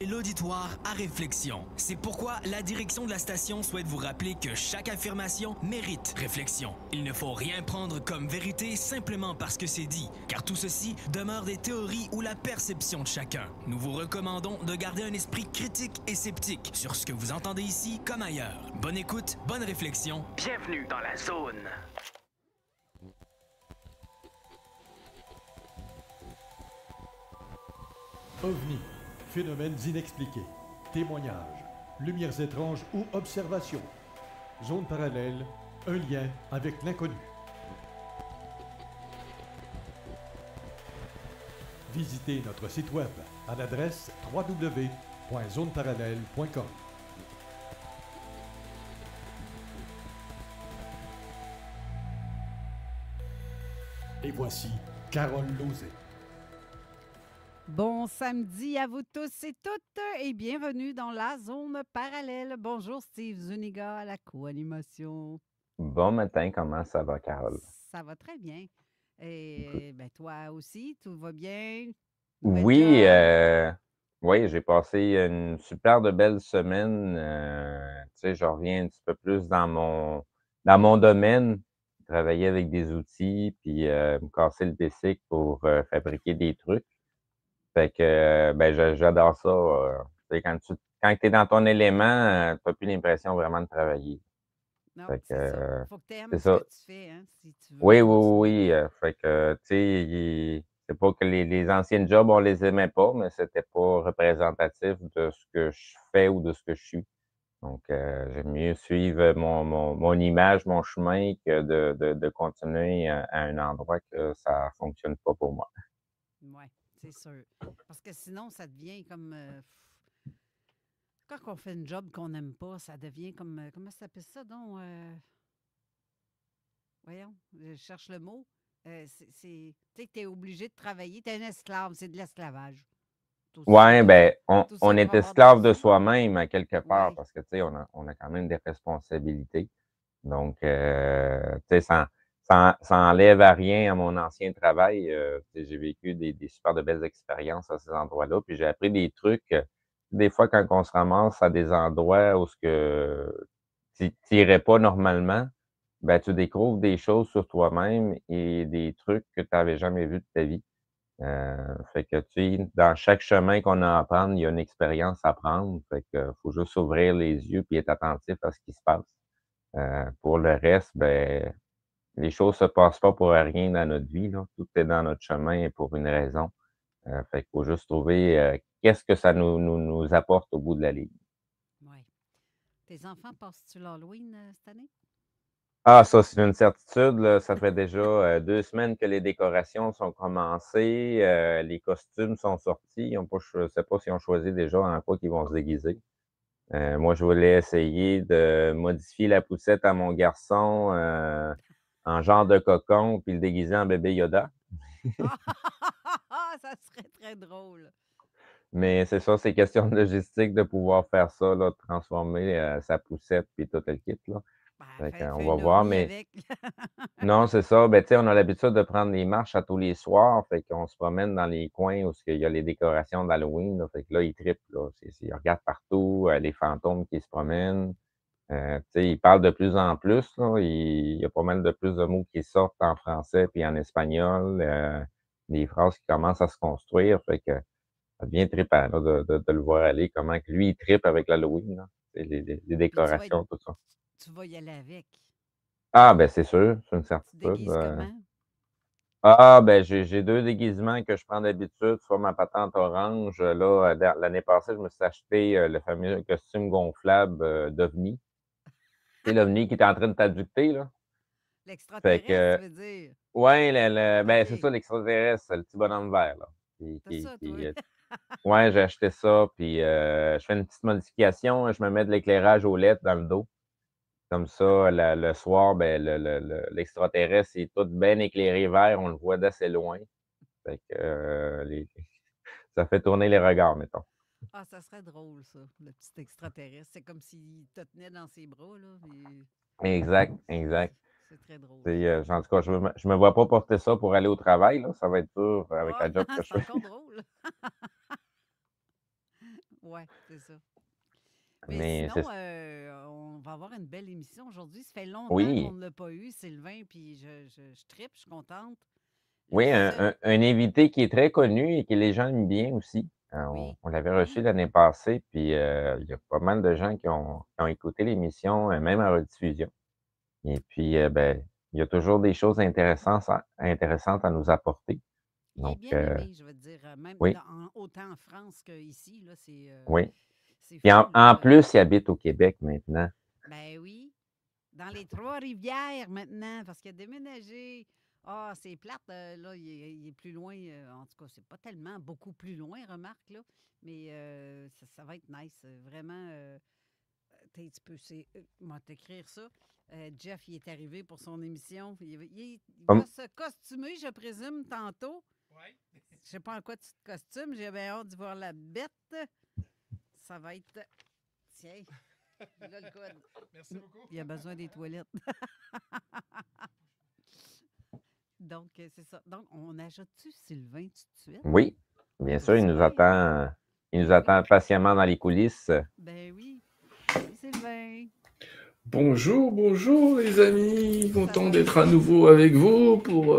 L'auditoire à réflexion. C'est pourquoi la direction de la station souhaite vous rappeler que chaque affirmation mérite réflexion. Il ne faut rien prendre comme vérité simplement parce que c'est dit, car tout ceci demeure des théories ou la perception de chacun. Nous vous recommandons de garder un esprit critique et sceptique sur ce que vous entendez ici comme ailleurs. Bonne écoute, bonne réflexion. Bienvenue dans la zone. OVNI, phénomènes inexpliqués, témoignages, lumières étranges ou observations. Zone parallèle, un lien avec l'inconnu. Visitez notre site web à l'adresse www.zoneparallèle.com. Et voici Carole Lauzé. Bon samedi à vous tous et toutes et bienvenue dans la zone parallèle. Bonjour Steve Zuniga à la co-animation. Bon matin, comment ça va, Carole? Ça va très bien. Et ben, toi aussi, tout va bien? Oui, oui, j'ai passé une super de belle semaine. Tu sais, je reviens un petit peu plus dans mon domaine, travailler avec des outils, puis me casser le bicycle pour fabriquer des trucs. Fait que, ben, j'adore ça. Tu sais, quand tu es dans ton élément, tu n'as plus l'impression vraiment de travailler. Non, Fait que, c'est ça. Faut que tu aimes c'est ce que ça. tu fais, hein, si tu Oui, veux oui, continuer. oui, fait que, tu sais, c'est pas que les anciens jobs, on les aimait pas, mais c'était pas représentatif de ce que je fais ou de ce que je suis. Donc, j'aime mieux suivre mon image, mon chemin que de continuer à un endroit que ça fonctionne pas pour moi. Oui, c'est sûr. Parce que sinon, ça devient comme... quand on fait une job qu'on n'aime pas, ça devient comme... comment ça s'appelle ça, donc? Voyons, je cherche le mot. Tu sais que tu es obligé de travailler. Tu es un esclave, c'est de l'esclavage. Ouais, ben, Tout ça on qu'il va est y avoir dans la esclave de vie. soi-même à quelque part Oui. parce que, tu sais, on a quand même des responsabilités. Donc, tu sais, ça enlève à rien à mon ancien travail. Tu sais, j'ai vécu des super de belles expériences à ces endroits-là. Puis j'ai appris des trucs. Des fois, quand on se ramasse à des endroits où ce que tu n'irais pas normalement, ben, tu découvres des choses sur toi-même et des trucs que tu n'avais jamais vus de ta vie. Fait que, tu sais, dans chaque chemin qu'on a à prendre, il y a une expérience à prendre. Fait que faut juste ouvrir les yeux puis être attentif à ce qui se passe. Pour le reste, ben, les choses se passent pas pour rien dans notre vie, là. Tout est dans notre chemin et pour une raison. Fait qu'il faut juste trouver, qu'est-ce que ça nous apporte au bout de la ligne. Oui. Tes enfants passent-tu l'Halloween cette année? Ah, ça, c'est une certitude, là. Ça fait déjà, 2 semaines que les décorations sont commencées, les costumes sont sortis. Ils ont pas je sais pas s'ils ont choisi déjà en quoi qu'ils vont se déguiser. Moi, je voulais essayer de modifier la poussette à mon garçon, en genre de cocon, puis le déguiser en bébé Yoda. Ça serait très drôle. Mais c'est ça, c'est question de logistique de pouvoir faire ça, là, de transformer, sa poussette puis tout le kit, là. Ben, Fait qu'on fais va un voir, ovni mais avec. non, c'est ça. Ben, tu sais, on a l'habitude de prendre les marches à tous les soirs, fait qu'on se promène dans les coins où il y a les décorations d'Halloween, là. Fait que là, il trippe, là. Ils regardent partout, les fantômes qui se promènent. Tu sais, il parle de plus en plus, là. Il y a pas mal de plus de mots qui sortent en français puis en espagnol, des phrases qui commencent à se construire. Fait que ça devient trippant, là, de le voir aller, comment que lui, il trippe avec l'Halloween, là. C'est les Puis décorations, tout ça. tu vas y aller avec. Ah, ben, c'est sûr, c'est une Tu te certitude. déguises comment? Ah, ben, j'ai 2 déguisements que je prends d'habitude, soit ma patente orange, là, l'année passée, je me suis acheté, le fameux costume gonflable, d'OVNI. Tu sais, l'OVNI qui est en train de t'abducter, là. Fait L'extraterrestre, tu que veux dire? ouais, ben, c'est OK. ça l'extraterrestre, le petit bonhomme vert, là, C'est ça, toi. ouais, j'ai acheté ça, puis je fais une petite modification, je me mets de l'éclairage au LED dans le dos. Comme ça, le soir, ben, l'extraterrestre est tout bien éclairé vert, on le voit d'assez loin. Fait que, ça fait tourner les regards, mettons. Ah, ça serait drôle, ça, le petit extraterrestre. C'est comme s'il te tenait dans ses bras, là. Exact, exact. C'est très drôle. C'est, en tout cas, je me vois pas porter ça pour aller au travail, là, ça va être dur avec Ah, la job que je c'est fais. encore drôle. Oui, c'est ça. Mais sinon, c'est on va avoir une belle émission aujourd'hui. Ça fait longtemps qu'on oui, ne l'a pas eu, Sylvain, puis je trippe, je suis contente. Le oui, seul, un invité qui est très connu et que les gens aiment bien aussi. oui, On l'avait reçu oui, l'année passée, puis il y a pas mal de gens qui ont écouté l'émission, même en rediffusion. Et puis, ben, il y a toujours des choses intéressantes à nous apporter. il est Donc, bien aimé, je veux dire, même oui, autant en France qu'ici, là, oui. c'est Puis fou, en là. plus, il habite au Québec maintenant. Ben oui, dans les Trois-Rivières maintenant, parce qu'il a déménagé. Ah, c'est plate, là, il est plus loin. En tout cas, c'est pas tellement beaucoup plus loin, remarque, là. Mais ça va être nice. Vraiment, t'as un petit peu, moi, t'écrire ça. Jeff, il est arrivé pour son émission. Il Comme, va se costumer, je présume, tantôt. Je sais pas en quoi tu te costumes. J'ai bien hâte de voir la bête. Ça va être... Tiens, là, le code. Merci beaucoup. Il a besoin des toilettes. Donc, c'est ça. Donc, on ajoute-tu Sylvain tout de suite? oui, bien sûr, il nous Super. attend, il nous Ben oui. attend patiemment dans les coulisses. Ben oui. Salut, Sylvain. Bonjour, bonjour les amis. Ça Content va d'être à bien? nouveau avec vous pour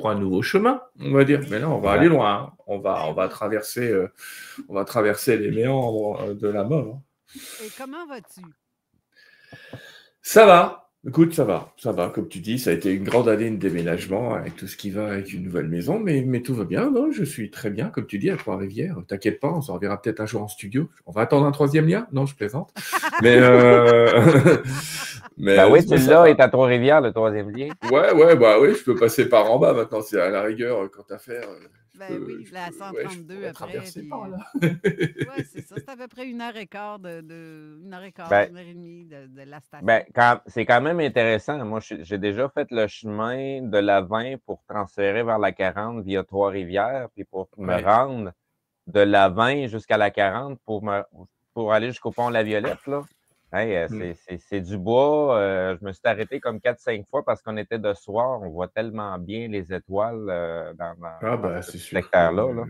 un nouveau chemin, on va dire. Oui. Mais là, on va aller Exact. loin, hein. On Ben va oui. traverser les méandres de la mort. Et comment vas-tu? Ça va. Écoute, ça va. Comme tu dis, ça a été une grande année de déménagement avec tout ce qui va avec une nouvelle maison, mais tout va bien. Non, je suis très bien, comme tu dis, à Trois-Rivières. T'inquiète pas, on s'en reverra peut-être un jour en studio. On va attendre un troisième lien? Non, je plaisante. Mais, mais Ben oui, tu ça l'as, va. est à Trois-Rivières, le troisième lien. Ouais, bah oui, je peux passer par en bas maintenant. C'est à la rigueur, quand t'as affaire. Ben oui, la Je 132 pourrais après. traverser Puis, par là. ouais, c'est ça. C'est à peu près 1h15 une heure et quart, Ben, 1h30 de la ben, station. c'est quand même intéressant. Moi, j'ai déjà fait le chemin de la 20 pour transférer vers la 40 via Trois-Rivières, puis pour me Ouais. rendre de la 20 jusqu'à la 40 pour aller jusqu'au pont La Violette, là. Hey, c'est du bois. Je me suis arrêté comme 4-5 fois parce qu'on était de soir. On voit tellement bien les étoiles Ah dans bah ce c'est sûr que secteur-là, là.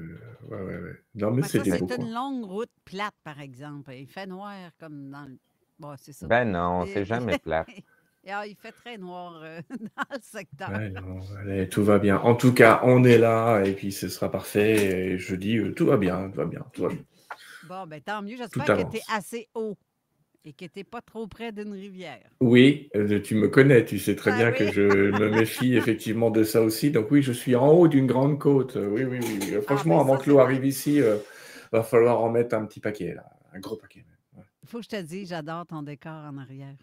ouais. Non mais Mais ça, c'était c'est beau quoi. une longue route plate, par exemple. Il fait noir comme dans le... Bon, c'est ça. Ben non, c'est jamais plate. Ah, il fait très noir dans le secteur. Ouais, non, allez, tout va bien. En tout cas, on est là et puis ce sera parfait. Et je dis tout va bien. Bon, ben tant mieux. Tout J'espère que tu es avance. assez haut et que tu n'es pas trop près d'une rivière. Oui, tu me connais, tu sais très Ben bien que oui. je me méfie effectivement de ça aussi. Donc oui, je suis en haut d'une grande côte. Oui. Ah, Franchement, ben avant ça, que l'eau c'est arrive ici, va falloir en mettre un petit paquet là, un gros paquet même. Ouais. Il faut que je te dise, j'adore ton décor en arrière.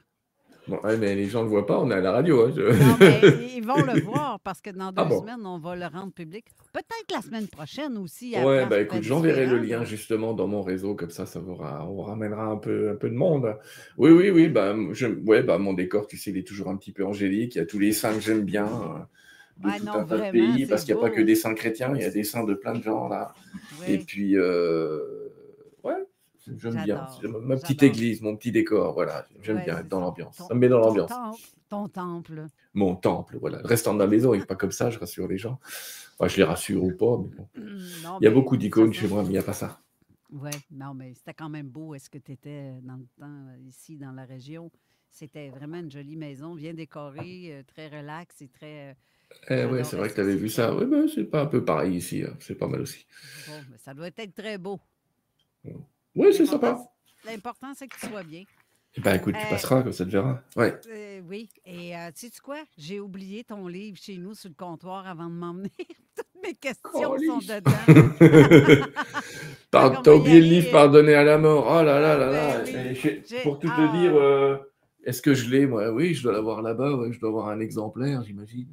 Bon, ouais, mais les gens ne le voient pas, on est à la radio. Hein, Non, mais ils vont le voir parce que dans 2 Ah bon? semaines, on va le rendre public. Peut-être la semaine prochaine aussi, à Ouais, place bah très écoute, j'enverrai le différente. lien justement dans mon réseau, comme ça on ramènera un peu de monde. Oui, bah, mon décor, tu sais, il est toujours un petit peu angélique. Il y a tous les saints que j'aime bien de Ouais, tout non, un tas de vraiment, pays, c'est parce qu'il n'y a pas que beau. des saints chrétiens, il y a des saints de plein de gens là. Et Oui, puis, ouais, j'aime bien. j'adore. C'est ma petite J'adore. église, mon petit décor, voilà. J'aime Ouais, bien être c'est dans ça. l'ambiance. Ça me met dans Ton l'ambiance. temple. Ton temple. Mon temple, voilà. Le restant de la maison, il n'est pas comme ça, je rassure les gens. Enfin, je les rassure ou pas, mais bon. Non, Il y a mais beaucoup de toute d'icônes façon, chez moi, mais il n'y a pas ça. oui, non, mais c'était quand même beau. Est-ce que tu étais dans le temps ici, dans la région? C'était vraiment une jolie maison, bien décorée, très relax et très. Ouais, c'est J'adorais vrai que tu ça, avais vu ça. Sylvain. Oui, ben, c'est pas un peu pareil ici. Hein. C'est pas mal aussi. Bon, mais ça doit être très beau. Oui, c'est L'important, sympa. l'important, c'est que tu sois bien. Ben écoute, tu Euh, passeras, comme ça te verras. Ouais. oui, et sais-tu quoi? J'ai oublié ton livre chez nous sur le comptoir avant de m'emmener. Toutes mes questions sont Calice. dedans. Fait qu'on T'as va y oublié le livre aller. pardonné à la mort. Oh là là là Ben là. oui. Et pour tout te dire, est-ce que je l'ai, moi? Oui, je dois l'avoir là-bas. Ouais, je dois avoir un exemplaire, j'imagine.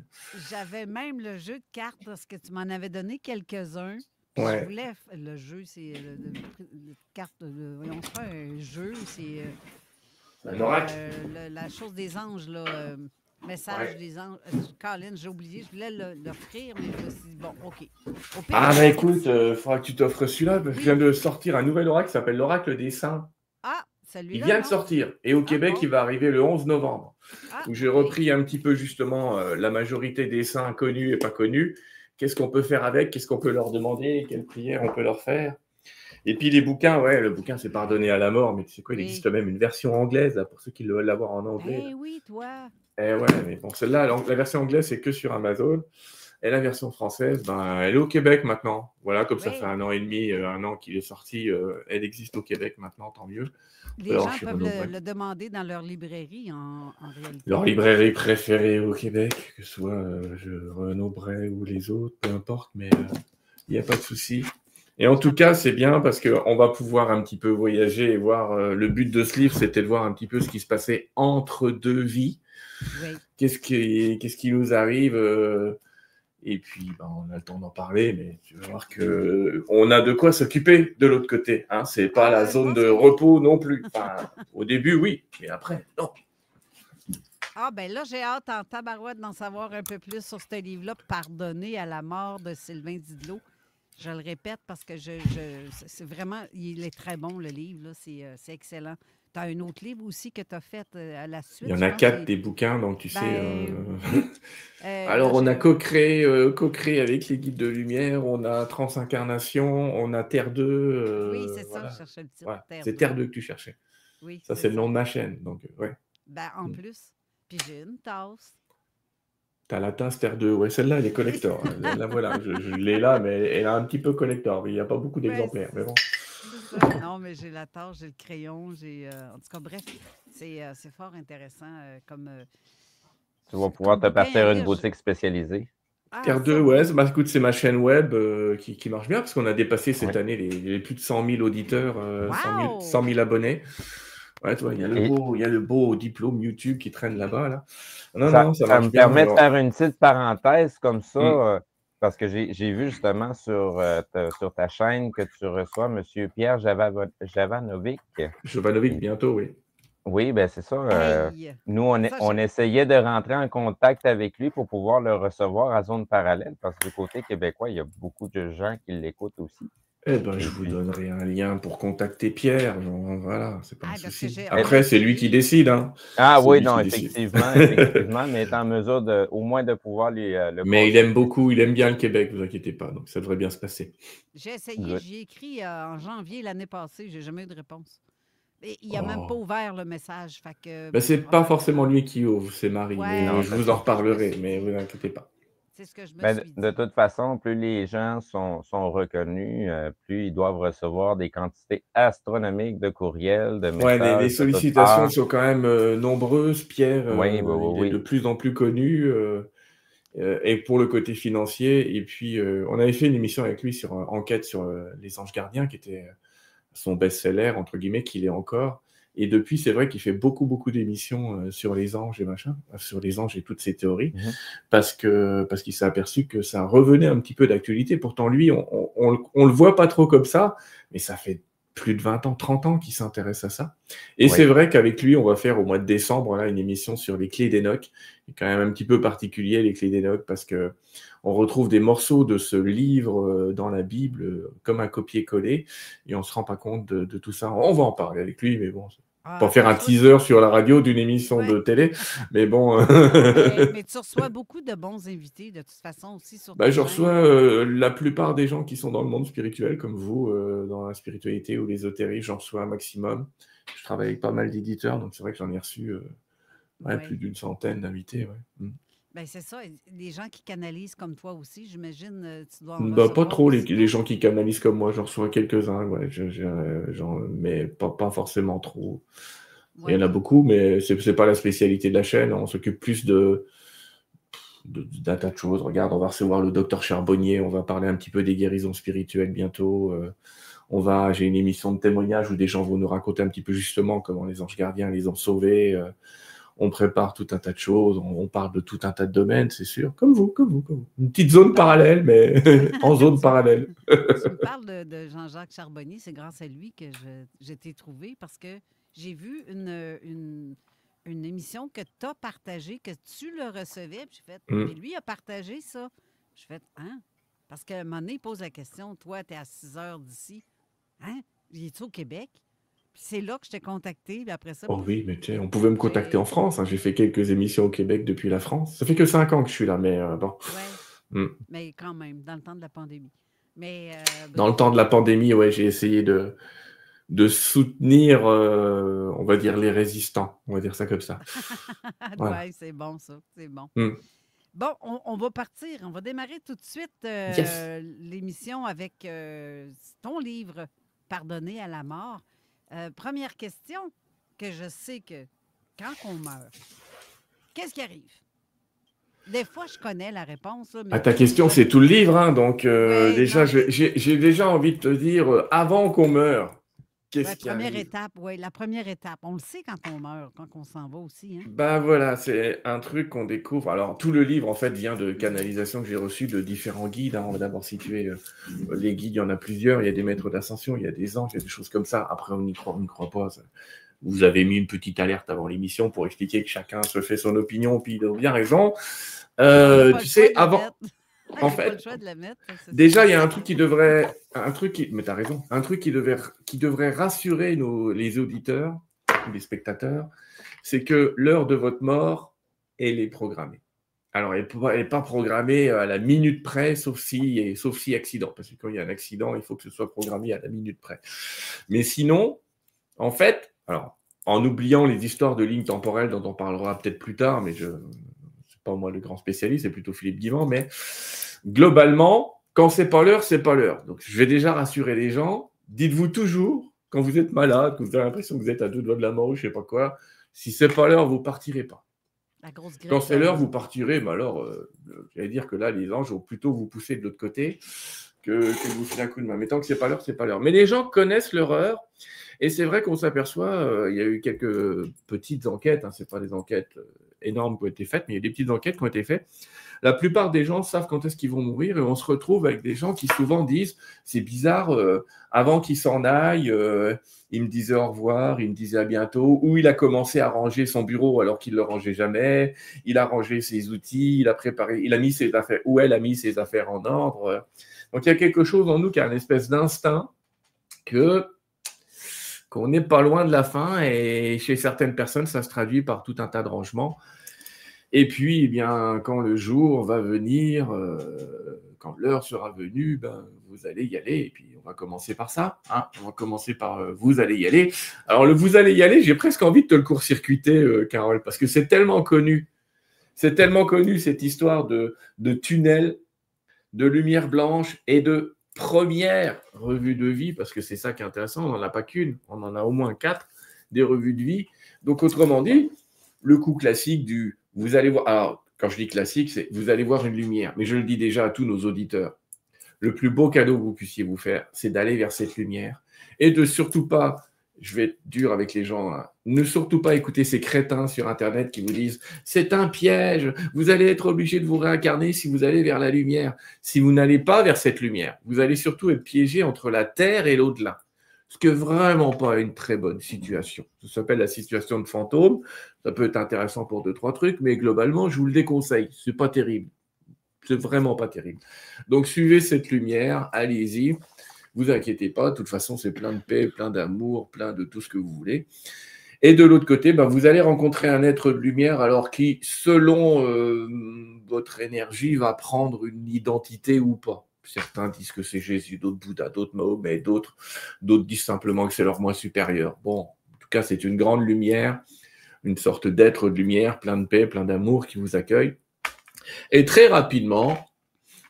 J'avais même le jeu de cartes parce que tu m'en avais donné quelques-uns. Puis je Ouais. voulais. Le jeu, c'est le carte. Voyons, c'est pas un jeu, c'est Un oracle. la chose des anges, là. Message Ouais. des anges. Colin, j'ai oublié. Je voulais l'offrir, mais je me suis dit, bon, OK. Au pire, Ah, je bah vais écoute, sortir. faudra que tu t'offres celui-là. Je Oui. viens de sortir un nouvel oracle qui s'appelle l'oracle des saints. Ah, Il celui-là, vient de non? sortir. Et au Québec, bon. il va arriver le 11 novembre. Ah, Où j'ai OK. repris un petit peu justement la majorité des saints connus et pas connus. Qu'est-ce qu'on peut faire avec? Qu'est-ce qu'on peut leur demander? Quelles prières on peut leur faire? Et puis les bouquins, ouais, le bouquin, c'est pardonné à la mort, mais tu sais quoi, il Oui. existe même une version anglaise, là, pour ceux qui veulent l'avoir en anglais. Eh Là. oui, toi. Eh ouais, mais bon, celle-là, la version anglaise, c'est que sur Amazon. Et la version française, ben, elle est au Québec maintenant. Voilà, comme ça Oui. fait 1 an et demi, 1 an qu'il est sorti, elle existe au Québec maintenant, tant mieux. Les Alors, gens chez peuvent Renaud Bré. le demander dans leur librairie, en réalité. Leur librairie préférée au Québec, que ce soit Renaud Bré ou les autres, peu importe, mais il n'y a pas de souci. Et en tout cas, c'est bien parce qu'on va pouvoir un petit peu voyager et voir. Le but de ce livre, c'était de voir un petit peu ce qui se passait entre deux vies. Oui. Qu'est-ce qui nous arrive et puis, ben, on a le temps d'en parler, mais tu vas voir qu'on a de quoi s'occuper de l'autre côté. Hein. Ce n'est pas la je zone pense de que oui. repos non plus. Enfin, au début, oui, mais après, non. Ah, ben là, j'ai hâte en tabarouette d'en savoir un peu plus sur ce livre-là, Pardonner à la mort de Sylvain Didlot. Je le répète parce que c'est vraiment, il est très bon, le livre, là. C'est excellent. Tu as un autre livre aussi que tu as fait à la suite. Il y en je a pense, 4 c'est- des bouquins, donc tu sais. là, Alors, on a j'ai- co-créé avec les Guides de Lumière, on a Transincarnation, on a Terre 2. Oui, c'est ça, voilà. je cherchais le titre. Voilà. Terre C'est 2. Terre 2 que tu cherchais. Oui, Ça, c'est le nom de ma chaîne. Donc, ouais. Ben, en plus. Puis j'ai une tasse. T'as la tasse Terre 2. Ouais, celle-là, elle est collector. La voilà, je l'ai là, mais elle a un petit peu collector. Il n'y a pas beaucoup d'exemplaires. Mais bon. C'est ça. Non, mais j'ai la tasse, j'ai le crayon, en tout cas, bref, c'est fort intéressant comme. Tu vas pouvoir te bouquin à partir une lire. boutique spécialisée. Ah, Terre ça, 2, oui. ouais, écoute, c'est ma chaîne web qui marche bien parce qu'on a dépassé cette Oui. année les plus de 100 000 auditeurs, 100 Wow! 000 abonnés. Ouais, tu vois, il y a le beau diplôme YouTube qui traîne là-bas. Là. Non, non, ça Ça marche me bien. permet de Alors, faire une petite parenthèse comme ça, Mm. parce que j'ai vu justement sur ta chaîne que tu reçois M. Pierre Javanovic. Jovanovic, bientôt, oui. Oui, ben c'est ça. Hey! Nous, Ça, on essayait de rentrer en contact avec lui pour pouvoir le recevoir à Zone Parallèle, parce que du côté québécois, il y a beaucoup de gens qui l'écoutent aussi. Eh ben, Et je vous puis, donnerai un lien pour contacter Pierre. Bon, voilà, c'est pas un parce que souci. on a Après, c'est lui essayé. qui décide. Hein. ah C'est oui, lui non, qui décide. effectivement, mais être en mesure au moins de pouvoir le Mais il contacter. aime beaucoup, il aime bien le Québec, vous inquiétez pas. Donc, ça devrait bien se passer. J'ai essayé, Good. j'y ai écrit en janvier l'année passée, j'ai jamais eu de réponse. Et il n'a même pas Oh. ouvert le message. Fait que, Ben, c'est pas forcément lui qui ouvre, c'est Marie. Ouais, Mais Non, je c'est vous ça. en reparlerai, mais vous inquiétez pas. C'est ce que je me Ben, suis dit. de toute façon, plus les gens sont reconnus, plus ils doivent recevoir des quantités astronomiques de courriels, de Ouais, messages les de toutes sollicitations parts. sont quand même nombreuses. Pierre, Oui, il est de oui. plus en plus connu. Et pour le côté financier. Et puis, on avait fait une émission avec lui sur enquête sur les anges gardiens, qui était son best-seller, entre guillemets, qu'il est encore. Et depuis, c'est vrai qu'il fait beaucoup d'émissions sur les anges et machin, sur les anges et toutes ces théories, parce qu'il s'est aperçu que ça revenait un petit peu d'actualité. Pourtant, lui, on le voit pas trop comme ça, mais ça fait plus de 20 ans, 30 ans qu'il s'intéresse à ça. Et c'est vrai qu'avec lui, on va faire au mois de décembre là, une émission sur les clés d'Enoch. C'est quand même un petit peu particulier, les clés d'Enoch, parce que on retrouve des morceaux de ce livre dans la Bible, comme un copier-coller, et on se rend pas compte de tout ça. On va en parler avec lui, mais bon, pas faire un teaser sur la radio d'une émission de télé, mais bon. Mais tu reçois beaucoup de bons invités, de toute façon, aussi sur Je ta chaîne. reçois la plupart des gens qui sont dans le monde spirituel, comme vous, dans la spiritualité ou l'ésotérie, j'en reçois un maximum. Je travaille avec pas mal d'éditeurs, donc c'est vrai que j'en ai reçu plus d'une centaine d'invités. Ouais. Ben, c'est ça. Les gens qui canalisent comme toi aussi, j'imagine, tu dois en Pas recevoir trop aussi, les gens qui canalisent comme moi, j'en reçois quelques-uns, ouais, mais pas forcément trop. Ouais. Il y en a beaucoup, mais c'est pas la spécialité de la chaîne. On s'occupe plus d'un tas de choses. Regarde, on va recevoir le docteur Charbonnier, on va parler un petit peu des guérisons spirituelles bientôt. J'ai une émission de témoignages où des gens vont nous raconter un petit peu justement comment les anges gardiens les ont sauvés. On prépare tout un tas de choses, on parle de tout un tas de domaines, c'est sûr. Comme vous. Une petite zone parallèle, mais en zone parallèle. Tu me parles de Jean-Jacques Charbonnier, c'est grâce à lui que j'ai été trouvé parce que j'ai vu une émission que tu as partagée, que tu le recevais, puis j'ai fait, mais lui a partagé ça. J'ai fait, hein? Parce qu'à un moment donné, il pose la question, toi, tu es à 6 heures d'ici. Hein? Il est-tu au Québec? Puis c'est là que je t'ai contacté, puis après ça... Oh oui, mais tu sais, on pouvait me contacter en France. Hein. J'ai fait quelques émissions au Québec depuis la France. Ça fait que 5 ans que je suis là, mais bon. Ouais, mais quand même, dans le temps de la pandémie. Mais Dans le temps de la pandémie, ouais, j'ai essayé de soutenir, on va dire, les résistants. On va dire ça comme ça. Voilà. ouais, c'est bon ça, c'est bon. Hmm. Bon, on va partir, on va démarrer tout de suite Yes. l'émission avec ton livre, Pardonner à la mort. Première question que je sais que quand on meurt, qu'est-ce qui arrive? Des fois, je connais la réponse, là, mais À ta question, c'est tout le livre, hein, donc ouais, déjà, non, mais j'ai déjà envie de te dire, avant qu'on meure, qu'est-ce ouais, qui première arrive? étape, oui, la première étape. On le sait quand on meurt, quand on s'en va aussi, hein? Ben voilà, c'est un truc qu'on découvre. Alors, tout le livre, en fait, vient de canalisations que j'ai reçues de différents guides, hein. On va d'abord situer les guides, il y en a plusieurs. Il y a des maîtres d'ascension, il y a des anges, il y a des choses comme ça. Après, on y croit pas. Vous avez mis une petite alerte avant l'émission pour expliquer que chacun se fait son opinion, puis il a bien raison. On n'a pas Tu le choix sais, de la avant, mettre. On en n'a pas le fait, choix de la mettre. C'est déjà, ça. il y a un truc mais t'as raison, un truc qui devrait rassurer les auditeurs, les spectateurs, c'est que l'heure de votre mort, elle est programmée. Alors, elle n'est pas programmée à la minute près, sauf si accident. Parce que quand il y a un accident, il faut que ce soit programmé à la minute près. Mais sinon, en fait, alors, en oubliant les histoires de lignes temporelles dont on parlera peut-être plus tard, mais c'est pas moi le grand spécialiste, c'est plutôt Philippe Guivant, mais globalement, quand c'est pas l'heure, c'est pas l'heure. Donc, je vais déjà rassurer les gens. Dites-vous toujours, quand vous êtes malade, que vous avez l'impression que vous êtes à 2 doigts de la mort ou je sais pas quoi, si c'est pas l'heure, vous partirez pas. La grosse grippe. Quand c'est l'heure, vous partirez, mais alors, j'allais dire que là, les anges vont plutôt vous pousser de l'autre côté que vous filer un coup de main. Mais tant que c'est pas l'heure, c'est pas l'heure. Mais les gens connaissent leur heure, et c'est vrai qu'on s'aperçoit, il y a eu quelques petites enquêtes, hein, c'est pas des enquêtes énormes qui ont été faites, mais il y a des petites enquêtes qui ont été faites. La plupart des gens savent quand est-ce qu'ils vont mourir, et on se retrouve avec des gens qui souvent disent, c'est bizarre, avant qu'ils s'en aillent, il me disait au revoir, il me disait à bientôt, ou il a commencé à ranger son bureau alors qu'il ne le rangeait jamais, il a rangé ses outils, il a préparé, il a mis ses affaires, ou elle a mis ses affaires en ordre. Donc il y a quelque chose en nous qui a une espèce d'instinct qu'on n'est pas loin de la fin, et chez certaines personnes, ça se traduit par tout un tas de rangements. Et puis, eh bien, quand le jour va venir, quand l'heure sera venue, ben, vous allez y aller. Et puis, on va commencer par ça. Hein. On va commencer par vous allez y aller. Alors, le vous allez y aller, j'ai presque envie de te le court-circuiter, Carole, parce que c'est tellement connu. C'est tellement connu, cette histoire de tunnel, de lumière blanche et de première revue de vie, parce que c'est ça qui est intéressant. On n'en a pas qu'une, on en a au moins 4, des revues de vie. Donc, autrement dit, le coup classique du vous allez voir. Alors, quand je dis classique, c'est vous allez voir une lumière. Mais je le dis déjà à tous nos auditeurs. Le plus beau cadeau que vous puissiez vous faire, c'est d'aller vers cette lumière. Et de surtout pas, je vais être dur avec les gens, là, ne surtout pas écouter ces crétins sur Internet qui vous disent c'est un piège, vous allez être obligé de vous réincarner si vous allez vers la lumière. Si vous n'allez pas vers cette lumière, vous allez surtout être piégé entre la terre et l'au-delà. Ce qui n'est vraiment pas une très bonne situation. Ça s'appelle la situation de fantôme. Ça peut être intéressant pour 2-3 trucs, mais globalement, je vous le déconseille. C'est pas terrible. C'est vraiment pas terrible. Donc, suivez cette lumière, allez-y. Vous inquiétez pas, de toute façon, c'est plein de paix, plein d'amour, plein de tout ce que vous voulez. Et de l'autre côté, ben, vous allez rencontrer un être de lumière, alors qui, selon votre énergie, va prendre une identité ou pas. Certains disent que c'est Jésus, d'autres Bouddha, d'autres Mahomet, d'autres disent simplement que c'est leur moi supérieur. Bon, en tout cas, c'est une grande lumière, une sorte d'être de lumière, plein de paix, plein d'amour qui vous accueille. Et très rapidement,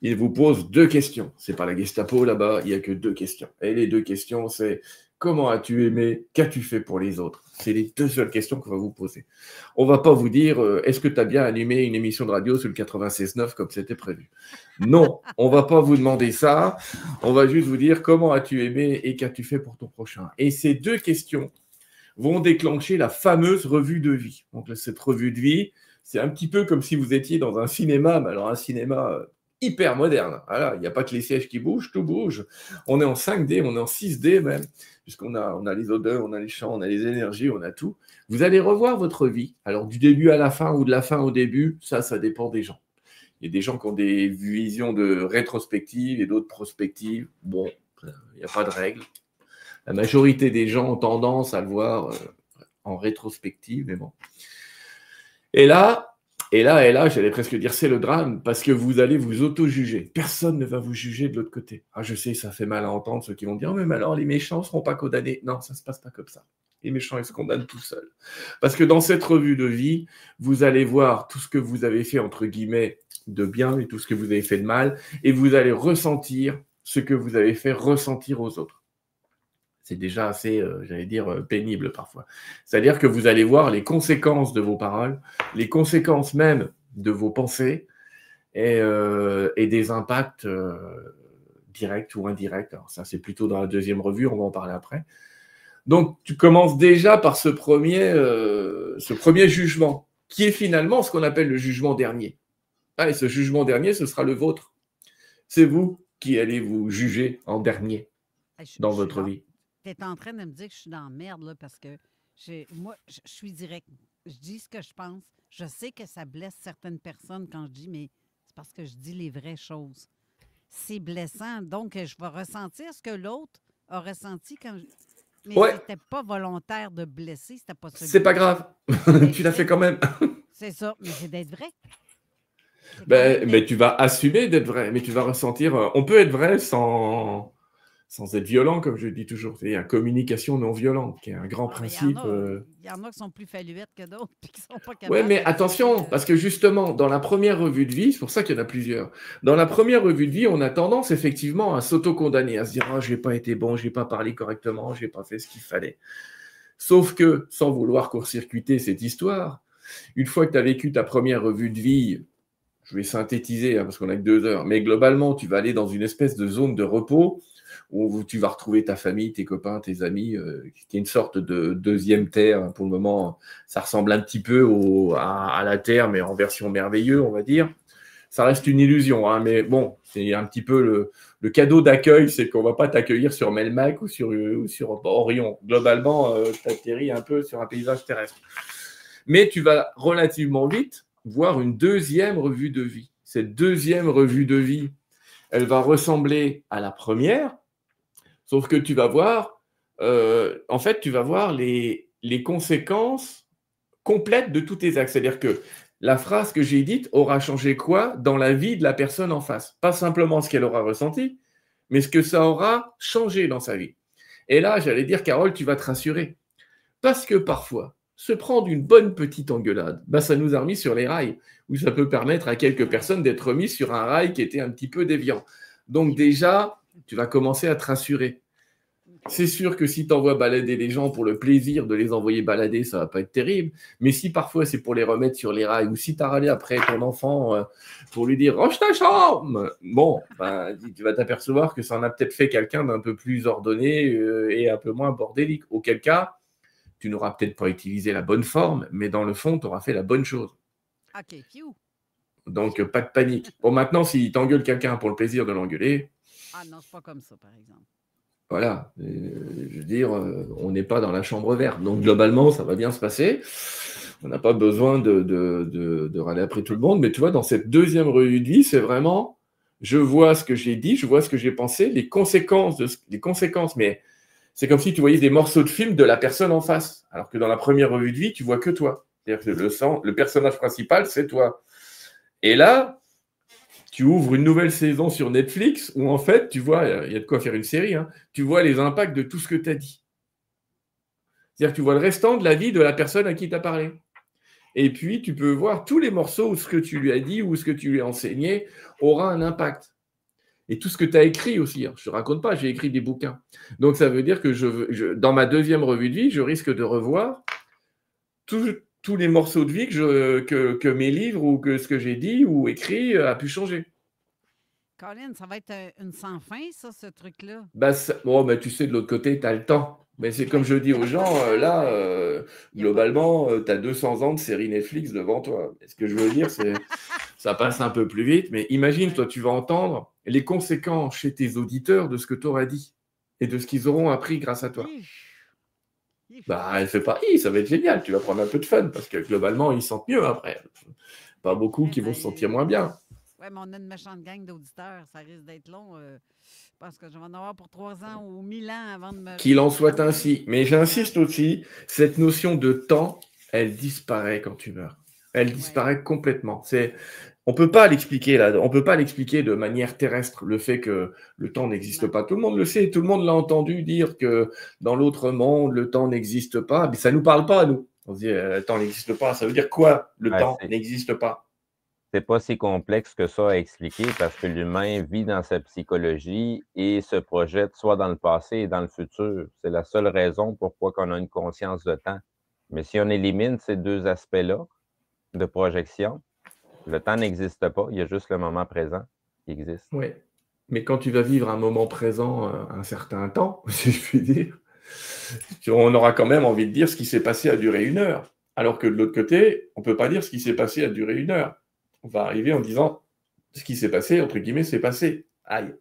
il vous pose 2 questions. C'est pas la Gestapo là-bas, il n'y a que 2 questions. Et les 2 questions, c'est comment as-tu aimé, qu'as-tu fait pour les autres? C'est les 2 seules questions qu'on va vous poser. On ne va pas vous dire est-ce que tu as bien animé une émission de radio sur le 96.9 comme c'était prévu? Non, on ne va pas vous demander ça. On va juste vous dire comment as-tu aimé et qu'as-tu fait pour ton prochain? Et ces 2 questions vont déclencher la fameuse revue de vie. Donc cette revue de vie, c'est un petit peu comme si vous étiez dans un cinéma, mais alors un cinéma hyper moderne. Voilà, il n'y a pas que les sièges qui bougent, tout bouge. On est en 5D, on est en 6D même, puisqu'on a les odeurs, on a les chants, on a les énergies, on a tout. Vous allez revoir votre vie. Alors du début à la fin ou de la fin au début, ça dépend des gens. Il y a des gens qui ont des visions de rétrospective et d'autres prospectives. Bon, il n'y a pas de règle. La majorité des gens ont tendance à le voir en rétrospective, mais bon. Et là, Et là, j'allais presque dire c'est le drame, parce que vous allez vous auto-juger. Personne ne va vous juger de l'autre côté. Ah, je sais, ça fait mal à entendre ceux qui vont dire oh, mais alors les méchants ne seront pas condamnés. Non, ça ne se passe pas comme ça. Les méchants, ils se condamnent tout seuls. Parce que dans cette revue de vie, vous allez voir tout ce que vous avez fait, entre guillemets, de bien et tout ce que vous avez fait de mal, et vous allez ressentir ce que vous avez fait ressentir aux autres. C'est déjà assez, j'allais dire, pénible parfois. C'est-à-dire que vous allez voir les conséquences de vos paroles, les conséquences même de vos pensées et des impacts directs ou indirects. Alors ça, c'est plutôt dans la deuxième revue, on va en parler après. Donc, tu commences déjà par ce premier jugement, qui est finalement ce qu'on appelle le jugement dernier. Ah, et ce jugement dernier, ce sera le vôtre. C'est vous qui allez vous juger en dernier dans votre vie. Tu es en train de me dire que je suis dans la merde, là, parce que moi, je suis direct. Je dis ce que je pense. Je sais que ça blesse certaines personnes quand je dis, mais c'est parce que je dis les vraies choses. C'est blessant. Donc, je vais ressentir ce que l'autre a ressenti quand je... Mais c'était pas volontaire de blesser, c'était pas ça. C'est pas grave. Tu l'as fait quand même. C'est ça, mais c'est d'être vrai. Mais tu vas assumer d'être vrai, mais tu vas ressentir... on peut être vrai sans être violent, comme je dis toujours. C'est une communication non violente, qui est un grand principe. Il y en a qui sont plus faluettes que d'autres, puis qui sont pas capables. Oui, mais attention, parce que justement, dans la première revue de vie, c'est pour ça qu'il y en a plusieurs, dans la première revue de vie, on a tendance effectivement à s'auto-condamner, à se dire « Ah, je n'ai pas été bon, je n'ai pas parlé correctement, je n'ai pas fait ce qu'il fallait ». Sauf que, sans vouloir court-circuiter cette histoire, une fois que tu as vécu ta première revue de vie, je vais synthétiser, parce qu'on n'a que 2 heures, mais globalement, tu vas aller dans une espèce de zone de repos où tu vas retrouver ta famille, tes copains, tes amis, qui est une sorte de deuxième terre. Pour le moment, ça ressemble un petit peu à la Terre, mais en version merveilleuse, on va dire. Ça reste une illusion, hein, mais bon, c'est un petit peu le cadeau d'accueil, c'est qu'on ne va pas t'accueillir sur Melmac ou sur Orion. Globalement, tu atterris un peu sur un paysage terrestre. Mais tu vas relativement vite voir une deuxième revue de vie. Cette deuxième revue de vie, elle va ressembler à la première, sauf que tu vas voir, tu vas voir les conséquences complètes de tous tes actes. C'est-à-dire que la phrase que j'ai dite aura changé quoi dans la vie de la personne en face? Pas simplement ce qu'elle aura ressenti, mais ce que ça aura changé dans sa vie. Et là, j'allais dire, Carole, tu vas te rassurer. Parce que parfois, se prendre une bonne petite engueulade, ça nous a remis sur les rails, où ça peut permettre à quelques personnes d'être remis sur un rail qui était un petit peu déviant. Donc déjà, tu vas commencer à te rassurer. C'est sûr que si tu envoies balader les gens pour le plaisir de les envoyer balader, ça va pas être terrible. Mais si parfois c'est pour les remettre sur les rails, ou si tu as râlé après ton enfant pour lui dire « range ta chambre », bon, tu vas t'apercevoir que ça en a peut-être fait quelqu'un d'un peu plus ordonné et un peu moins bordélique. Auquel cas, tu n'auras peut-être pas utilisé la bonne forme, mais dans le fond, tu auras fait la bonne chose. OK, phew. Donc, pas de panique. Bon, maintenant, si tu engueules quelqu'un pour le plaisir de l'engueuler... Ah non, c'est pas comme ça, par exemple. Voilà. Je veux dire, on n'est pas dans la chambre verte. Donc, globalement, ça va bien se passer. On n'a pas besoin de râler après tout le monde. Mais tu vois, dans cette deuxième revue de vie, c'est vraiment... Je vois ce que j'ai dit, je vois ce que j'ai pensé, les conséquences, mais c'est comme si tu voyais des morceaux de film de la personne en face. Alors que dans la première revue de vie, tu vois que toi. C'est-à-dire que le personnage principal, c'est toi. Et là, tu ouvres une nouvelle saison sur Netflix où en fait, tu vois, il y a de quoi faire une série, hein, tu vois les impacts de tout ce que tu as dit. C'est-à-dire que tu vois le restant de la vie de la personne à qui tu as parlé. Et puis, tu peux voir tous les morceaux où ce que tu lui as dit ou ce que tu lui as enseigné aura un impact. Et tout ce que tu as écrit aussi. Hein. Je ne te raconte pas, j'ai écrit des bouquins. Donc, ça veut dire que dans ma deuxième revue de vie, je risque de revoir tous les morceaux de vie que mes livres ou que ce que j'ai dit ou écrit a pu changer. Colin, ça va être une sans fin, ça, ce truc-là? Tu sais, de l'autre côté, tu as le temps. Mais c'est comme je dis aux gens, globalement, tu as 200 ans de série Netflix devant toi. Et ce que je veux dire, c'est ça passe un peu plus vite. Mais imagine, toi, tu vas entendre les conséquences chez tes auditeurs de ce que tu auras dit et de ce qu'ils auront appris grâce à toi. Elle fait pas ça va être génial, tu vas prendre un peu de fun parce que globalement, ils se sentent mieux après. Pas beaucoup qui vont se sentir moins bien. Oui, mais on a une méchante gang d'auditeurs, ça risque d'être long parce que je vais en avoir pour 3 ans ou 1000 ans avant de me... Qu'il en soit ainsi. Mais j'insiste aussi, cette notion de temps, elle disparaît quand tu meurs. Elle disparaît complètement. On peut pas l'expliquer là. On peut pas l'expliquer de manière terrestre, le fait que le temps n'existe pas. Tout le monde le sait, tout le monde l'a entendu dire que dans l'autre monde, le temps n'existe pas. Mais ça nous parle pas à nous. On se dit, le temps n'existe pas. Ça veut dire quoi? Le temps n'existe pas. C'est pas si complexe que ça à expliquer parce que l'humain vit dans sa psychologie et se projette soit dans le passé et dans le futur. C'est la seule raison pourquoi on a une conscience de temps. Mais si on élimine ces deux aspects-là de projection, le temps n'existe pas, il y a juste le moment présent qui existe. Oui, mais quand tu vas vivre un moment présent un certain temps, si je puis dire, on aura quand même envie de dire ce qui s'est passé a duré 1 heure. Alors que de l'autre côté, on ne peut pas dire ce qui s'est passé a duré 1 heure. On va arriver en disant ce qui s'est passé, entre guillemets, c'est passé. Aïe.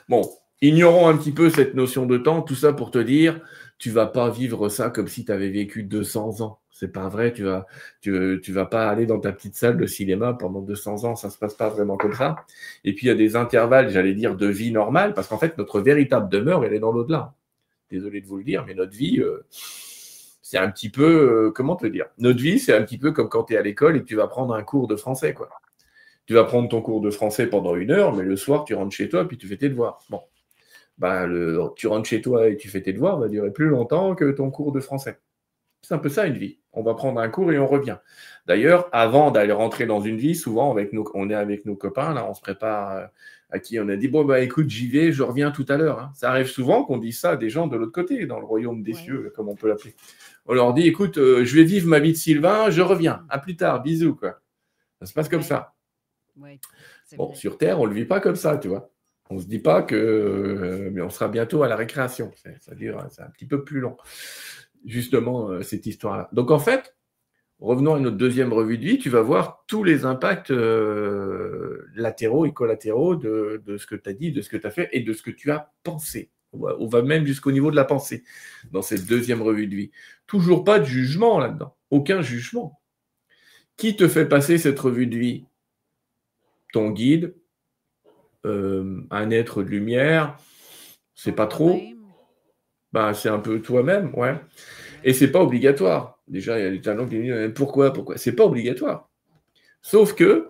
Bon, ignorons un petit peu cette notion de temps, tout ça pour te dire, tu ne vas pas vivre ça comme si tu avais vécu 200 ans. C'est pas vrai, tu vas pas aller dans ta petite salle de cinéma pendant 200 ans, ça se passe pas vraiment comme ça. Et puis il y a des intervalles, j'allais dire, de vie normale, parce qu'en fait, notre véritable demeure, elle est dans l'au-delà. Désolé de vous le dire, mais notre vie, c'est un petit peu, comment te dire? Notre vie, c'est un petit peu comme quand tu es à l'école et que tu vas prendre un cours de français, quoi. Tu vas prendre ton cours de français pendant 1 heure, mais le soir, tu rentres chez toi, puis tu fais tes devoirs. Bon. Tu rentres chez toi et tu fais tes devoirs, va durer plus longtemps que ton cours de français. C'est un peu ça, une vie. On va prendre un cours et on revient. D'ailleurs, avant d'aller rentrer dans une vie, souvent, on est avec nos copains, là, on se prépare à qui on a dit, bon, écoute, j'y vais, je reviens tout à l'heure. Hein. Ça arrive souvent qu'on dise ça à des gens de l'autre côté, dans le royaume des cieux, comme on peut l'appeler. On leur dit, écoute, je vais vivre ma vie de Sylvain, je reviens. À plus tard, bisous, quoi. Ça se passe comme ça. Oui, bon, vrai. sur Terre, on ne le vit pas comme ça, tu vois. On ne se dit pas que mais on sera bientôt à la récréation. C'est un petit peu plus long, justement, cette histoire-là. Donc, en fait, revenons à notre deuxième revue de vie, tu vas voir tous les impacts latéraux et collatéraux de ce que tu as dit, de ce que tu as fait et de ce que tu as pensé. On va même jusqu'au niveau de la pensée dans cette deuxième revue de vie. Toujours pas de jugement là-dedans. Aucun jugement. Qui te fait passer cette revue de vie? Ton guide, un être de lumière, c'est pas trop. C'est un peu toi-même, ouais. Et c'est pas obligatoire. Déjà, il y a des talents qui disent pourquoi? C'est pas obligatoire. Sauf que,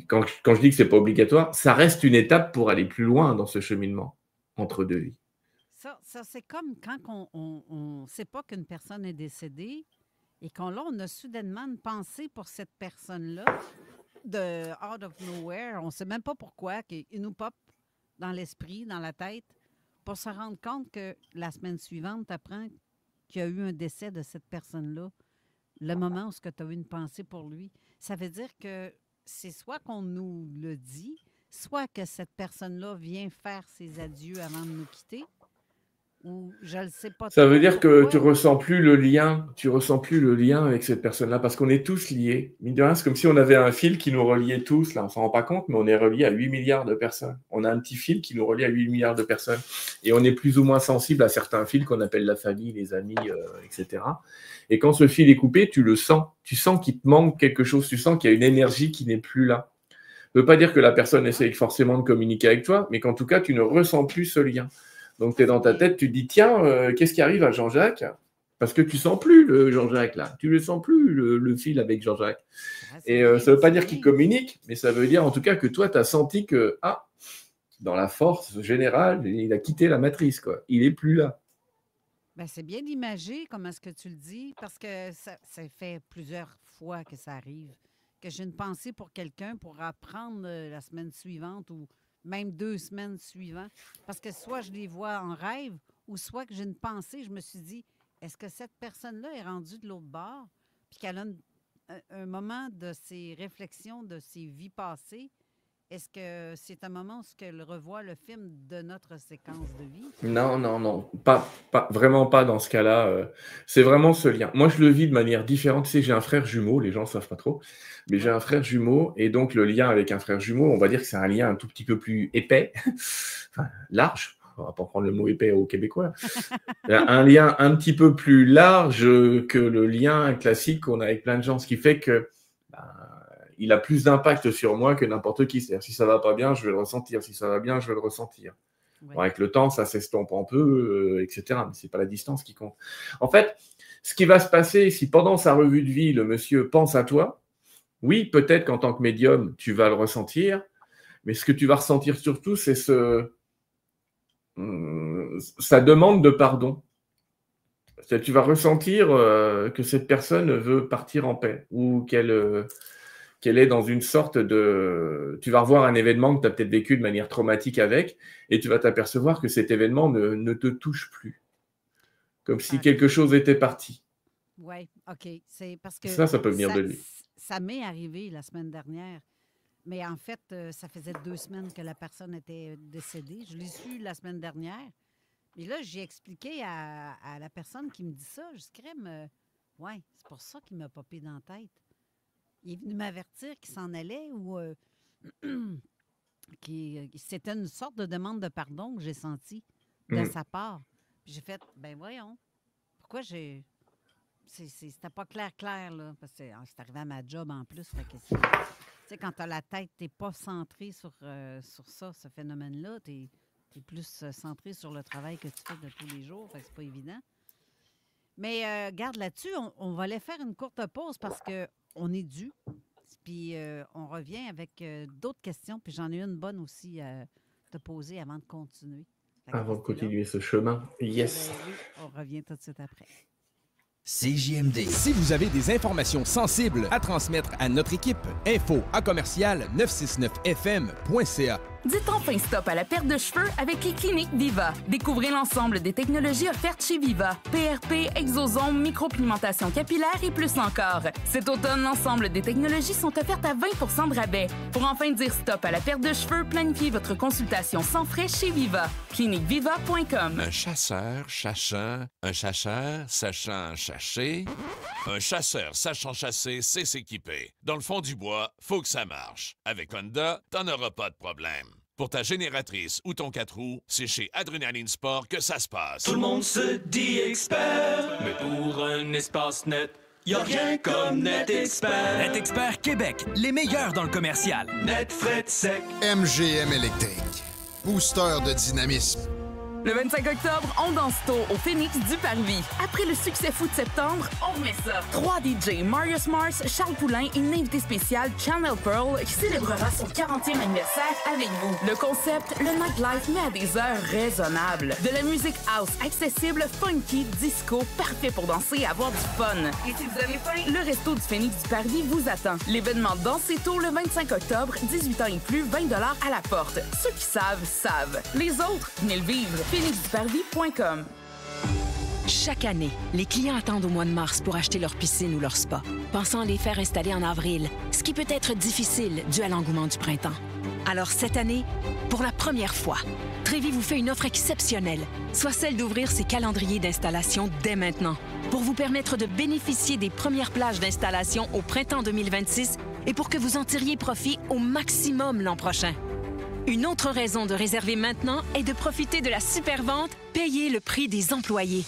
quand je dis que c'est pas obligatoire, ça reste une étape pour aller plus loin dans ce cheminement entre deux vies. Ça c'est comme quand on ne sait pas qu'une personne est décédée et qu'on a soudainement une pensée pour cette personne-là de out of nowhere. On ne sait même pas pourquoi, qu'il nous pop dans l'esprit, dans la tête, pour se rendre compte que la semaine suivante, tu apprends qu'il y a eu un décès de cette personne-là. Le moment où tu as eu une pensée pour lui, ça veut dire que c'est soit qu'on nous le dit, soit que cette personne-là vient faire ses adieux avant de nous quitter, ou je ne sais pas. Ça veut dire que tu ressens plus le lien avec cette personne-là, parce qu'on est tous liés. Mine de rien, c'est comme si on avait un fil qui nous reliait tous, là, on ne s'en rend pas compte, mais on est reliés à 8 milliards de personnes. On a un petit fil qui nous relie à 8 milliards de personnes. Et on est plus ou moins sensible à certains fils qu'on appelle la famille, les amis, etc. Et quand ce fil est coupé, tu le sens. Tu sens qu'il te manque quelque chose, tu sens qu'il y a une énergie qui n'est plus là. Ça ne veut pas dire que la personne essaye forcément de communiquer avec toi, mais qu'en tout cas, tu ne ressens plus ce lien. Donc, tu es dans ta tête, tu te dis, tiens, qu'est-ce qui arrive à Jean-Jacques? Parce que tu ne sens plus le Jean-Jacques, là. Tu ne sens plus le fil avec Jean-Jacques. Et ça ne veut pas dire qu'il communique, mais ça veut dire en tout cas que toi, tu as senti que, dans la force générale, il a quitté la matrice, quoi. Il n'est plus là. C'est bien imagé, comment est-ce que tu le dis, parce que ça fait plusieurs fois que ça arrive, que j'ai une pensée pour quelqu'un pour apprendre la semaine suivante ou même 2 semaines suivantes. Parce que soit je les vois en rêve ou soit que j'ai une pensée, je me suis dit, est-ce que cette personne-là est rendue de l'autre bord puis qu'elle a un moment de ses réflexions, de ses vies passées? Est-ce que c'est un moment où elle revoit le film de notre séquence de vie? Non. Vraiment pas dans ce cas-là. C'est vraiment ce lien. Moi, je le vis de manière différente. Tu sais, j'ai un frère jumeau, les gens ne savent pas trop, mais j'ai un frère jumeau, et donc le lien avec un frère jumeau, on va dire que c'est un lien un tout petit peu plus épais, enfin, large. On va pas prendre le mot épais au québécois. Un lien un petit peu plus large que le lien classique qu'on a avec plein de gens, ce qui fait que il a plus d'impact sur moi que n'importe qui. C'est-à-dire, si ça va pas bien, je vais le ressentir. Si ça va bien, je vais le ressentir. Ouais. Bon, avec le temps, ça s'estompe un peu, etc. Mais c'est pas la distance qui compte. En fait, ce qui va se passer, si pendant sa revue de vie, le monsieur pense à toi, Oui, peut-être qu'en tant que médium, tu vas le ressentir, mais ce que tu vas ressentir surtout, c'est sa demande de pardon. Tu vas ressentir que cette personne veut partir en paix ou qu'elle est dans une sorte de... Tu vas revoir un événement que tu as peut-être vécu de manière traumatique avec et tu vas t'apercevoir que cet événement ne te touche plus. Comme si quelque chose était parti. Oui, OK. C'est parce que Ça peut venir de lui. Ça m'est arrivé la semaine dernière. Mais en fait, ça faisait 2 semaines que la personne était décédée. Je l'ai su la semaine dernière. Et là, j'ai expliqué à la personne qui me dit ça. Je dis, crème, ouais, c'est pour ça qu'il m'a popé dans la tête. Il est venu m'avertir qu'il s'en allait ou c'était une sorte de demande de pardon que j'ai sentie de sa part. Puis j'ai fait, ben voyons, pourquoi j'ai... C'était pas clair, là, parce que c'est arrivé à ma job en plus. Fait que tu sais, quand t'as la tête, t'es pas centré sur ça, ce phénomène-là. T'es plus centré sur le travail que tu fais de tous les jours. Fait que c'est pas évident. Mais garde là-dessus, on va aller faire une courte pause parce qu'on est dû. Puis on revient avec d'autres questions. Puis j'en ai une bonne aussi à te poser avant de continuer. Avant de continuer ce chemin. Yes. Oui, on revient tout de suite après. CJMD. Si vous avez des informations sensibles à transmettre à notre équipe, info@969fm.ca. Dites enfin stop à la perte de cheveux avec les cliniques Viva. Découvrez l'ensemble des technologies offertes chez Viva. PRP, exosome, micropigmentation capillaire et plus encore. Cet automne, l'ensemble des technologies sont offertes à 20 de rabais. Pour enfin dire stop à la perte de cheveux, planifiez votre consultation sans frais chez Viva. cliniqueviva.com. Un chasseur chachant, un chacheur sachant chasser. Un chasseur sachant chasser, c'est s'équiper. Dans le fond du bois, faut que ça marche. Avec Honda, t'en auras pas de problème. Pour ta génératrice ou ton 4 roues, c'est chez Adrenaline Sport que ça se passe. Tout le monde se dit expert, mais pour un espace net, y a rien comme NetExpert. NetExpert Québec, les meilleurs dans le commercial. Net fret sec. MGM électrique, booster de dynamisme. Le 25 octobre, on danse tôt au Phoenix du Parvis. Après le succès fou de septembre, on remet ça. 3 DJ, Marius Mars, Charles Poulain et une invitée spéciale, Channel Pearl, qui célébrera son 40e anniversaire avec vous. Le concept, le nightlife, mais à des heures raisonnables. De la musique house accessible, funky, disco, parfait pour danser et avoir du fun. Et si vous avez faim, le resto du Phoenix du Parvis vous attend. L'événement Dansez tôt le 25 octobre, 18 ans et plus, 20 $ à la porte. Ceux qui savent, savent. Les autres, venez le vivre. phoenixduparvis.com. Chaque année, les clients attendent au mois de mars pour acheter leur piscine ou leur spa, pensant les faire installer en avril, ce qui peut être difficile dû à l'engouement du printemps. Alors cette année, pour la première fois, Trévi vous fait une offre exceptionnelle, soit celle d'ouvrir ses calendriers d'installation dès maintenant, pour vous permettre de bénéficier des premières plages d'installation au printemps 2026 et pour que vous en tiriez profit au maximum l'an prochain. Une autre raison de réserver maintenant est de profiter de la super vente payée le prix des employés.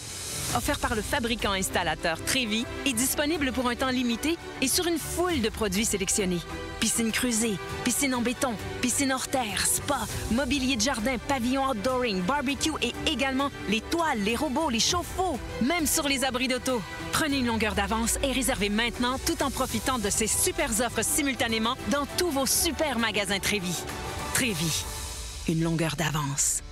Offert par le fabricant installateur Trévi est disponible pour un temps limité et sur une foule de produits sélectionnés. Piscine creusée, piscine en béton, piscine hors terre, spa, mobilier de jardin, pavillon outdooring, barbecue et également les toiles, les robots, les chauffe-eau, même sur les abris d'auto. Prenez une longueur d'avance et réservez maintenant tout en profitant de ces super offres simultanément dans tous vos super magasins Trévi. Trévi, une longueur d'avance.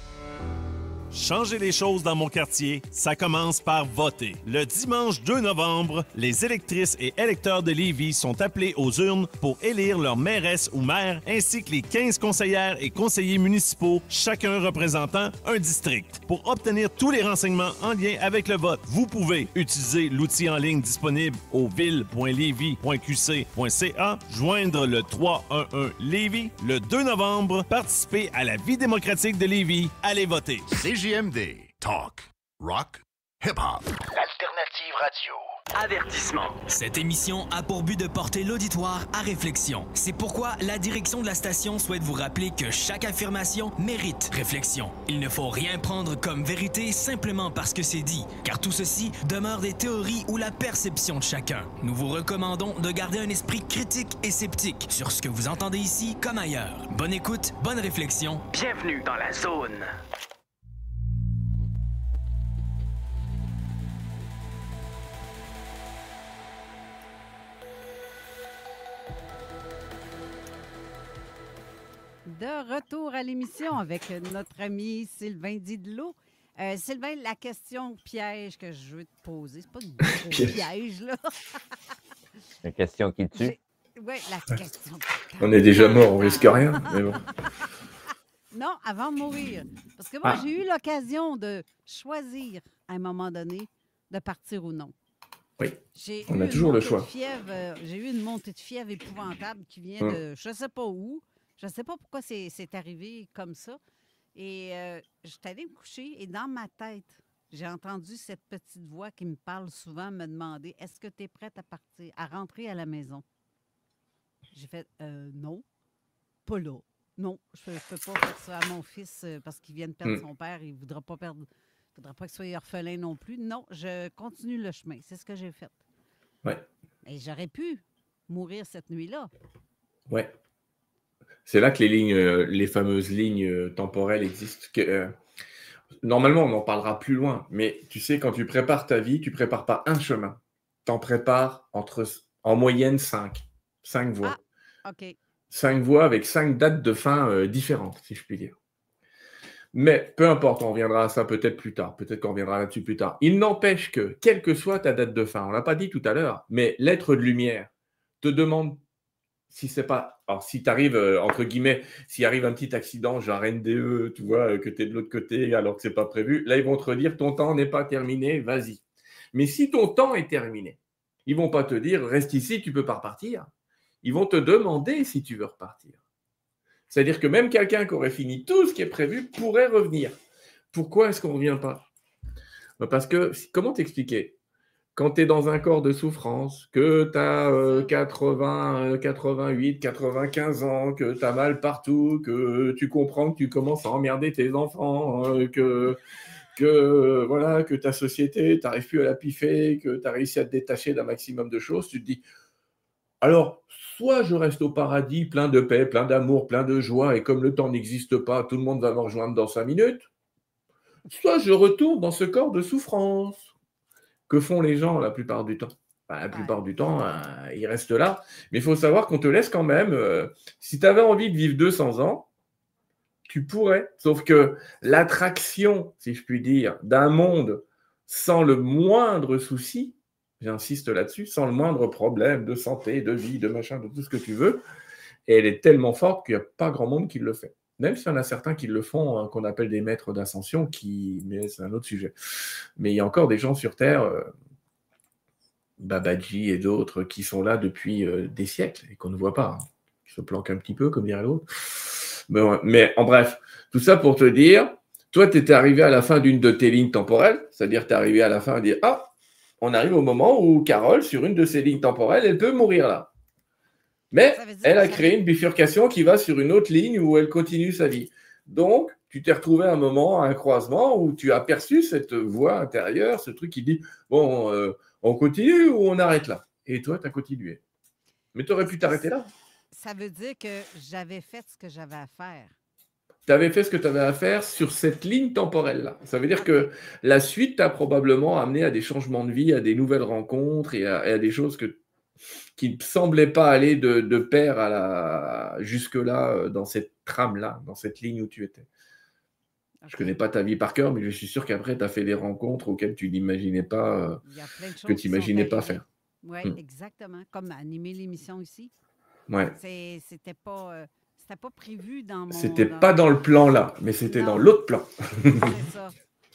Changer les choses dans mon quartier, ça commence par voter. Le dimanche 2 novembre, les électrices et électeurs de Lévis sont appelés aux urnes pour élire leur mairesse ou maire, ainsi que les 15 conseillères et conseillers municipaux, chacun représentant un district. Pour obtenir tous les renseignements en lien avec le vote, vous pouvez utiliser l'outil en ligne disponible au ville.lévis.qc.ca, joindre le 311 Lévis. Le 2 novembre, participer à la vie démocratique de Lévis. Allez voter. CJMD. Talk. Rock. Hip-hop. Alternative radio. Avertissement. Cette émission a pour but de porter l'auditoire à réflexion. C'est pourquoi la direction de la station souhaite vous rappeler que chaque affirmation mérite réflexion. Il ne faut rien prendre comme vérité simplement parce que c'est dit, car tout ceci demeure des théories ou la perception de chacun. Nous vous recommandons de garder un esprit critique et sceptique sur ce que vous entendez ici comme ailleurs. Bonne écoute, bonne réflexion. Bienvenue dans la zone. de retour à l'émission avec notre ami Sylvain Didlot. Sylvain, la question piège que je veux te poser, c'est pas une gros piège, là. Une question qui tue. Oui, la question. On est déjà mort, on risque rien, mais bon. Non, avant de mourir. Parce que moi, j'ai eu l'occasion de choisir, à un moment donné, de partir ou non. Oui, on a toujours le choix. J'ai eu une montée de fièvre épouvantable qui vient de je ne sais pas où. Je ne sais pas pourquoi c'est arrivé comme ça. Et je suis allée me coucher et dans ma tête, j'ai entendu cette petite voix qui me parle souvent me demander « Est-ce que tu es prête à partir, à rentrer à la maison? » J'ai fait « Non, pas là. Non, je ne peux pas faire ça à mon fils parce qu'il vient de perdre son père. Il ne voudra pas perdre... Il ne faudra pas qu'il soit orphelin non plus. Non, je continue le chemin. C'est ce que j'ai fait. Oui. Et j'aurais pu mourir cette nuit-là. Oui. C'est là que les fameuses lignes temporelles existent. Normalement, on en parlera plus loin. Mais tu sais, quand tu prépares ta vie, tu ne prépares pas un chemin. Tu en prépares en moyenne 5. 5 voies. Ah, OK. 5 voies avec 5 dates de fin différentes, si je puis dire. Mais peu importe, on reviendra à ça peut-être plus tard. Peut-être qu'on reviendra là-dessus plus tard. Il n'empêche que, quelle que soit ta date de fin, on ne l'a pas dit tout à l'heure, mais l'être de lumière te demande si c'est pas... Alors, si tu arrives, entre guillemets, s'il arrive un petit accident, genre NDE, tu vois, que tu es de l'autre côté alors que ce n'est pas prévu, là, ils vont te redire, ton temps n'est pas terminé, vas-y. Mais si ton temps est terminé, ils ne vont pas te dire, reste ici, tu ne peux pas repartir. Ils vont te demander si tu veux repartir. C'est-à-dire que même quelqu'un qui aurait fini tout ce qui est prévu pourrait revenir. Pourquoi est-ce qu'on ne revient pas? Parce que, comment t'expliquer? Quand tu es dans un corps de souffrance, que tu as 80, 88, 95 ans, que tu as mal partout, que tu comprends que tu commences à emmerder tes enfants, que ta société, tu n'arrives plus à la piffer, que tu as réussi à te détacher d'un maximum de choses, tu te dis, alors, soit je reste au paradis, plein de paix, plein d'amour, plein de joie, et comme le temps n'existe pas, tout le monde va me rejoindre dans 5 minutes, soit je retourne dans ce corps de souffrance. Que font les gens la plupart du temps? La plupart du temps, ils restent là. Mais il faut savoir qu'on te laisse quand même, si tu avais envie de vivre 200 ans, tu pourrais. Sauf que l'attraction, si je puis dire, d'un monde sans le moindre souci, j'insiste là-dessus, sans le moindre problème de santé, de vie, de machin, de tout ce que tu veux, et elle est tellement forte qu'il n'y a pas grand monde qui le fait. Même s'il y en a certains qui le font, qu'on appelle des maîtres d'ascension, mais c'est un autre sujet. Mais il y a encore des gens sur Terre, Babaji et d'autres, qui sont là depuis des siècles et qu'on ne voit pas, qui se planquent un petit peu, comme dirait l'autre. Mais en bref, tout ça pour te dire, toi, tu étais arrivé à la fin d'une de tes lignes temporelles, c'est-à-dire tu es arrivé à la fin et dire « Ah, on arrive au moment où Carole, sur une de ces lignes temporelles, elle peut mourir là. » Mais elle a créé une bifurcation qui va sur une autre ligne où elle continue sa vie. Donc, tu t'es retrouvé à un moment, à un croisement, où tu as perçu cette voix intérieure, ce truc qui dit « Bon, on continue ou on arrête là ?» Et toi, tu as continué. Mais tu aurais pu t'arrêter là. Ça veut dire que j'avais fait ce que j'avais à faire. Tu avais fait ce que tu avais à faire sur cette ligne temporelle-là. Ça veut dire que la suite t'a probablement amené à des changements de vie, à des nouvelles rencontres et à des choses qui ne semblaient pas aller de pair jusque-là, dans cette trame-là, dans cette ligne où tu étais. Je ne connais pas ta vie par cœur, mais je suis sûr qu'après, tu as fait des rencontres auxquelles tu n'imaginais pas, que tu n'imaginais pas faire. Oui, exactement. Comme animer l'émission ici. Ouais. C'était pas prévu dans mon... C'était pas dans le plan là, mais c'était dans l'autre plan. C'est ça.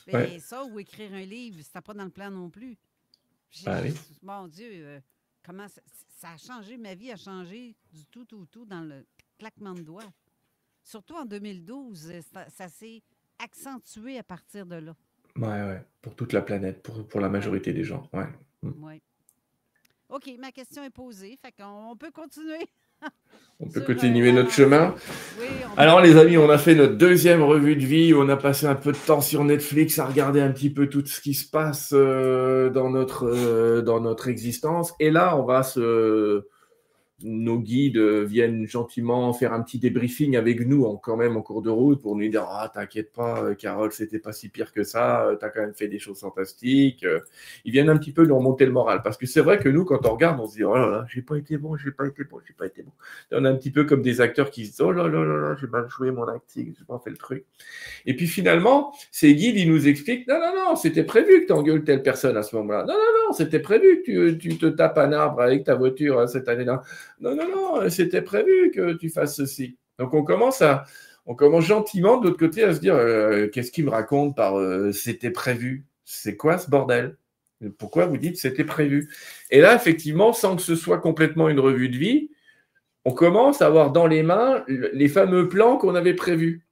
Et Ouais. ça, ou écrire un livre, c'était pas dans le plan non plus. Oui. Mon Dieu, comment ça a changé, ma vie a changé du tout dans le claquement de doigts. Surtout en 2012, ça s'est accentué à partir de là. Ouais. Pour toute la planète, pour la majorité des gens. Ouais. Oui. OK, ma question est posée, fait qu'on peut continuer. On peut continuer notre chemin. Oui, Alors les amis, on a fait notre deuxième revue de vie, on a passé un peu de temps sur Netflix à regarder un petit peu tout ce qui se passe dans notre existence. Et là, on va se nos guides viennent gentiment faire un petit débriefing avec nous quand même en cours de route pour nous dire « Ah, t'inquiète pas, Carole, c'était pas si pire que ça, t'as quand même fait des choses fantastiques. » Ils viennent un petit peu nous remonter le moral. Parce que c'est vrai que nous, quand on regarde, on se dit « Oh là là, j'ai pas été bon. » On est un petit peu comme des acteurs qui se disent « Oh là là là là, j'ai mal joué mon acting, j'ai pas fait le truc. » Et puis finalement, ces guides, ils nous expliquent « Non, non, non, c'était prévu que tu engueules telle personne à ce moment-là. Non, non, non, c'était prévu que tu te tapes un arbre avec ta voiture cette année-là. Non, non, non, c'était prévu que tu fasses ceci. » Donc on commence gentiment de l'autre côté à se dire qu'est-ce qu'il me raconte par c'était prévu? C'est quoi ce bordel? Pourquoi vous dites c'était prévu? Et là, effectivement, sans que ce soit complètement une revue de vie, on commence à avoir dans les mains les fameux plans qu'on avait prévus,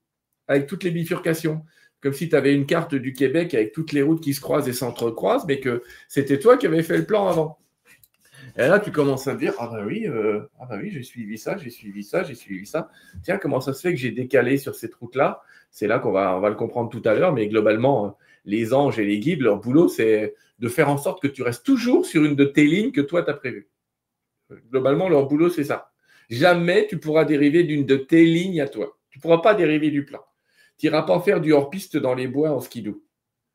avec toutes les bifurcations. Comme si tu avais une carte du Québec avec toutes les routes qui se croisent et s'entrecroisent, mais que c'était toi qui avais fait le plan avant. Et là, tu commences à te dire, ah bah oui, j'ai suivi ça. Tiens, comment ça se fait que j'ai décalé sur cette route-là? C'est là qu'on va le comprendre tout à l'heure, mais globalement, les anges et les guides, leur boulot, c'est de faire en sorte que tu restes toujours sur une de tes lignes que toi, tu as prévues. Globalement, leur boulot, c'est ça. Jamais tu pourras dériver d'une de tes lignes à toi. Tu ne pourras pas dériver du plan. Tu n'iras pas faire du hors-piste dans les bois en skidoo.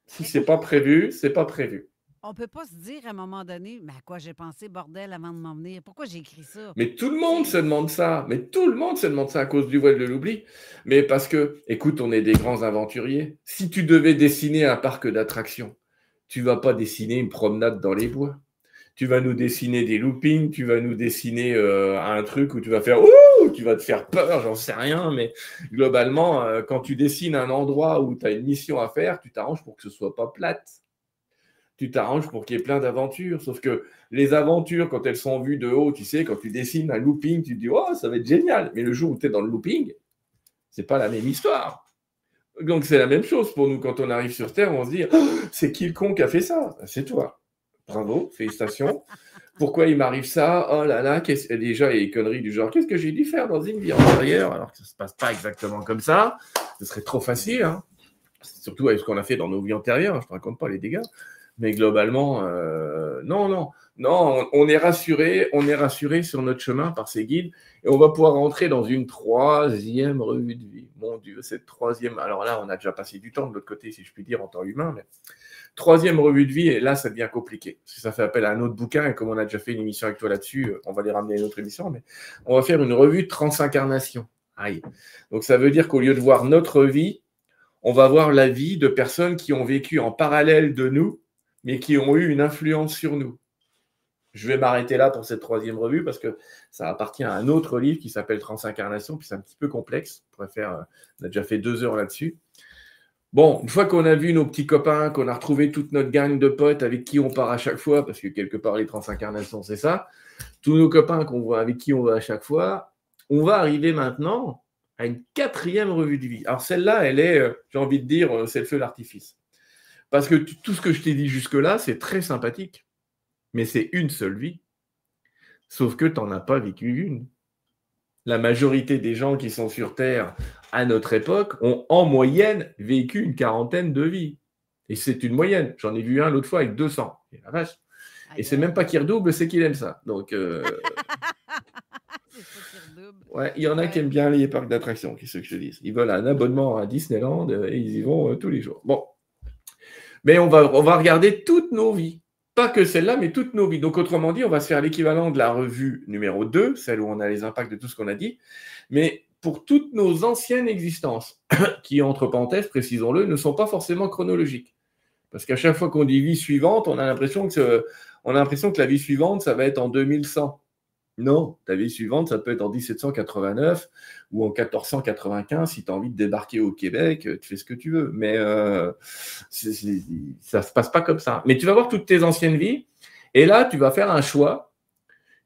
Si ce n'est pas prévu, c'est pas prévu. On ne peut pas se dire à un moment donné, mais à quoi j'ai pensé, bordel, avant de m'en venir? Pourquoi j'ai écrit ça? Mais tout le monde se demande ça. Mais tout le monde se demande ça à cause du voile de l'oubli. Mais parce que, écoute, on est des grands aventuriers. Si tu devais dessiner un parc d'attractions, tu ne vas pas dessiner une promenade dans les bois. Tu vas nous dessiner des loopings, tu vas nous dessiner un truc où tu vas faire « Ouh !» tu vas te faire peur, j'en sais rien. Mais globalement, quand tu dessines un endroit où tu as une mission à faire, tu t'arranges pour que ce ne soit pas plate. Tu t'arranges pour qu'il y ait plein d'aventures. Sauf que les aventures, quand elles sont vues de haut, tu sais, quand tu dessines un looping, tu te dis « Oh, ça va être génial !» Mais le jour où tu es dans le looping, c'est pas la même histoire. Donc c'est la même chose pour nous. Quand on arrive sur Terre, on se dit oh, « C'est qui le con qui a fait ça ?» C'est toi. Bravo, félicitations. Pourquoi il m'arrive ça? Oh là là, déjà, il y a des conneries du genre, qu'est-ce que j'ai dû faire dans une vie antérieure alors que ça ne se passe pas exactement comme ça? Ce serait trop facile, hein. Surtout avec ce qu'on a fait dans nos vies antérieures, je ne te raconte pas les dégâts. Mais globalement, non, on est rassuré sur notre chemin par ces guides et on va pouvoir rentrer dans une troisième revue de vie. Mon Dieu, cette troisième, alors là, on a déjà passé du temps de l'autre côté, si je puis dire, en temps humain, mais troisième revue de vie, et là, ça devient compliqué. Parce que ça fait appel à un autre bouquin, et comme on a déjà fait une émission avec toi là-dessus, on va les ramener à une autre émission, mais on va faire une revue de transincarnation. Aïe. Donc ça veut dire qu'au lieu de voir notre vie, on va voir la vie de personnes qui ont vécu en parallèle de nous, mais qui ont eu une influence sur nous. Je vais m'arrêter là pour cette troisième revue, parce que ça appartient à un autre livre qui s'appelle Transincarnation, puis c'est un petit peu complexe. On a déjà fait 2 heures là-dessus. Bon, une fois qu'on a vu nos petits copains, qu'on a retrouvé toute notre gang de potes avec qui on part à chaque fois, parce que quelque part, les transincarnations, c'est ça, tous nos copains qu'on voit, avec qui on va à chaque fois, on va arriver maintenant à une 4e revue de vie. Alors celle-là, elle est, j'ai envie de dire, c'est le feu d'artifice. Parce que tout ce que je t'ai dit jusque-là, c'est très sympathique, mais c'est une seule vie. Sauf que tu n'en as pas vécu une. La majorité des gens qui sont sur Terre à notre époque ont en moyenne vécu une 40aine de vies. Et c'est une moyenne. J'en ai vu un l'autre fois avec 200. Et la vache. Et c'est même pas qu'il redouble, c'est qu'il aime ça. Donc, ouais, il y en a qui aiment bien les parcs d'attractions, qui ce que je te dis. Ils veulent un abonnement à Disneyland et ils y vont tous les jours. Bon. Mais on va regarder toutes nos vies. Pas que celle-là, mais toutes nos vies. Donc, autrement dit, on va se faire l'équivalent de la revue numéro 2, celle où on a les impacts de tout ce qu'on a dit, mais pour toutes nos anciennes existences, qui, entre parenthèses, précisons-le, ne sont pas forcément chronologiques. Parce qu'à chaque fois qu'on dit vie suivante, on a l'impression que la vie suivante, ça va être en 2100. Non, ta vie suivante, ça peut être en 1789 ou en 1495 si tu as envie de débarquer au Québec, tu fais ce que tu veux. Mais ça ne se passe pas comme ça. Mais tu vas voir toutes tes anciennes vies et là, tu vas faire un choix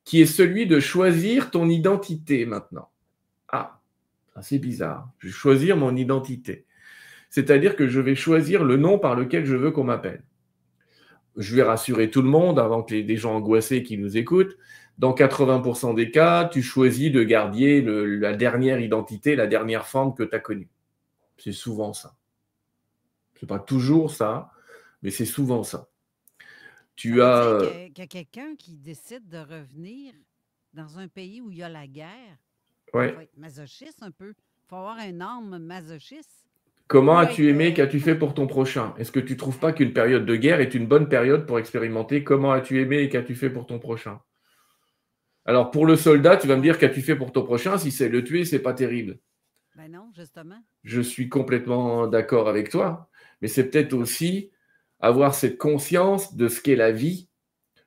qui est celui de choisir ton identité maintenant. Ah, c'est bizarre. Je vais choisir mon identité. C'est-à-dire que je vais choisir le nom par lequel je veux qu'on m'appelle. Je vais rassurer tout le monde avant que des gens angoissés qui nous écoutent. Dans 80% des cas, tu choisis de garder la dernière identité, la dernière forme que tu as connue. C'est souvent ça. Ce n'est pas toujours ça, mais c'est souvent ça. Tu as... qu'il y a quelqu'un qui décide de revenir dans un pays où il y a la guerre, Ouais. il faut être masochiste un peu. Il faut avoir un âme masochiste. Comment Faut as-tu être, aimé, qu'as-tu fait pour ton prochain? Est-ce que tu ne trouves pas qu'une période de guerre est une bonne période pour expérimenter comment as-tu aimé et qu'as-tu fait pour ton prochain? Alors, pour le soldat, tu vas me dire qu'as-tu fait pour ton prochain? Si c'est le tuer, c'est pas terrible. Ben non, justement. Je suis complètement d'accord avec toi, mais c'est peut-être aussi avoir cette conscience de ce qu'est la vie.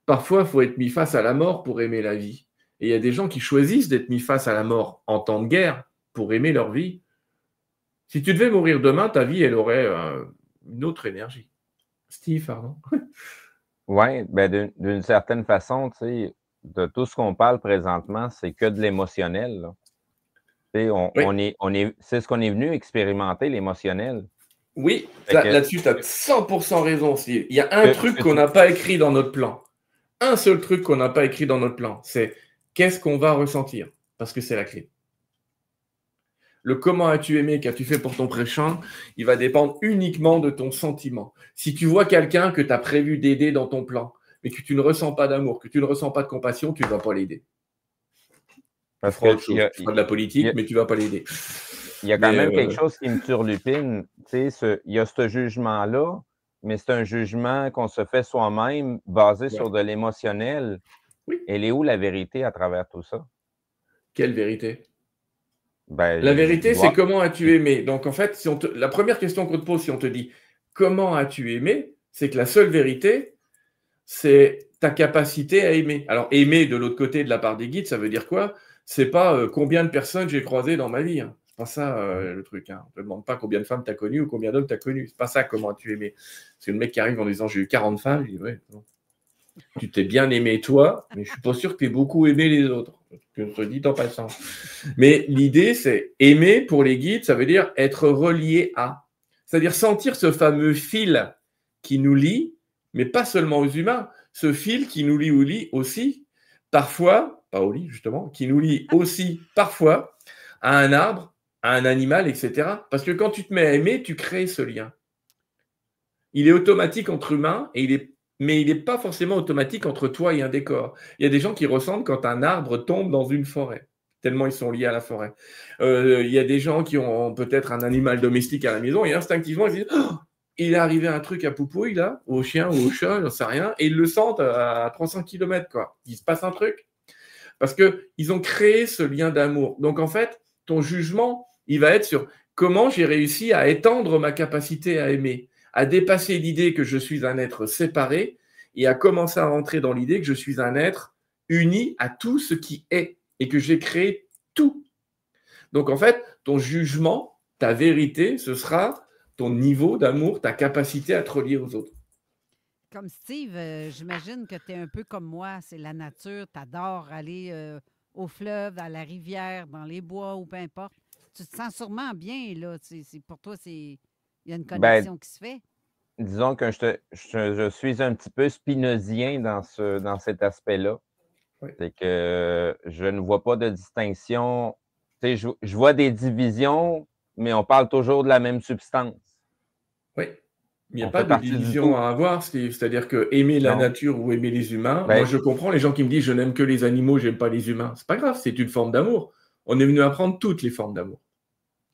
Parfois, il faut être mis face à la mort pour aimer la vie. Et il y a des gens qui choisissent d'être mis face à la mort en temps de guerre pour aimer leur vie. Si tu devais mourir demain, ta vie, elle aurait une autre énergie. Steve, pardon. Oui, ben d'une certaine façon, tu sais, de tout ce qu'on parle présentement, c'est que de l'émotionnel, là. Tu sais, c'est ce qu'on est venu expérimenter, l'émotionnel. Oui, Fait que- là-dessus, tu as 100% raison, Steve. Il y a un truc qu'on n'a pas écrit dans notre plan. Un seul truc qu'on n'a pas écrit dans notre plan, c'est qu'est-ce qu'on va ressentir, parce que c'est la clé. Le comment as-tu aimé, qu'as-tu fait pour ton prochain, il va dépendre uniquement de ton sentiment. Si tu vois quelqu'un que tu as prévu d'aider dans ton plan, mais que tu ne ressens pas d'amour, que tu ne ressens pas de compassion, tu ne vas pas l'aider. Parce Tu feras que autre chose. Tu feras de la politique, mais tu ne vas pas l'aider. Il y a quand même quelque chose qui me turlupine. Tu sais, il y a ce jugement-là, mais c'est un jugement qu'on se fait soi-même basé sur de l'émotionnel. Oui. Elle est où la vérité à travers tout ça? Quelle vérité? Ben, La vérité, voir- c'est comment as-tu aimé. Donc, en fait, la première question qu'on te pose, si on te dit comment as-tu aimé, c'est que la seule vérité, c'est ta capacité à aimer. Alors, aimer de l'autre côté de la part des guides, ça veut dire quoi? C'est pas combien de personnes j'ai croisées dans ma vie. Hein. C'est pas ça le truc. Hein. On te demande pas combien de femmes tu as connues ou combien d'hommes tu as connus. C'est pas ça comment as-tu aimé. C'est le mec qui arrive en disant j'ai eu 40 femmes. Je dis ouais, non. Tu t'es bien aimé toi, mais je suis pas sûr que tu aies beaucoup aimé les autres. Je te dis en passant. Mais l'idée, c'est aimer pour les guides, ça veut dire être relié à. C'est-à-dire sentir ce fameux fil qui nous lie, mais pas seulement aux humains, ce fil qui nous lie aussi, parfois, pas au lit justement, qui nous lie aussi parfois à un arbre, à un animal, etc. Parce que quand tu te mets à aimer, tu crées ce lien. Il est automatique entre humains, mais il n'est pas forcément automatique entre toi et un décor. Il y a des gens qui ressentent quand un arbre tombe dans une forêt, tellement ils sont liés à la forêt. Il y a des gens qui ont peut-être un animal domestique à la maison et instinctivement ils se disent oh, il est arrivé un truc à Poupouille, là, au chien ou au chat, j'en sais rien, et ils le sentent à 300 km, quoi. Il se passe un truc. Parce qu'ils ont créé ce lien d'amour. Donc, en fait, ton jugement, il va être sur comment j'ai réussi à étendre ma capacité à aimer, à dépasser l'idée que je suis un être séparé et à commencer à rentrer dans l'idée que je suis un être uni à tout ce qui est et que j'ai créé tout. Donc, en fait, ton jugement, ta vérité, ce sera ton niveau d'amour, ta capacité à te relier aux autres. Comme Steve, j'imagine que tu es un peu comme moi. C'est la nature. Tu adores aller au fleuve, à la rivière, dans les bois ou peu importe. Tu te sens sûrement bien, là. Pour toi, il y a une connexion qui se fait. Disons que je suis un petit peu spinozien dans cet aspect-là. Oui. C'est que je ne vois pas de distinction. Tu sais, je vois des divisions, mais on parle toujours de la même substance. Oui. Il n'y a pas de division à avoir, c'est-à-dire que aimer la nature ou aimer les humains. Moi, je comprends les gens qui me disent je n'aime que les animaux, j'aime pas les humains. C'est pas grave, c'est une forme d'amour. On est venu apprendre toutes les formes d'amour.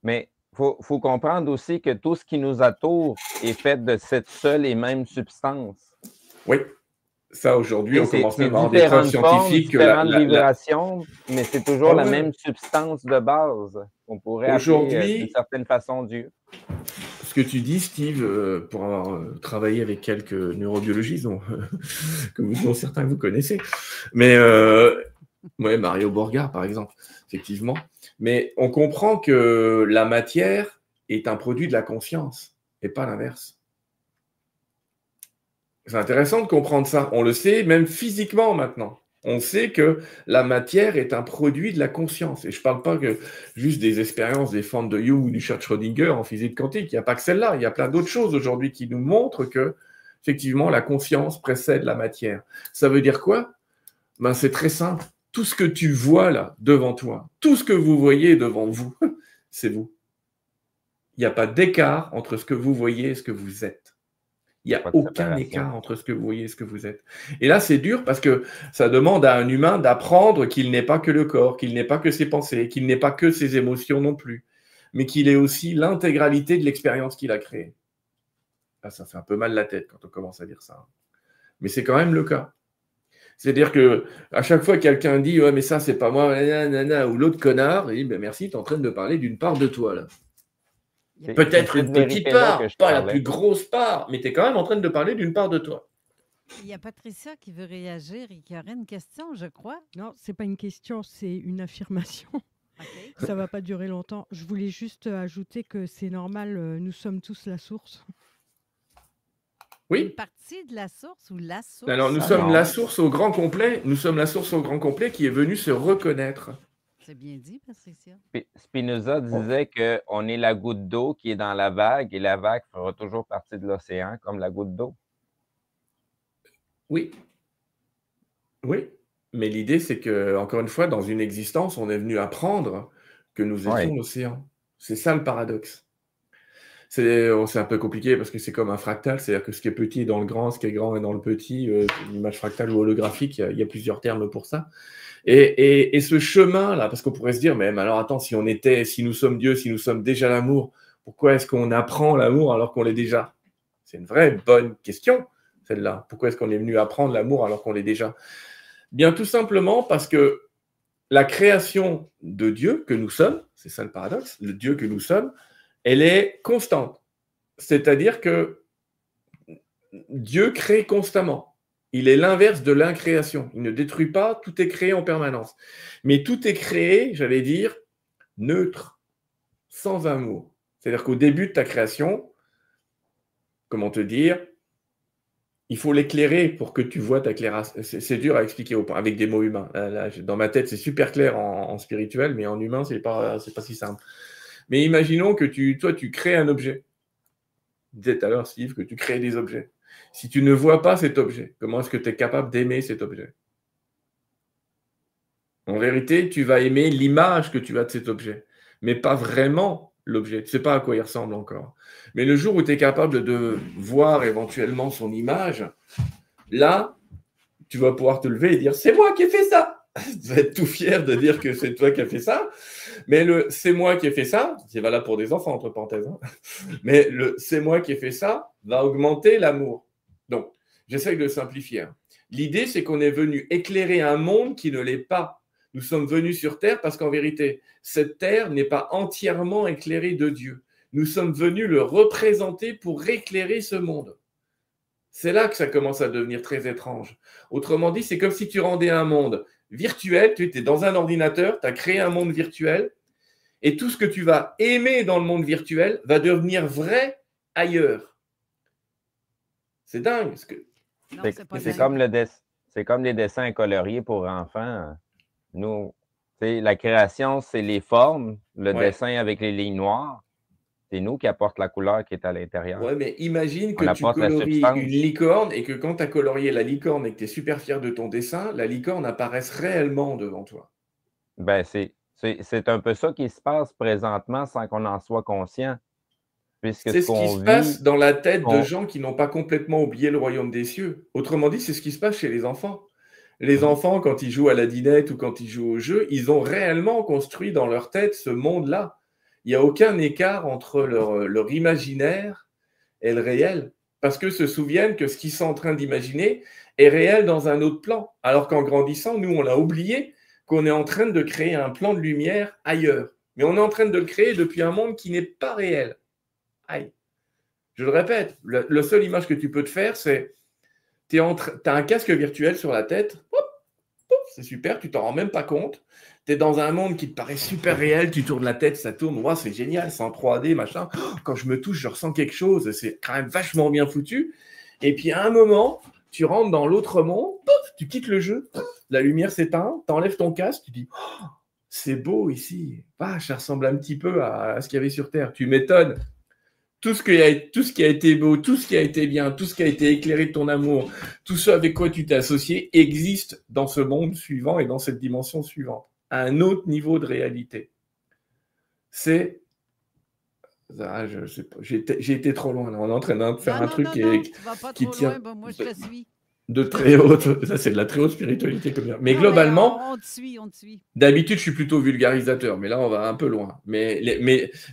Mais il faut comprendre aussi que tout ce qui nous entoure est fait de cette seule et même substance. Oui. Ça, aujourd'hui, on commence même à avoir des preuves scientifiques que différentes vibrations, mais c'est toujours la même substance de base qu'on pourrait appeler d'une certaine façon Dieu. Ce que tu dis, Steve, pour avoir travaillé avec quelques neurobiologistes dont certains vous connaissez, mais ouais, Mario Borgard, par exemple, effectivement. Mais on comprend que la matière est un produit de la conscience et pas l'inverse. C'est intéressant de comprendre ça. On le sait même physiquement maintenant. On sait que la matière est un produit de la conscience. Et je ne parle pas que juste des expériences des formes de Jung ou du Schrödinger en physique quantique. Il n'y a pas que celle-là. Il y a plein d'autres choses aujourd'hui qui nous montrent que, effectivement, la conscience précède la matière. Ça veut dire quoi? Ben, c'est très simple. Tout ce que tu vois là, devant toi, tout ce que vous voyez devant vous, c'est vous. Il n'y a pas d'écart entre ce que vous voyez et ce que vous êtes. Il n'y a Pas de aucun séparation. écart entre ce que vous voyez et ce que vous êtes. Et là, c'est dur parce que ça demande à un humain d'apprendre qu'il n'est pas que le corps, qu'il n'est pas que ses pensées, qu'il n'est pas que ses émotions non plus, mais qu'il est aussi l'intégralité de l'expérience qu'il a créée. Là, ça fait un peu mal la tête quand on commence à dire ça. Mais c'est quand même le cas. C'est-à-dire que à chaque fois que quelqu'un dit « Ouais, mais ça, c'est pas moi, nanana, ou l'autre connard », il dit ben, « Merci, tu es en train de me parler d'une part de toi, là. » Peut-être une petite part, pas la plus grosse part, mais tu es quand même en train de parler d'une part de toi. Il y a Patricia qui veut réagir et qui aurait une question, je crois. Non, c'est pas une question, c'est une affirmation. Ça va pas durer longtemps. Je voulais juste ajouter que c'est normal, nous sommes tous la source. Oui. Une partie de la source ou la source? Alors, nous sommes la source au grand complet. Nous sommes la source au grand complet qui est venue se reconnaître. C'est bien dit, Patricia. Spinoza disait qu'on est la goutte d'eau qui est dans la vague et la vague fera toujours partie de l'océan comme la goutte d'eau. Oui. Oui. Mais l'idée, c'est que, encore une fois, dans une existence, on est venu apprendre que nous étions l'océan. C'est ça le paradoxe. C'est un peu compliqué parce que c'est comme un fractal, c'est-à-dire que ce qui est petit est dans le grand, ce qui est grand est dans le petit. Une image fractale ou holographique, il y a plusieurs termes pour ça. Et ce chemin-là, parce qu'on pourrait se dire, mais alors attends, si nous sommes Dieu, si nous sommes déjà l'amour, pourquoi est-ce qu'on apprend l'amour alors qu'on l'est déjà? C'est une vraie bonne question, celle-là. Pourquoi est-ce qu'on est venu apprendre l'amour alors qu'on l'est déjà? Bien tout simplement parce que la création de Dieu que nous sommes, c'est ça le paradoxe, le Dieu que nous sommes, elle est constante. C'est-à-dire que Dieu crée constamment. Il est l'inverse de l'incréation. Il ne détruit pas, tout est créé en permanence. Mais tout est créé, j'allais dire, neutre, sans amour. C'est-à-dire qu'au début de ta création, comment te dire, il faut l'éclairer pour que tu vois ta clairasse. C'est dur à expliquer avec des mots humains. Là, dans ma tête, c'est super clair en spirituel, mais en humain, c'est pas si simple. Mais imaginons que toi, tu crées un objet. Tu disais tout à l'heure, Steve, que tu crées des objets. Si tu ne vois pas cet objet, comment est-ce que tu es capable d'aimer cet objet? En vérité, tu vas aimer l'image que tu as de cet objet, mais pas vraiment l'objet. Tu ne sais pas à quoi il ressemble encore. Mais le jour où tu es capable de voir éventuellement son image, là, tu vas pouvoir te lever et dire « c'est moi qui ai fait ça !» Tu vas être tout fier de dire que c'est toi qui as fait ça. Mais le « c'est moi qui ai fait ça », c'est valable pour des enfants, entre parenthèses, hein. Mais le « c'est moi qui ai fait ça » va augmenter l'amour. Donc, j'essaie de simplifier. L'idée, c'est qu'on est venu éclairer un monde qui ne l'est pas. Nous sommes venus sur Terre parce qu'en vérité, cette Terre n'est pas entièrement éclairée de Dieu. Nous sommes venus le représenter pour éclairer ce monde. C'est là que ça commence à devenir très étrange. Autrement dit, c'est comme si tu rendais un monde virtuel, tu étais dans un ordinateur, tu as créé un monde virtuel, et tout ce que tu vas aimer dans le monde virtuel va devenir vrai ailleurs. C'est dingue. C'est comme les dessins coloriés pour enfants. Nous, la création, c'est les formes, le dessin avec les lignes noires. C'est nous qui apportons la couleur qui est à l'intérieur. Ouais, mais imagine que tu colories une licorne et que quand tu as colorié la licorne et que tu es super fier de ton dessin, la licorne apparaisse réellement devant toi. Ben, c'est un peu ça qui se passe présentement sans qu'on en soit conscient. C'est ce qui se passe dans la tête de gens qui n'ont pas complètement oublié le royaume des cieux. Autrement dit, c'est ce qui se passe chez les enfants. Les enfants, quand ils jouent à la dinette ou quand ils jouent au jeu, ils ont réellement construit dans leur tête ce monde-là. Il n'y a aucun écart entre leur imaginaire et le réel. Parce qu'ils se souviennent que ce qu'ils sont en train d'imaginer est réel dans un autre plan. Alors qu'en grandissant, nous, on a oublié qu'on est en train de créer un plan de lumière ailleurs. Mais on est en train de le créer depuis un monde qui n'est pas réel. Aïe. Je le répète, la seule image que tu peux te faire, c'est tu as un casque virtuel sur la tête, c'est super, tu t'en rends même pas compte. Tu es dans un monde qui te paraît super réel, tu tournes la tête, ça tourne, wow, c'est génial, c'est en 3D, machin. Quand je me touche, je ressens quelque chose, c'est quand même vachement bien foutu. Et puis à un moment, tu rentres dans l'autre monde, tu quittes le jeu, la lumière s'éteint, tu enlèves ton casque, tu dis oh, c'est beau ici, ça ressemble un petit peu à ce qu'il y avait sur Terre. Tu m'étonnes. Tout ce qui a été beau, tout ce qui a été bien, tout ce qui a été éclairé de ton amour, tout ce avec quoi tu t'es associé existe dans ce monde suivant et dans cette dimension suivante, à un autre niveau de réalité. C'est Ah, je sais pas. J'ai été trop loin. Là. On est en train de faire un truc tu vas pas qui trop tient loin, ben, moi je te suis. de très haute. Ça, c'est de la très haute spiritualité. Comme ça. Mais Non, globalement, on te suit, on te suit. d'habitude, je suis plutôt vulgarisateur, mais là, on va un peu loin. Mais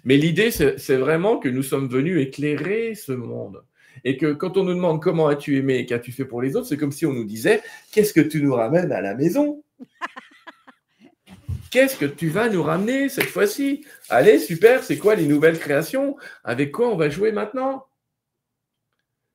l'idée, c'est vraiment que nous sommes venus éclairer ce monde. Et que quand on nous demande comment as-tu aimé et qu'as-tu fait pour les autres, c'est comme si on nous disait qu'est-ce que tu nous ramènes à la maison? Qu'est-ce que tu vas nous ramener cette fois-ci? Allez, super, c'est quoi les nouvelles créations? Avec quoi on va jouer maintenant?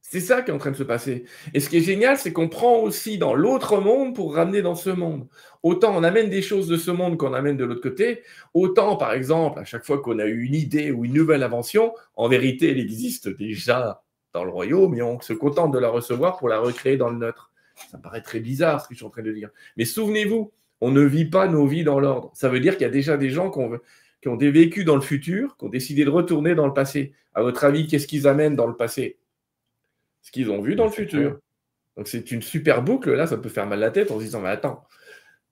C'est ça qui est en train de se passer. Et ce qui est génial, c'est qu'on prend aussi dans l'autre monde pour ramener dans ce monde. Autant on amène des choses de ce monde qu'on amène de l'autre côté, autant, par exemple, à chaque fois qu'on a eu une idée ou une nouvelle invention, en vérité, elle existe déjà dans le royaume et on se contente de la recevoir pour la recréer dans le nôtre. Ça paraît très bizarre ce que je suis en train de dire. Mais souvenez-vous, on ne vit pas nos vies dans l'ordre. Ça veut dire qu'il y a déjà des gens qui ont des vécus dans le futur, qui ont décidé de retourner dans le passé. À votre avis, qu'est-ce qu'ils amènent dans le passé? Ce qu'ils ont vu dans le futur. Donc c'est une super boucle, là, ça peut faire mal à la tête en se disant, mais attends,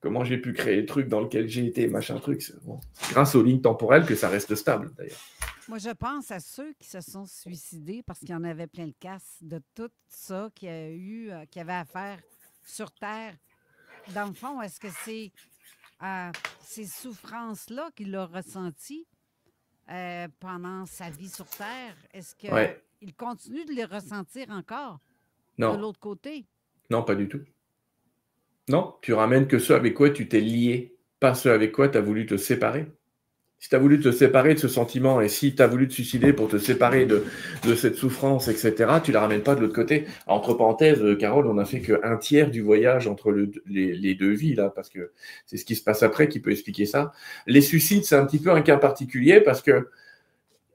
comment j'ai pu créer le truc dans lequel j'ai été, machin truc. Bon, grâce aux lignes temporelles que ça reste stable, d'ailleurs. Moi, je pense à ceux qui se sont suicidés parce qu'il y en avait plein le casse de tout ça qu'il y a eu, qu'il y avait à faire sur Terre. Dans le fond, est-ce que c'est ces souffrances-là qu'il a ressenties pendant sa vie sur Terre? Est-ce qu'il continue de les ressentir encore de l'autre côté? Non, pas du tout. Non, tu ramènes que ceux avec quoi tu t'es lié, pas ceux avec quoi tu as voulu te séparer. Si tu as voulu te séparer de ce sentiment et si tu as voulu te suicider pour te séparer de cette souffrance, etc., tu ne la ramènes pas de l'autre côté. Entre parenthèses, Carole, on n'a fait qu'un tiers du voyage entre les deux vies, là, parce que c'est ce qui se passe après qui peut expliquer ça. Les suicides, c'est un petit peu un cas particulier parce que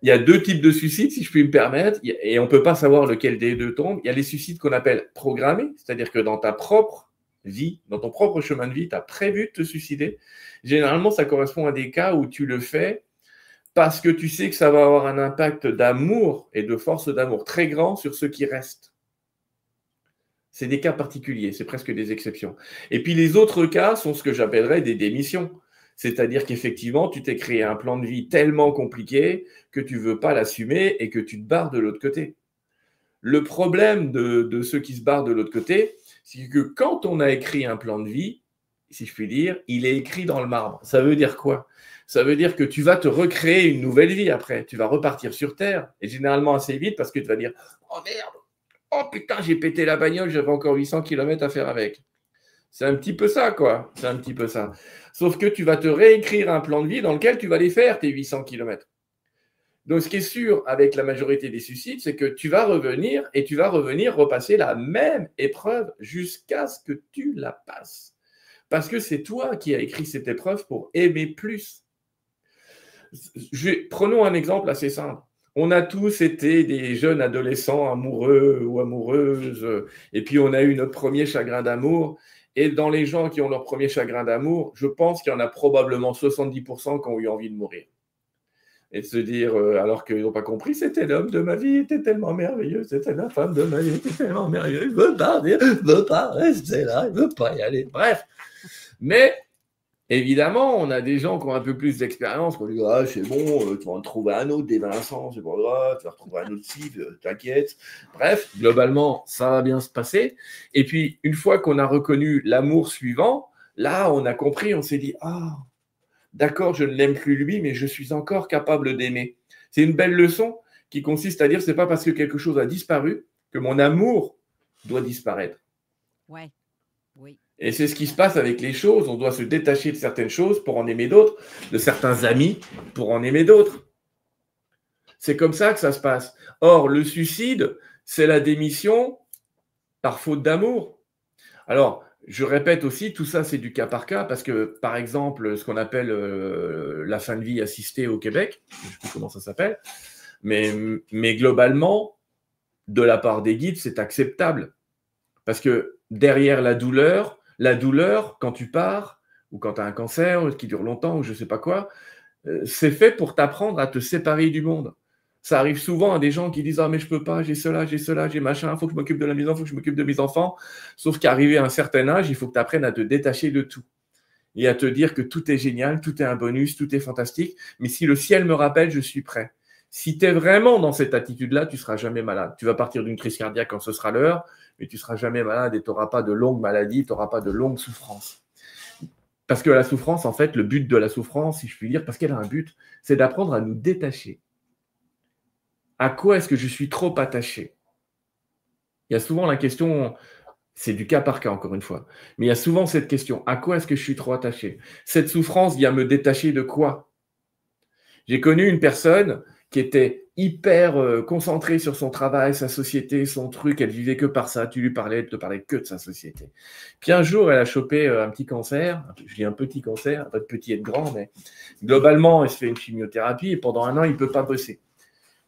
il y a deux types de suicides, si je puis me permettre, et on ne peut pas savoir lequel des deux tombe. Il y a les suicides qu'on appelle programmés, c'est-à-dire que dans ta propre vie, dans ton propre chemin de vie, tu as prévu de te suicider. Généralement, ça correspond à des cas où tu le fais parce que tu sais que ça va avoir un impact d'amour et de force d'amour très grand sur ceux qui restent. C'est des cas particuliers, c'est presque des exceptions. Et puis les autres cas sont ce que j'appellerais des démissions. C'est-à-dire qu'effectivement, tu t'es créé un plan de vie tellement compliqué que tu ne veux pas l'assumer et que tu te barres de l'autre côté. Le problème de ceux qui se barrent de l'autre côté, c'est que quand on a écrit un plan de vie, si je puis dire, il est écrit dans le marbre. Ça veut dire quoi? Ça veut dire que tu vas te recréer une nouvelle vie après. Tu vas repartir sur Terre, et généralement assez vite parce que tu vas dire « Oh merde, oh putain, j'ai pété la bagnole, j'avais encore 800 km à faire avec. » C'est un petit peu ça, quoi. C'est un petit peu ça. Sauf que tu vas te réécrire un plan de vie dans lequel tu vas les faire, tes 800 km. Donc, ce qui est sûr avec la majorité des suicides, c'est que tu vas revenir et tu vas revenir repasser la même épreuve jusqu'à ce que tu la passes. Parce que c'est toi qui as écrit cette épreuve pour aimer plus. Prenons un exemple assez simple. On a tous été des jeunes adolescents amoureux ou amoureuses, et puis on a eu notre premier chagrin d'amour. Et dans les gens qui ont leur premier chagrin d'amour, je pense qu'il y en a probablement 70% qui ont eu envie de mourir. Et de se dire, alors qu'ils n'ont pas compris, c'était l'homme de ma vie, était tellement merveilleux, c'était la femme de ma vie, était tellement merveilleux, il ne veut pas rester là, il ne veut pas y aller. Bref. Mais, évidemment, on a des gens qui ont un peu plus d'expérience, qui ont dit, ah, c'est bon, tu vas en trouver un autre, des Vincent, c'est pas grave, tu vas retrouver un autre Steve, t'inquiète. Bref, globalement, ça va bien se passer. Et puis, une fois qu'on a reconnu l'amour suivant, là, on a compris, on s'est dit, ah, d'accord, je ne l'aime plus lui, mais je suis encore capable d'aimer. C'est une belle leçon qui consiste à dire, c'est pas parce que quelque chose a disparu que mon amour doit disparaître. Ouais. Oui. Et c'est ce qui se passe avec les choses. On doit se détacher de certaines choses pour en aimer d'autres, de certains amis pour en aimer d'autres. C'est comme ça que ça se passe. Or, le suicide, c'est la démission par faute d'amour. Alors, je répète aussi, tout ça, c'est du cas par cas, parce que, par exemple, ce qu'on appelle la fin de vie assistée au Québec, je ne sais plus comment ça s'appelle, mais globalement, de la part des guides, c'est acceptable. Parce que derrière la douleur, quand tu pars, ou quand tu as un cancer qui dure longtemps, ou je ne sais pas quoi, c'est fait pour t'apprendre à te séparer du monde. Ça arrive souvent à des gens qui disent « Ah, mais je peux pas, j'ai cela, j'ai machin, il faut que je m'occupe de la maison, il faut que je m'occupe de mes enfants. » Sauf qu'arrivé à un certain âge, il faut que tu apprennes à te détacher de tout. Et à te dire que tout est génial, tout est un bonus, tout est fantastique. Mais si le ciel me rappelle, je suis prêt. Si tu es vraiment dans cette attitude-là, tu ne seras jamais malade. Tu vas partir d'une crise cardiaque quand ce sera l'heure, mais tu ne seras jamais malade et tu n'auras pas de longues maladies, tu n'auras pas de longues souffrances. Parce que la souffrance, en fait, le but de la souffrance, si je puis dire, parce qu'elle a un but, c'est d'apprendre à nous détacher. À quoi est-ce que je suis trop attaché? Il y a souvent la question, c'est du cas par cas encore une fois, mais il y a souvent cette question, à quoi est-ce que je suis trop attaché? Cette souffrance vient me détacher de quoi? J'ai connu une personne qui était hyper concentrée sur son travail, sa société, son truc, elle vivait que par ça, tu lui parlais, elle te parlait que de sa société. Puis un jour, elle a chopé un petit cancer, je dis un petit cancer, pas de petit et de grand, mais globalement, elle se fait une chimiothérapie et pendant 1 an, il ne peut pas bosser.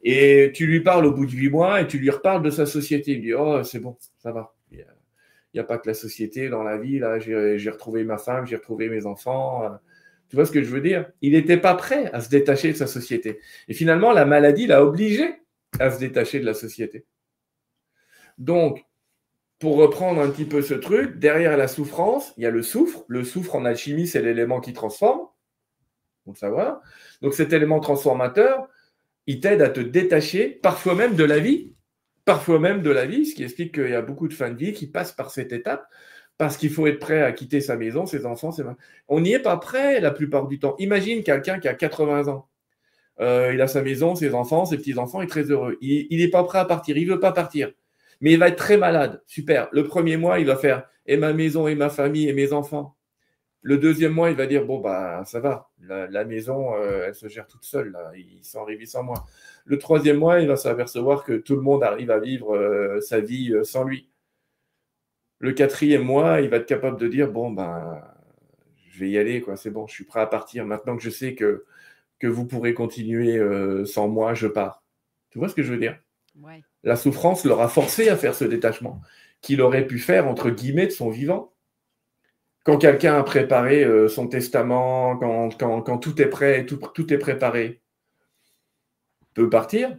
Et tu lui parles au bout de 8 mois et tu lui reparles de sa société. Il dit « Oh, c'est bon, ça va. Il n'y a pas que la société dans la vie. Là, j'ai retrouvé ma femme, j'ai retrouvé mes enfants. » Tu vois ce que je veux dire? Il n'était pas prêt à se détacher de sa société. Et finalement, la maladie l'a obligé à se détacher de la société. Donc, pour reprendre un petit peu ce truc, derrière la souffrance, il y a le soufre. Le soufre en alchimie, c'est l'élément qui transforme. Il faut le savoir. Donc, cet élément transformateur, il t'aide à te détacher, parfois même de la vie. Parfois même de la vie, ce qui explique qu'il y a beaucoup de fins de vie qui passent par cette étape. Parce qu'il faut être prêt à quitter sa maison, ses enfants, on n'y est pas prêt la plupart du temps. Imagine quelqu'un qui a 80 ans. Il a sa maison, ses enfants, ses petits-enfants, il est très heureux. Il n'est pas prêt à partir, il ne veut pas partir. Mais il va être très malade. Super. Le premier mois, il va faire « et ma maison, et ma famille, et mes enfants ». Le deuxième mois, il va dire « bon, bah ça va, la maison, elle se gère toute seule, là. Ils sont arrivés sans moi ». Le troisième mois, il va s'apercevoir que tout le monde arrive à vivre sa vie sans lui. Le 4e mois, il va être capable de dire « bon, ben, je vais y aller, quoi. C'est bon, je suis prêt à partir. Maintenant que je sais que vous pourrez continuer sans moi, je pars. » Tu vois ce que je veux dire? Ouais. La souffrance l'aura forcé à faire ce détachement qu'il aurait pu faire, entre guillemets, de son vivant. Quand quelqu'un a préparé son testament, quand tout est prêt, tout est préparé, peut partir.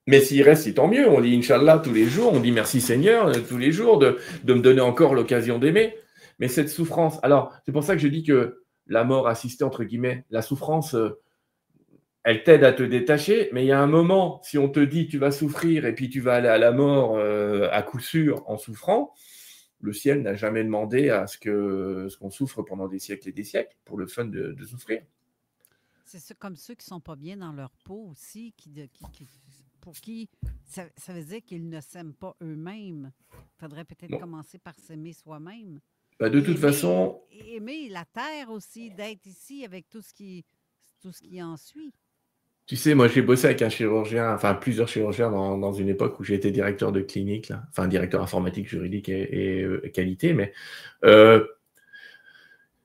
Mais s'il reste, c'est tant mieux. On dit Inch'Allah tous les jours, on dit merci Seigneur tous les jours de me donner encore l'occasion d'aimer. Mais cette souffrance, alors c'est pour ça que je dis que la mort assistée, entre guillemets, la souffrance, elle t'aide à te détacher, mais il y a un moment, si on te dit tu vas souffrir et puis tu vas aller à la mort à coup sûr en souffrant, le ciel n'a jamais demandé à ce qu'on souffre pendant des siècles et des siècles pour le fun de souffrir. C'est comme ceux qui ne sont pas bien dans leur peau aussi, pour qui ça veut dire qu'ils ne s'aiment pas eux-mêmes. Il faudrait peut-être commencer par s'aimer soi-même. Bah de toute façon... Aimer la terre aussi, d'être ici avec tout ce qui en suit. Tu sais, moi j'ai bossé avec un chirurgien, enfin plusieurs chirurgiens dans une époque où j'ai été directeur de clinique, là. Enfin directeur informatique, juridique et qualité, mais...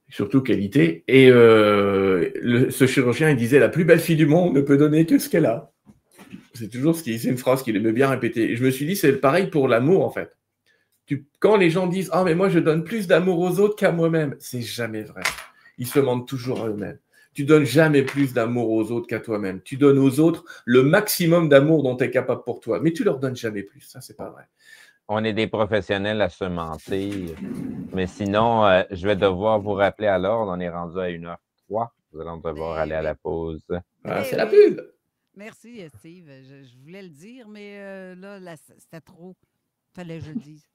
surtout qualité. Et ce chirurgien, il disait « La plus belle fille du monde ne peut donner que ce qu'elle a ». C'est toujours c'est une phrase qu'il aimait bien répéter. Et je me suis dit, c'est pareil pour l'amour, en fait. Quand les gens disent « Ah, mais moi, je donne plus d'amour aux autres qu'à moi-même », c'est jamais vrai. Ils se mentent toujours à eux-mêmes. Tu donnes jamais plus d'amour aux autres qu'à toi-même. Tu donnes aux autres le maximum d'amour dont tu es capable pour toi. Mais tu leur donnes jamais plus. Ça, c'est pas vrai. On est des professionnels à se mentir. Mais sinon, je vais devoir vous rappeler à l'ordre. On est rendu à 1h03. Vous allez devoir aller à la pause. C'est la pub. Merci, Steve. Je voulais le dire, mais là, c'était trop. Fallait que je le dise.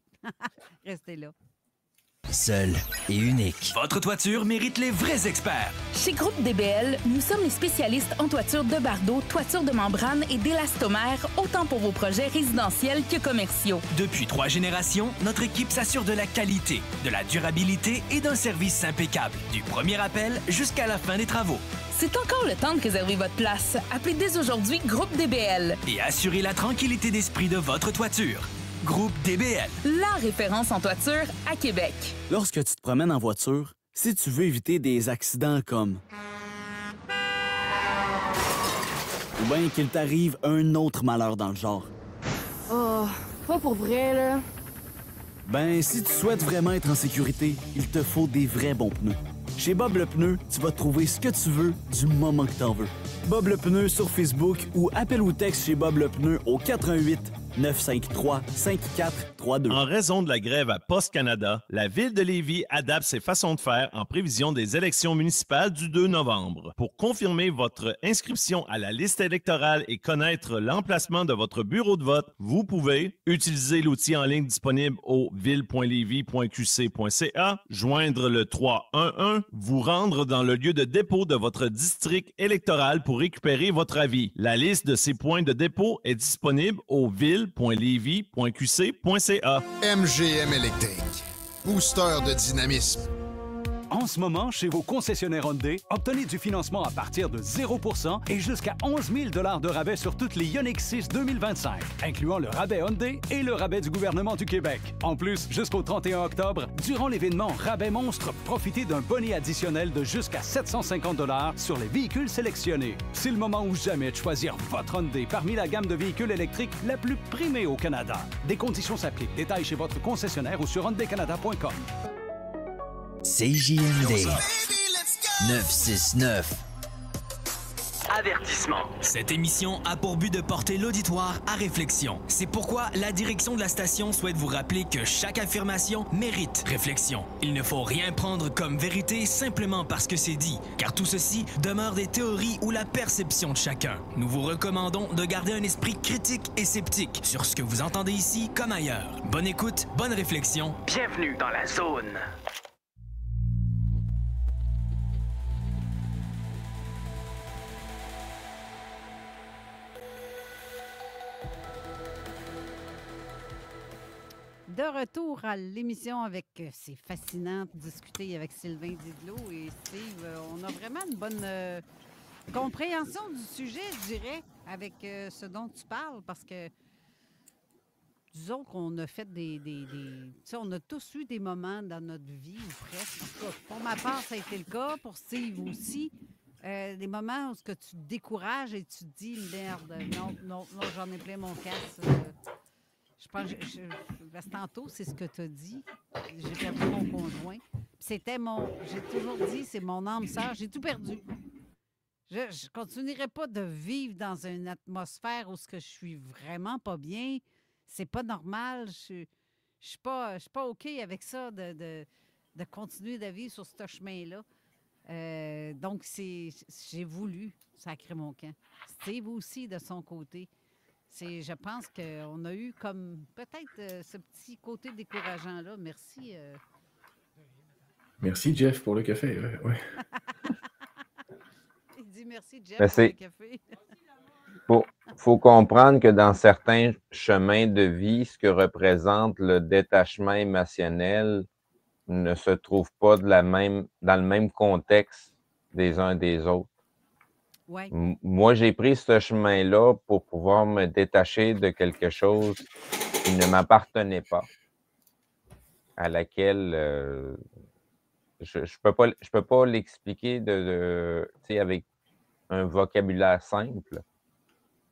Restez là. Seul et unique. Votre toiture mérite les vrais experts. Chez Groupe DBL, nous sommes les spécialistes en toiture de bardeaux, toiture de membrane et d'élastomère, autant pour vos projets résidentiels que commerciaux. Depuis 3 générations, notre équipe s'assure de la qualité, de la durabilité et d'un service impeccable, du premier appel jusqu'à la fin des travaux. C'est encore le temps de réserver votre place. Appelez dès aujourd'hui Groupe DBL. Et assurez la tranquillité d'esprit de votre toiture. Groupe DBL. La référence en toiture à Québec. Lorsque tu te promènes en voiture, si tu veux éviter des accidents comme... ou bien qu'il t'arrive un autre malheur dans le genre. Oh, pas pour vrai, là. Ben, si tu souhaites vraiment être en sécurité, il te faut des vrais bons pneus. Chez Bob le Pneu, tu vas trouver ce que tu veux du moment que t'en veux. Bob le Pneu sur Facebook ou appelle ou texte chez Bob le Pneu au 88 953-5432. En raison de la grève à Poste Canada, la Ville de Lévis adapte ses façons de faire en prévision des élections municipales du 2 novembre. Pour confirmer votre inscription à la liste électorale et connaître l'emplacement de votre bureau de vote, vous pouvez utiliser l'outil en ligne disponible au ville.levy.qc.ca, joindre le 311, vous rendre dans le lieu de dépôt de votre district électoral pour récupérer votre avis. La liste de ces points de dépôt est disponible au ville.levy.qc.ca. MGM Électrique. Booster de dynamisme. En ce moment, chez vos concessionnaires Hyundai, obtenez du financement à partir de 0% et jusqu'à 11 000 $ de rabais sur toutes les Ioniq 6 2025, incluant le rabais Hyundai et le rabais du gouvernement du Québec. En plus, jusqu'au 31 octobre, durant l'événement Rabais Monstre, profitez d'un bonnet additionnel de jusqu'à 750 $ sur les véhicules sélectionnés. C'est le moment ou jamais de choisir votre Hyundai parmi la gamme de véhicules électriques la plus primée au Canada. Des conditions s'appliquent. Détails chez votre concessionnaire ou sur hyundaicanada.com. CJMD 969. Avertissement. Cette émission a pour but de porter l'auditoire à réflexion. C'est pourquoi la direction de la station souhaite vous rappeler que chaque affirmation mérite réflexion. Il ne faut rien prendre comme vérité simplement parce que c'est dit, car tout ceci demeure des théories ou la perception de chacun. Nous vous recommandons de garder un esprit critique et sceptique sur ce que vous entendez ici comme ailleurs. Bonne écoute, bonne réflexion. Bienvenue dans la zone. De retour à l'émission avec c'est fascinant de discuter avec Sylvain Didlot et Steve. On a vraiment une bonne compréhension du sujet, je dirais, avec ce dont tu parles, parce que disons qu'on a fait des tu sais, on a tous eu des moments dans notre vie, ou presque. En tout cas, pour ma part, ça a été le cas, pour Steve aussi. Des moments où tu te décourages et tu te dis, merde, non, j'en ai plein mon casse. Je pense que tantôt, c'est ce que tu as dit. J'ai perdu mon conjoint. C'était j'ai toujours dit, c'est mon âme sœur. J'ai tout perdu. Je ne continuerai pas de vivre dans une atmosphère où je suis vraiment pas bien. C'est pas normal. Je suis pas OK avec ça de continuer de vivre sur ce chemin-là. Donc, j'ai voulu sacrer mon camp. Steve aussi, de son côté. Je pense qu'on a eu comme peut-être ce petit côté décourageant-là. Merci. Merci, Jeff, pour le café. Ouais. Il dit merci, Jeff, Mais pour le café. faut comprendre que dans certains chemins de vie, ce que représente le détachement émotionnel ne se trouve pas dans le même contexte des uns des autres. Ouais. Moi, j'ai pris ce chemin-là pour pouvoir me détacher de quelque chose qui ne m'appartenait pas, à laquelle je peux pas l'expliquer tu sais, avec un vocabulaire simple,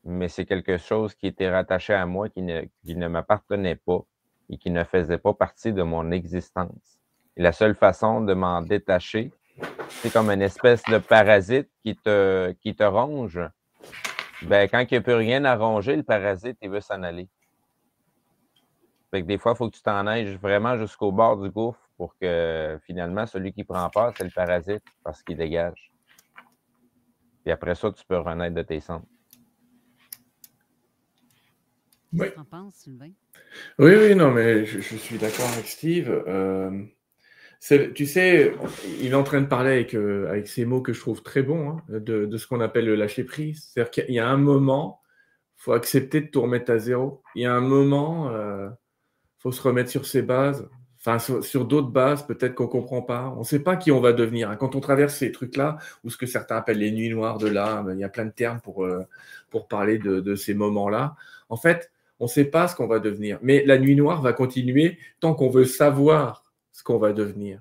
mais c'est quelque chose qui était rattaché à moi, qui ne m'appartenait pas et qui ne faisait pas partie de mon existence. Et la seule façon de m'en détacher, c'est comme une espèce de parasite qui te ronge. Ben, quand il n'y a plus rien à ronger, le parasite, il veut s'en aller. Fait que des fois, il faut que tu t'en ailles vraiment jusqu'au bord du gouffre pour que finalement, celui qui prend peur, c'est le parasite parce qu'il dégage. Puis après ça, tu peux renaître de tes cendres. Qu'est-ce que tu en penses, Sylvain? Oui, non, mais je suis d'accord avec Steve. Tu sais, il est en train de parler avec ces mots que je trouve très bons, hein, de ce qu'on appelle le lâcher-prise. C'est-à-dire qu'il y a un moment, il faut accepter de tout remettre à zéro. Il y a un moment, faut se remettre sur ses bases, enfin sur d'autres bases, peut-être qu'on ne comprend pas. On ne sait pas qui on va devenir. Hein. Quand on traverse ces trucs-là, ou ce que certains appellent les nuits noires de l'âme, il y a plein de termes pour parler de ces moments-là. En fait, on ne sait pas ce qu'on va devenir. Mais la nuit noire va continuer tant qu'on veut savoir ce qu'on va devenir.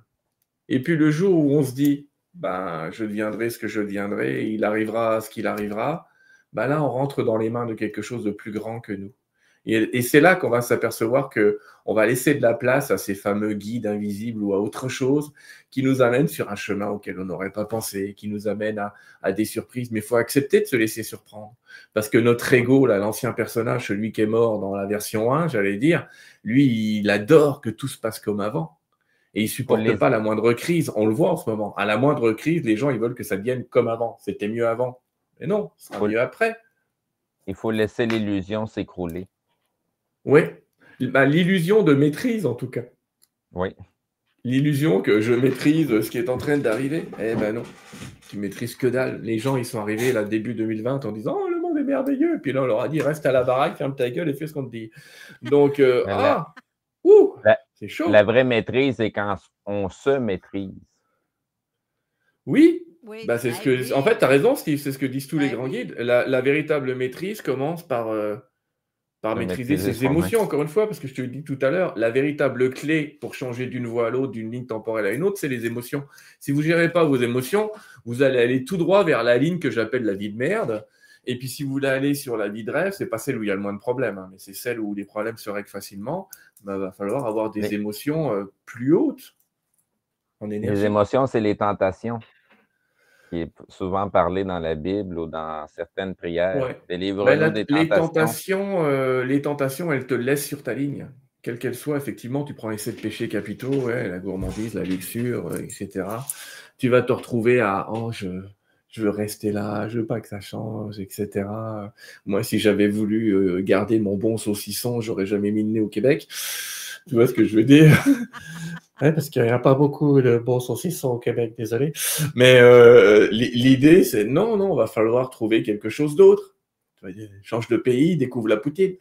Et puis le jour où on se dit, je deviendrai ce que je deviendrai, et il arrivera ce qu'il arrivera, là, on rentre dans les mains de quelque chose de plus grand que nous. Et c'est là qu'on va s'apercevoir qu'on va laisser de la place à ces fameux guides invisibles ou à autre chose qui nous amènent sur un chemin auquel on n'aurait pas pensé, qui nous amène à des surprises. Mais il faut accepter de se laisser surprendre. Parce que notre ego, là, l'ancien personnage, celui qui est mort dans la version 1, j'allais dire, lui, il adore que tout se passe comme avant. Et il ne supporte pas la moindre crise. On le voit en ce moment. À la moindre crise, les gens, ils veulent que ça devienne comme avant. C'était mieux avant. Mais non, ce sera mieux après. Il faut laisser l'illusion s'écrouler. Oui, l'illusion de maîtrise en tout cas. Oui. L'illusion que je maîtrise ce qui est en train d'arriver. Eh ben non, tu maîtrises que dalle. Les gens, ils sont arrivés là début 2020 en disant « Oh, le monde est merveilleux !» Puis là, on leur a dit « Reste à la baraque, ferme ta gueule et fais ce qu'on te dit. » Donc, c'est chaud. La vraie maîtrise, c'est quand on se maîtrise. Oui, bah, c'est ce que. En fait, tu as raison, Steve, c'est ce que disent tous les grands guides. La véritable maîtrise commence par maîtriser ses émotions, encore une fois, parce que je te le dis tout à l'heure, la véritable clé pour changer d'une voie à l'autre, d'une ligne temporelle à une autre, c'est les émotions. Si vous ne gérez pas vos émotions, vous allez aller tout droit vers la ligne que j'appelle la vie de merde. Et puis, si vous voulez aller sur la vie de rêve, c'est pas celle où il y a le moins de problèmes, hein, mais c'est celle où les problèmes se règlent facilement. Il va falloir avoir des émotions plus hautes en énergie. Les émotions, c'est les tentations, qui est souvent parlé dans la Bible ou dans certaines prières. Ouais. Délivre-nous des tentations. Les tentations, elles te laissent sur ta ligne. Quelle qu'elle soit, effectivement, tu prends les 7 péchés capitaux, ouais, la gourmandise, la luxure, etc. Tu vas te retrouver à « Oh, je veux rester là, je veux pas que ça change, etc. » Moi, si j'avais voulu garder mon bon saucisson, j'aurais jamais mis le nez au Québec. Tu vois ce que je veux dire? Ouais, parce qu'il n'y a pas beaucoup de bons saucissons au Québec, désolé. Mais l'idée, c'est non, on va falloir trouver quelque chose d'autre. Change de pays, découvre la poutine.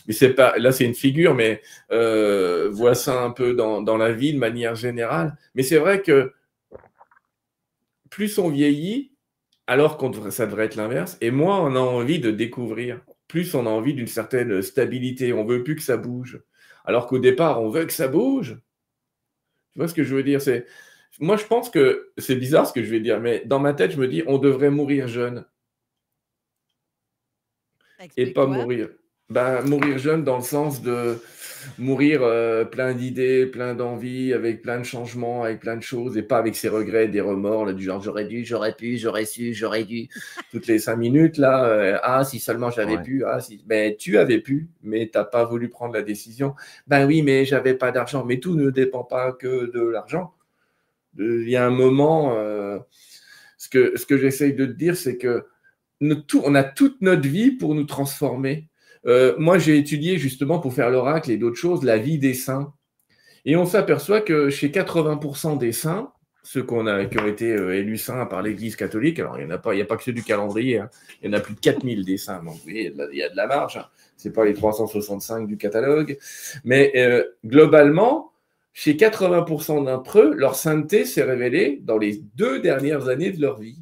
Mais c'est pas, là, c'est une figure, mais vois ça un peu dans la vie de manière générale. Mais c'est vrai que plus on vieillit, alors que ça devrait être l'inverse, et moins on a envie de découvrir. Plus on a envie d'une certaine stabilité. On veut plus que ça bouge. Alors qu'au départ, on veut que ça bouge. Tu vois ce que je veux dire? Moi, je pense que c'est bizarre ce que je vais dire, mais dans ma tête, je me dis, on devrait mourir jeune. Et pas mourir. Ben, mourir jeune dans le sens de mourir plein d'idées, plein d'envies, avec plein de changements, avec plein de choses, et pas avec ses regrets, des remords, là, du genre j'aurais dû, j'aurais pu, j'aurais su, j'aurais dû. Toutes les 5 minutes, là, ah, si seulement j'avais pu, ah, si. Ben, tu avais pu, mais tu n'as pas voulu prendre la décision. Ben oui, mais j'avais pas d'argent. Mais tout ne dépend pas que de l'argent. Il y a un moment, ce que j'essaye de te dire, c'est que on a toute notre vie pour nous transformer. Moi, j'ai étudié justement pour faire l'oracle et d'autres choses, la vie des saints. Et on s'aperçoit que chez 80% des saints, ceux qui ont été élus saints par l'Église catholique, alors il n'y a pas que ceux du calendrier, hein, il y en a plus de 4000 des saints, donc vous voyez, il y a de la marge, hein. Ce n'est pas les 365 du catalogue. Mais globalement, chez 80% d'entre eux, leur sainteté s'est révélée dans les 2 dernières années de leur vie.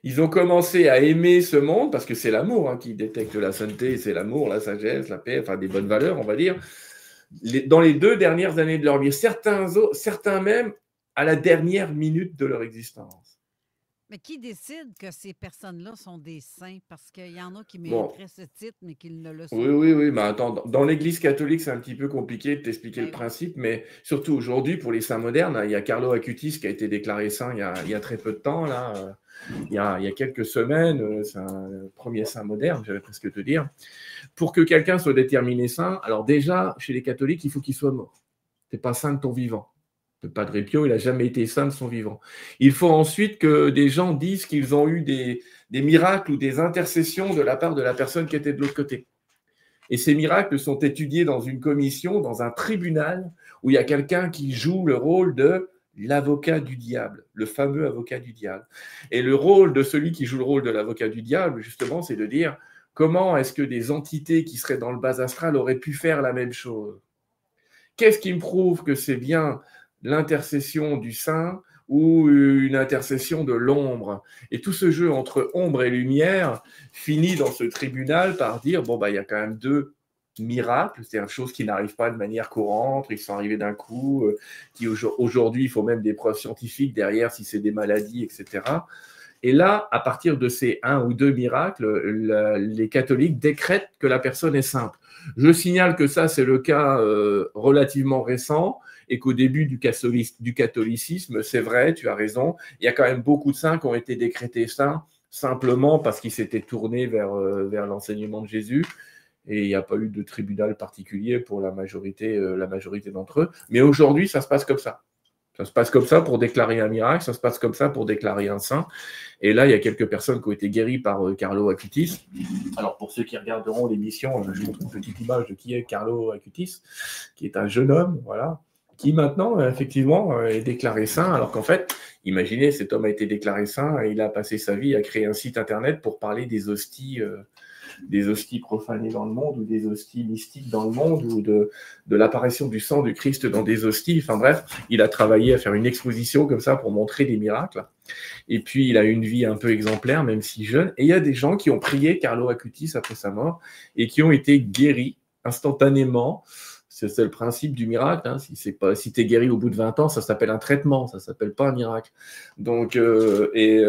Ils ont commencé à aimer ce monde, parce que c'est l'amour hein, qui détecte la sainteté, c'est l'amour, la sagesse, la paix, enfin des bonnes valeurs, on va dire, dans les 2 dernières années de leur vie. Certains même à la dernière minute de leur existence. Mais qui décide que ces personnes-là sont des saints? Parce qu'il y en a qui mériteraient ce titre, mais qu'ils ne le sont pas. Oui, mais attends, dans l'Église catholique, c'est un petit peu compliqué de t'expliquer le principe, mais surtout aujourd'hui, pour les saints modernes, il y a Carlo Acutis qui a été déclaré saint il y a très peu de temps, là. Il y a quelques semaines, c'est un premier saint moderne, j'allais presque te dire. Pour que quelqu'un soit déterminé saint, alors déjà, chez les catholiques, il faut qu'il soit mort. Tu n'es pas saint de ton vivant. Le Padre Pio, il n'a jamais été saint de son vivant. Il faut ensuite que des gens disent qu'ils ont eu des miracles ou des intercessions de la part de la personne qui était de l'autre côté. Et ces miracles sont étudiés dans une commission, dans un tribunal, où il y a quelqu'un qui joue le rôle de l'avocat du diable, le fameux avocat du diable. Et le rôle de celui qui joue le rôle de l'avocat du diable, justement, c'est de dire comment est-ce que des entités qui seraient dans le bas astral auraient pu faire la même chose? Qu'est-ce qui me prouve que c'est bien l'intercession du saint ou une intercession de l'ombre? Et tout ce jeu entre ombre et lumière finit dans ce tribunal par dire, bon, il y a quand même 2 miracles, c'est une chose qui n'arrive pas de manière courante, ils sont arrivés d'un coup, qui aujourd'hui, il faut même des preuves scientifiques derrière si c'est des maladies, etc. Et là, à partir de ces 1 ou 2 miracles, les catholiques décrètent que la personne est sainte. Je signale que ça, c'est le cas relativement récent et qu'au début du catholicisme, c'est vrai, tu as raison, il y a quand même beaucoup de saints qui ont été décrétés saints simplement parce qu'ils s'étaient tournés vers l'enseignement de Jésus. Et il n'y a pas eu de tribunal particulier pour la majorité d'entre eux. Mais aujourd'hui, ça se passe comme ça. Ça se passe comme ça pour déclarer un miracle, ça se passe comme ça pour déclarer un saint. Et là, il y a quelques personnes qui ont été guéries par Carlo Acutis. Alors, pour ceux qui regarderont l'émission, je montre une petite image de qui est Carlo Acutis, qui est un jeune homme, voilà, qui maintenant, effectivement, est déclaré saint, alors qu'en fait, imaginez, cet homme a été déclaré saint et il a passé sa vie à créer un site internet pour parler des hosties profanées dans le monde ou des hosties mystiques dans le monde ou de l'apparition du sang du Christ dans des hosties. Enfin bref, il a travaillé à faire une exposition comme ça pour montrer des miracles. Et puis, il a eu une vie un peu exemplaire, même si jeune. Et il y a des gens qui ont prié Carlo Acutis après sa mort et qui ont été guéris instantanément. C'est le principe du miracle. Hein. Si tu es guéri au bout de 20 ans, ça s'appelle un traitement, ça ne s'appelle pas un miracle. Donc, et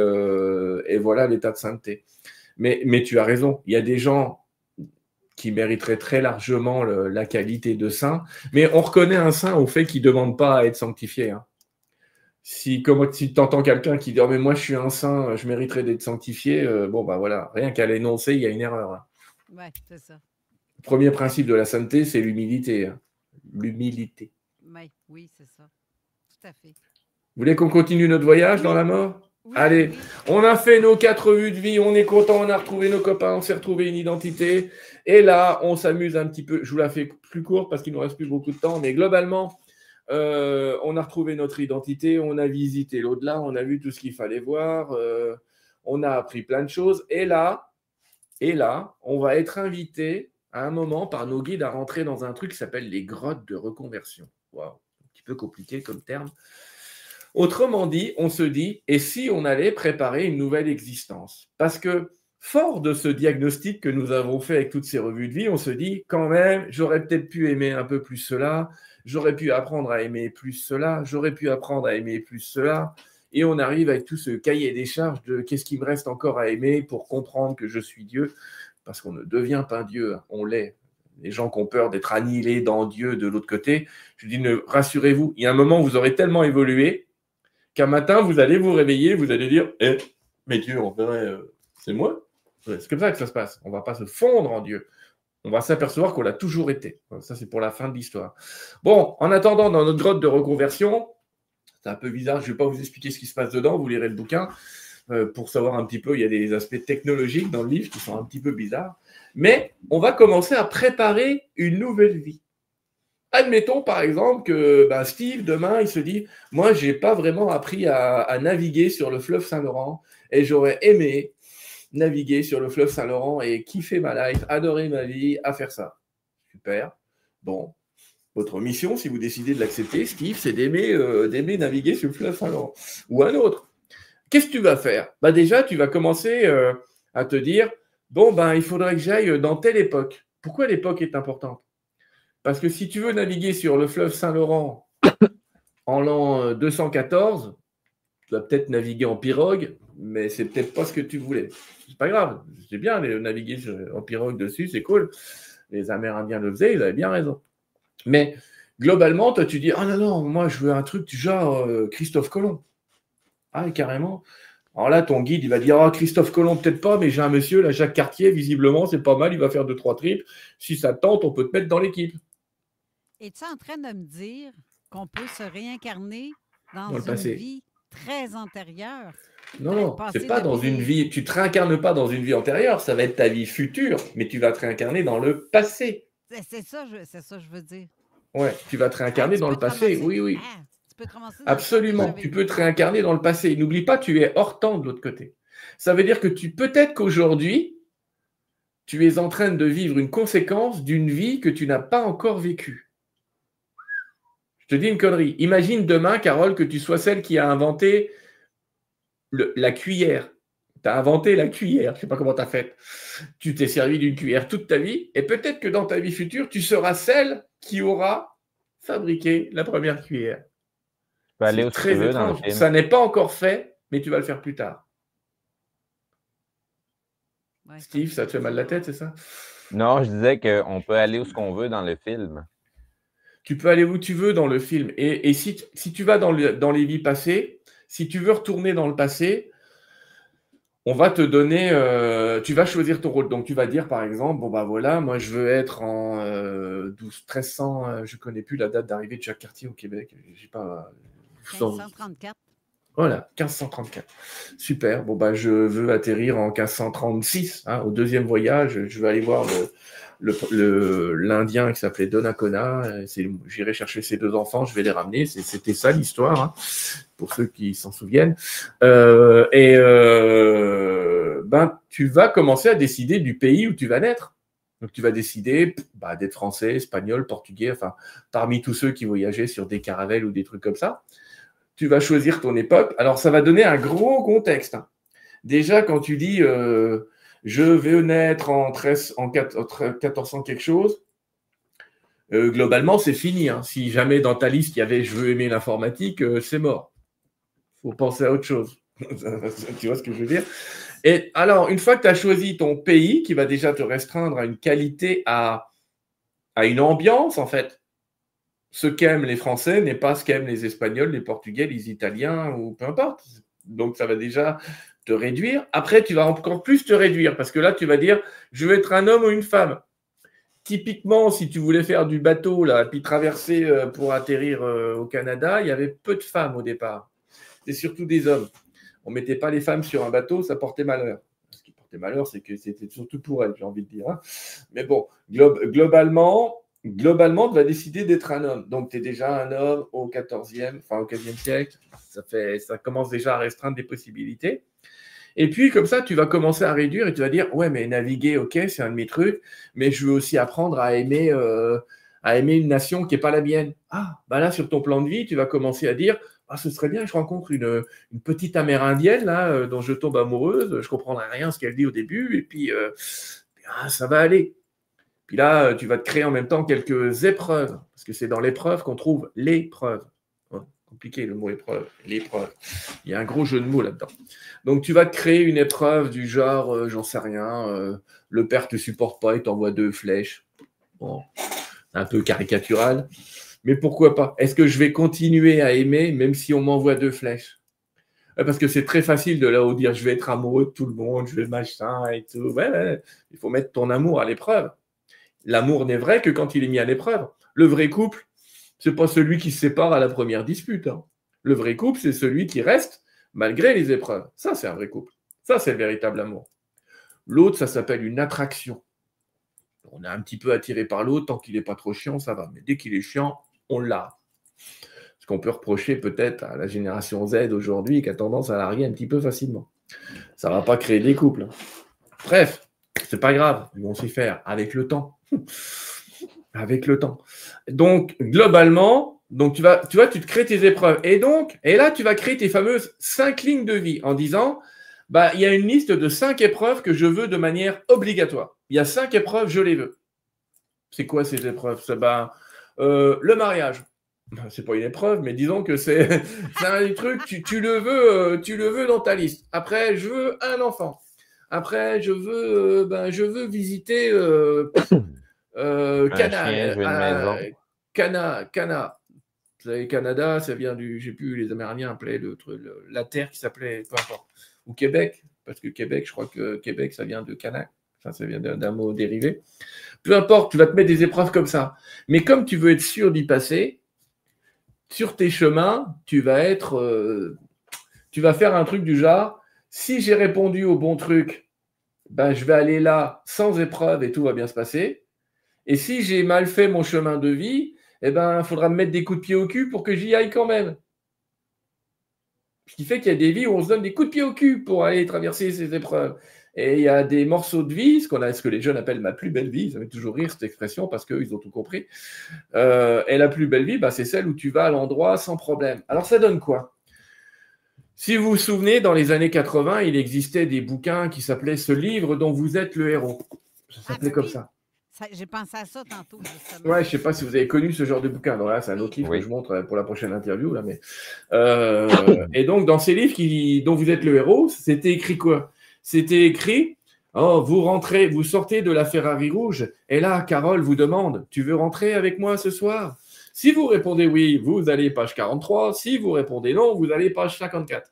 voilà l'état de sainteté. Mais tu as raison, il y a des gens qui mériteraient très largement la qualité de saint, mais on reconnaît un saint au fait qu'il ne demande pas à être sanctifié. Hein. Si tu entends quelqu'un qui dit « Oh, mais moi je suis un saint, je mériterais d'être sanctifié », bon, bah voilà, rien qu'à l'énoncer, il y a une erreur. Hein. Ouais, c'est ça. Le premier principe de la sainteté, c'est l'humilité. Hein. L'humilité. Oui, c'est ça. Tout à fait. Vous voulez qu'on continue notre voyage dans la mort ? Oui, allez, oui. On a fait nos 4 vues de vie, on est content, on a retrouvé nos copains, on s'est retrouvé une identité. Et là, on s'amuse un petit peu. Je vous la fais plus courte parce qu'il ne nous reste plus beaucoup de temps. Mais globalement, on a retrouvé notre identité, on a visité l'au-delà, on a vu tout ce qu'il fallait voir, on a appris plein de choses. Et là, on va être invité à un moment par nos guides à rentrer dans un truc qui s'appelle les grottes de reconversion. Waouh, un petit peu compliqué comme terme. Autrement dit, on se dit, et si on allait préparer une nouvelle existence ? Parce que, fort de ce diagnostic que nous avons fait avec toutes ces revues de vie, on se dit, quand même, j'aurais peut-être pu aimer un peu plus cela, j'aurais pu apprendre à aimer plus cela, j'aurais pu apprendre à aimer plus cela, et on arrive avec tout ce cahier des charges de qu'est-ce qu'il me reste encore à aimer pour comprendre que je suis Dieu, parce qu'on ne devient pas Dieu, on l'est. Les gens qui ont peur d'être annihilés dans Dieu de l'autre côté, je dis, rassurez-vous, il y a un moment où vous aurez tellement évolué qu'un matin, vous allez vous réveiller, vous allez dire « mais Dieu, en vrai, c'est moi ». C'est comme ça que ça se passe. On ne va pas se fondre en Dieu. On va s'apercevoir qu'on l'a toujours été. Ça, c'est pour la fin de l'histoire. Bon, en attendant, dans notre grotte de reconversion, c'est un peu bizarre, je ne vais pas vous expliquer ce qui se passe dedans, vous lirez le bouquin pour savoir un petit peu, il y a des aspects technologiques dans le livre qui sont un petit peu bizarres. Mais on va commencer à préparer une nouvelle vie. Admettons par exemple que Steve, demain, il se dit « Moi, je n'ai pas vraiment appris à naviguer sur le fleuve Saint-Laurent et j'aurais aimé naviguer sur le fleuve Saint-Laurent et kiffer ma life, adorer ma vie, à faire ça. » Super. Bon, votre mission, si vous décidez de l'accepter, Steve, c'est d'aimer naviguer sur le fleuve Saint-Laurent. Ou un autre. Qu'est-ce que tu vas faire ? Déjà, tu vas commencer à te dire « Bon, il faudrait que j'aille dans telle époque. » Pourquoi l'époque est importante ? Parce que si tu veux naviguer sur le fleuve Saint-Laurent en l'an 214, tu vas peut-être naviguer en pirogue, mais c'est peut-être pas ce que tu voulais. C'est pas grave, c'est bien de naviguer en pirogue dessus, c'est cool. Les Amérindiens le faisaient, ils avaient bien raison. Mais globalement, toi tu dis « Ah non, moi je veux un truc du genre Christophe Colomb. » Ah, carrément. Alors là, ton guide, il va dire « Ah, Christophe Colomb, peut-être pas, mais j'ai un monsieur, là, Jacques Cartier, visiblement, c'est pas mal, il va faire 2-3 trips. Si ça te tente, on peut te mettre dans l'équipe. » Es-tu en train de me dire qu'on peut se réincarner dans le passé. Une vie très antérieure? Non, c'est pas dans une vie. Tu ne te réincarnes pas dans une vie antérieure, ça va être ta vie future, mais tu vas te réincarner dans le passé. C'est ça, je veux dire. Ouais, tu vas te réincarner dans le passé, oui. Tu peux te ramasser absolument, tu peux te réincarner dans le passé. N'oublie pas, tu es hors temps de l'autre côté. Ça veut dire que peut-être qu'aujourd'hui, tu es en train de vivre une conséquence d'une vie que tu n'as pas encore vécue. Je te dis une connerie. Imagine demain, Carole, que tu sois celle qui a inventé la cuillère. Tu as inventé la cuillère. Je ne sais pas comment tu as fait. Tu t'es servi d'une cuillère toute ta vie. Et peut-être que dans ta vie future, tu seras celle qui aura fabriqué la première cuillère. Tu peux aller où très tu veux étrange. dans le film. Ça n'est pas encore fait, mais tu vas le faire plus tard. Steve, ça te fait mal la tête, c'est ça? Non, je disais qu'on peut aller où ce qu'on veut dans le film. Tu peux aller où tu veux dans le film. Et si tu vas dans les vies passées, si tu veux retourner dans le passé, on va te donner, tu vas choisir ton rôle. Donc, tu vas dire, par exemple, bon, bah voilà, moi, je veux être en 1300, je connais plus la date d'arrivée de Jacques Cartier au Québec. J'ai pas... 1534. Voilà, 1534. Super. Bon, bah, je veux atterrir en 1536, hein, au deuxième voyage. Je vais aller voir l'Indien qui s'appelait Donnacona. J'irai chercher ses 2 enfants, je vais les ramener. C'était ça l'histoire, hein, pour ceux qui s'en souviennent. Ben, tu vas commencer à décider du pays où tu vas naître. Donc, tu vas décider d'être français, espagnol, portugais, enfin, parmi tous ceux qui voyageaient sur des caravelles ou des trucs comme ça. Tu vas choisir ton époque. Alors, ça va donner un gros contexte. Déjà, quand tu dis je vais naître en 1400 quelque chose, globalement, c'est fini. Hein. Si jamais dans ta liste, il y avait je veux aimer l'informatique, c'est mort. Il faut penser à autre chose. Tu vois ce que je veux dire? Et alors, une fois que tu as choisi ton pays, qui va déjà te restreindre à une qualité, à une ambiance, en fait. Ce qu'aiment les Français n'est pas ce qu'aiment les Espagnols, les Portugais, les Italiens, ou peu importe. Donc, ça va déjà te réduire. Après, tu vas encore plus te réduire, parce que là, tu vas dire, je veux être un homme ou une femme. Typiquement, si tu voulais faire du bateau, là, puis traverser pour atterrir au Canada, il y avait peu de femmes au départ. C'était surtout des hommes. On ne mettait pas les femmes sur un bateau, ça portait malheur. Ce qui portait malheur, c'est que c'était surtout pour elles, j'ai envie de dire. Hein. Mais bon, globalement, tu vas décider d'être un homme. Donc, tu es déjà un homme au 14e, enfin au 15e siècle. Ça commence déjà à restreindre des possibilités. Et puis, comme ça, tu vas commencer à réduire et tu vas dire, ouais, mais naviguer, ok, c'est un de mes trucs, mais je veux aussi apprendre à aimer une nation qui n'est pas la mienne. Ah, bah là, sur ton plan de vie, tu vas commencer à dire, ah, ce serait bien que je rencontre une petite Amérindienne là, dont je tombe amoureuse, je ne comprendrai rien à ce qu'elle dit au début, et puis ça va aller. Puis là, tu vas te créer en même temps quelques épreuves, parce que c'est dans l'épreuve qu'on trouve l'épreuve. Compliqué le mot épreuve, l'épreuve. Il y a un gros jeu de mots là-dedans. Donc, tu vas te créer une épreuve du genre, j'en sais rien, le père ne te supporte pas, il t'envoie 2 flèches. Bon, un peu caricatural. Mais pourquoi pas? Est-ce que je vais continuer à aimer même si on m'envoie 2 flèches? Parce que c'est très facile de là-haut dire je vais être amoureux de tout le monde, je vais machin et tout. Ouais. Il faut mettre ton amour à l'épreuve. L'amour n'est vrai que quand il est mis à l'épreuve. Le vrai couple, ce n'est pas celui qui se sépare à la première dispute. Hein. Le vrai couple, c'est celui qui reste malgré les épreuves. Ça, c'est un vrai couple. Ça, c'est le véritable amour. L'autre, ça s'appelle une attraction. On est un petit peu attiré par l'autre, tant qu'il n'est pas trop chiant, ça va. Mais dès qu'il est chiant, on l'a. Ce qu'on peut reprocher peut-être à la génération Z aujourd'hui, qui a tendance à larguer un petit peu facilement. Ça ne va pas créer des couples. Bref, c'est pas grave, ils vont s'y faire avec le temps. Avec le temps. Donc, globalement, tu te crées tes épreuves. Et là, tu vas créer tes fameuses 5 lignes de vie en disant, il y a une liste de 5 épreuves que je veux de manière obligatoire. Il y a 5 épreuves, je les veux. C'est quoi ces épreuves? Le mariage. C'est pas une épreuve, mais disons que c'est un truc, tu le veux dans ta liste. Après, je veux un enfant. Après, je veux visiter Cana. Vous savez, Canada, ça vient du, j'ai plus, les Amérindiens appelaient la terre qui s'appelait, peu importe. Ou Québec, parce que Québec, je crois que Québec, ça vient de Cana. Ça vient d'un mot dérivé. Peu importe, tu vas te mettre des épreuves comme ça. Mais comme tu veux être sûr d'y passer, sur tes chemins, tu vas faire un truc du genre, si j'ai répondu au bon truc, je vais aller là sans épreuve et tout va bien se passer. Et si j'ai mal fait mon chemin de vie, il faudra me mettre des coups de pied au cul pour que j'y aille quand même. Ce qui fait qu'il y a des vies où on se donne des coups de pied au cul pour aller traverser ces épreuves. Et il y a des morceaux de vie, ce que les jeunes appellent ma plus belle vie, ça fait toujours rire cette expression parce qu'ils ont tout compris. Et la plus belle vie, c'est celle où tu vas à l'endroit sans problème. Alors ça donne quoi? Si vous vous souvenez, dans les années 80, il existait des bouquins qui s'appelaient « Ce livre dont vous êtes le héros ». Ça s'appelait comme ça. J'ai pensé à ça tantôt, justement. Ouais, je ne sais pas si vous avez connu ce genre de bouquin. Donc là, c'est un autre livre que je montre pour la prochaine interview. Là, mais... et donc, dans ces livres dont vous êtes le héros, c'était écrit quoi? C'était écrit Oh, vous rentrez, vous sortez de la Ferrari rouge, et là, Carole vous demande, tu veux rentrer avec moi ce soir? Si vous répondez oui, vous allez page 43. Si vous répondez non, vous allez page 54.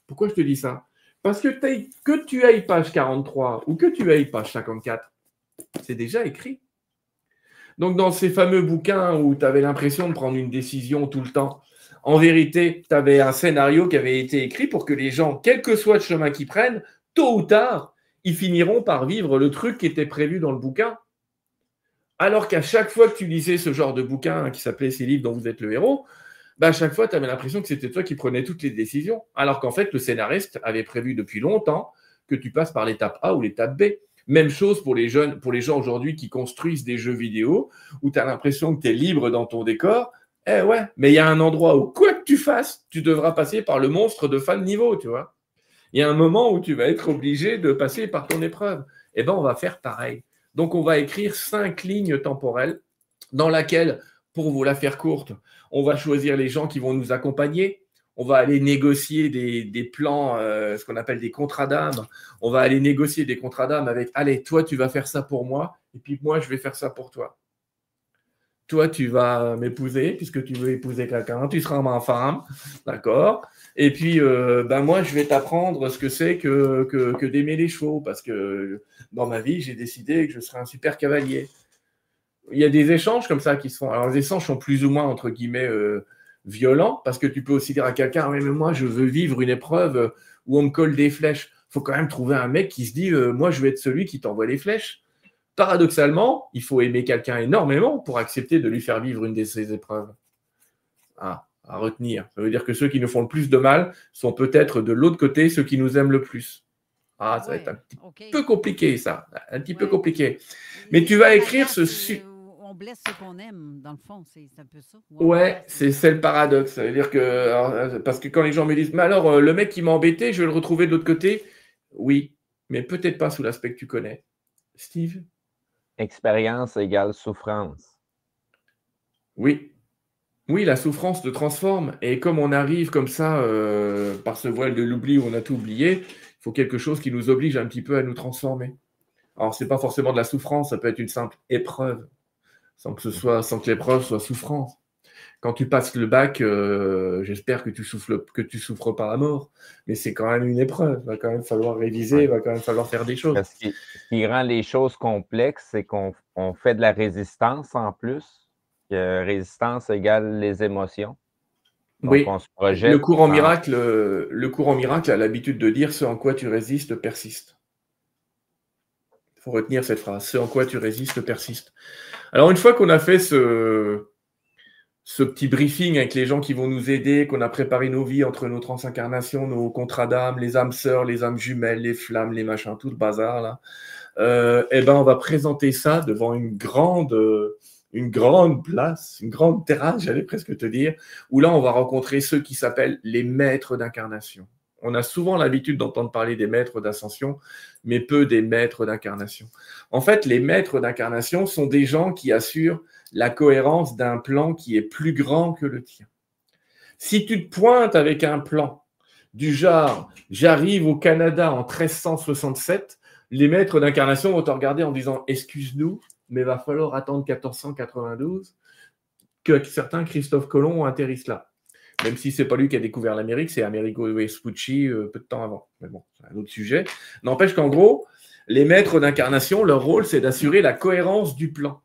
Pourquoi je te dis ça? Parce que tu ailles page 43 ou que tu ailles page 54, c'est déjà écrit. Donc, dans ces fameux bouquins où tu avais l'impression de prendre une décision tout le temps, en vérité, tu avais un scénario qui avait été écrit pour que les gens, quel que soit le chemin qu'ils prennent, tôt ou tard, ils finiront par vivre le truc qui était prévu dans le bouquin. Alors qu'à chaque fois que tu lisais ce genre de bouquin qui s'appelait « Ces livres dont vous êtes le héros », bah à chaque fois, tu avais l'impression que c'était toi qui prenais toutes les décisions. Alors qu'en fait, le scénariste avait prévu depuis longtemps que tu passes par l'étape A ou l'étape B. Même chose pour les jeunes, pour les gens aujourd'hui qui construisent des jeux vidéo où tu as l'impression que tu es libre dans ton décor. Eh ouais, mais il y a un endroit où, quoi que tu fasses, tu devras passer par le monstre de fin de niveau, tu vois. Il y a un moment où tu vas être obligé de passer par ton épreuve. Eh bien, on va faire pareil. Donc, on va écrire 5 lignes temporelles dans laquelle, pour vous la faire courte, on va choisir les gens qui vont nous accompagner. On va aller négocier des plans, ce qu'on appelle des contrats d'âme. On va aller négocier des contrats d'âme avec « Allez, toi, tu vas faire ça pour moi, et puis moi, je vais faire ça pour toi. Toi, tu vas m'épouser, puisque tu veux épouser quelqu'un, tu seras ma femme, d'accord? Et puis, moi, je vais t'apprendre ce que c'est que d'aimer les chevaux, parce que dans ma vie, j'ai décidé que je serais un super cavalier. » Il y a des échanges comme ça qui se font. Alors, les échanges sont plus ou moins, entre guillemets, violents, parce que tu peux aussi dire à quelqu'un « Mais moi, je veux vivre une épreuve où on me colle des flèches. » Il faut quand même trouver un mec qui se dit « Moi, je vais être celui qui t'envoie les flèches. » Paradoxalement, il faut aimer quelqu'un énormément pour accepter de lui faire vivre une de ces épreuves. Ah, à retenir. Ça veut dire que ceux qui nous font le plus de mal sont peut-être de l'autre côté ceux qui nous aiment le plus. Ah, ça va être un petit peu compliqué, ça. Un petit peu compliqué. Mais tu vas écrire ce... On blesse ceux qu'on aime, dans le fond, c'est un peu ça. Ouais, c'est le paradoxe. Ça veut dire que... Alors, parce que quand les gens me disent « Mais alors, le mec qui m'a embêté, je vais le retrouver de l'autre côté ?» Oui, mais peut-être pas sous l'aspect que tu connais. Steve? Expérience égale souffrance. Oui. Oui, la souffrance te transforme. Et comme on arrive comme ça, par ce voile de l'oubli où on a tout oublié, il faut quelque chose qui nous oblige un petit peu à nous transformer. Alors, ce n'est pas forcément de la souffrance, ça peut être une simple épreuve, sans que l'épreuve soit souffrance. Quand tu passes le bac, j'espère que tu souffres pas à mort, mais c'est quand même une épreuve. Il va quand même falloir réviser, il va quand même falloir faire des choses. Ce qui rend les choses complexes, c'est qu'on fait de la résistance en plus. Résistance égale les émotions. Donc, oui, on se projette le courant miracle a l'habitude de dire « ce en quoi tu résistes persiste ». Il faut retenir cette phrase, « ce en quoi tu résistes persiste ». Alors, une fois qu'on a fait ce petit briefing avec les gens qui vont nous aider, qu'on a préparé nos vies entre nos transincarnations, nos contrats d'âme, les âmes sœurs, les âmes jumelles, les flammes, les machins, tout le bazar, là, on va présenter ça devant une grande place, une grande terrasse, j'allais presque te dire, où là, on va rencontrer ceux qui s'appellent les maîtres d'incarnation. On a souvent l'habitude d'entendre parler des maîtres d'ascension, mais peu des maîtres d'incarnation. En fait, les maîtres d'incarnation sont des gens qui assurent la cohérence d'un plan qui est plus grand que le tien. Si tu te pointes avec un plan du genre « j'arrive au Canada en 1367 », les maîtres d'incarnation vont te regarder en disant « excuse-nous, mais il va falloir attendre 1492 que certains Christophe Colomb atterrissent là. » Même si ce n'est pas lui qui a découvert l'Amérique, c'est Amerigo Vespucci peu de temps avant. Mais bon, c'est un autre sujet. N'empêche qu'en gros, les maîtres d'incarnation, leur rôle, c'est d'assurer la cohérence du plan.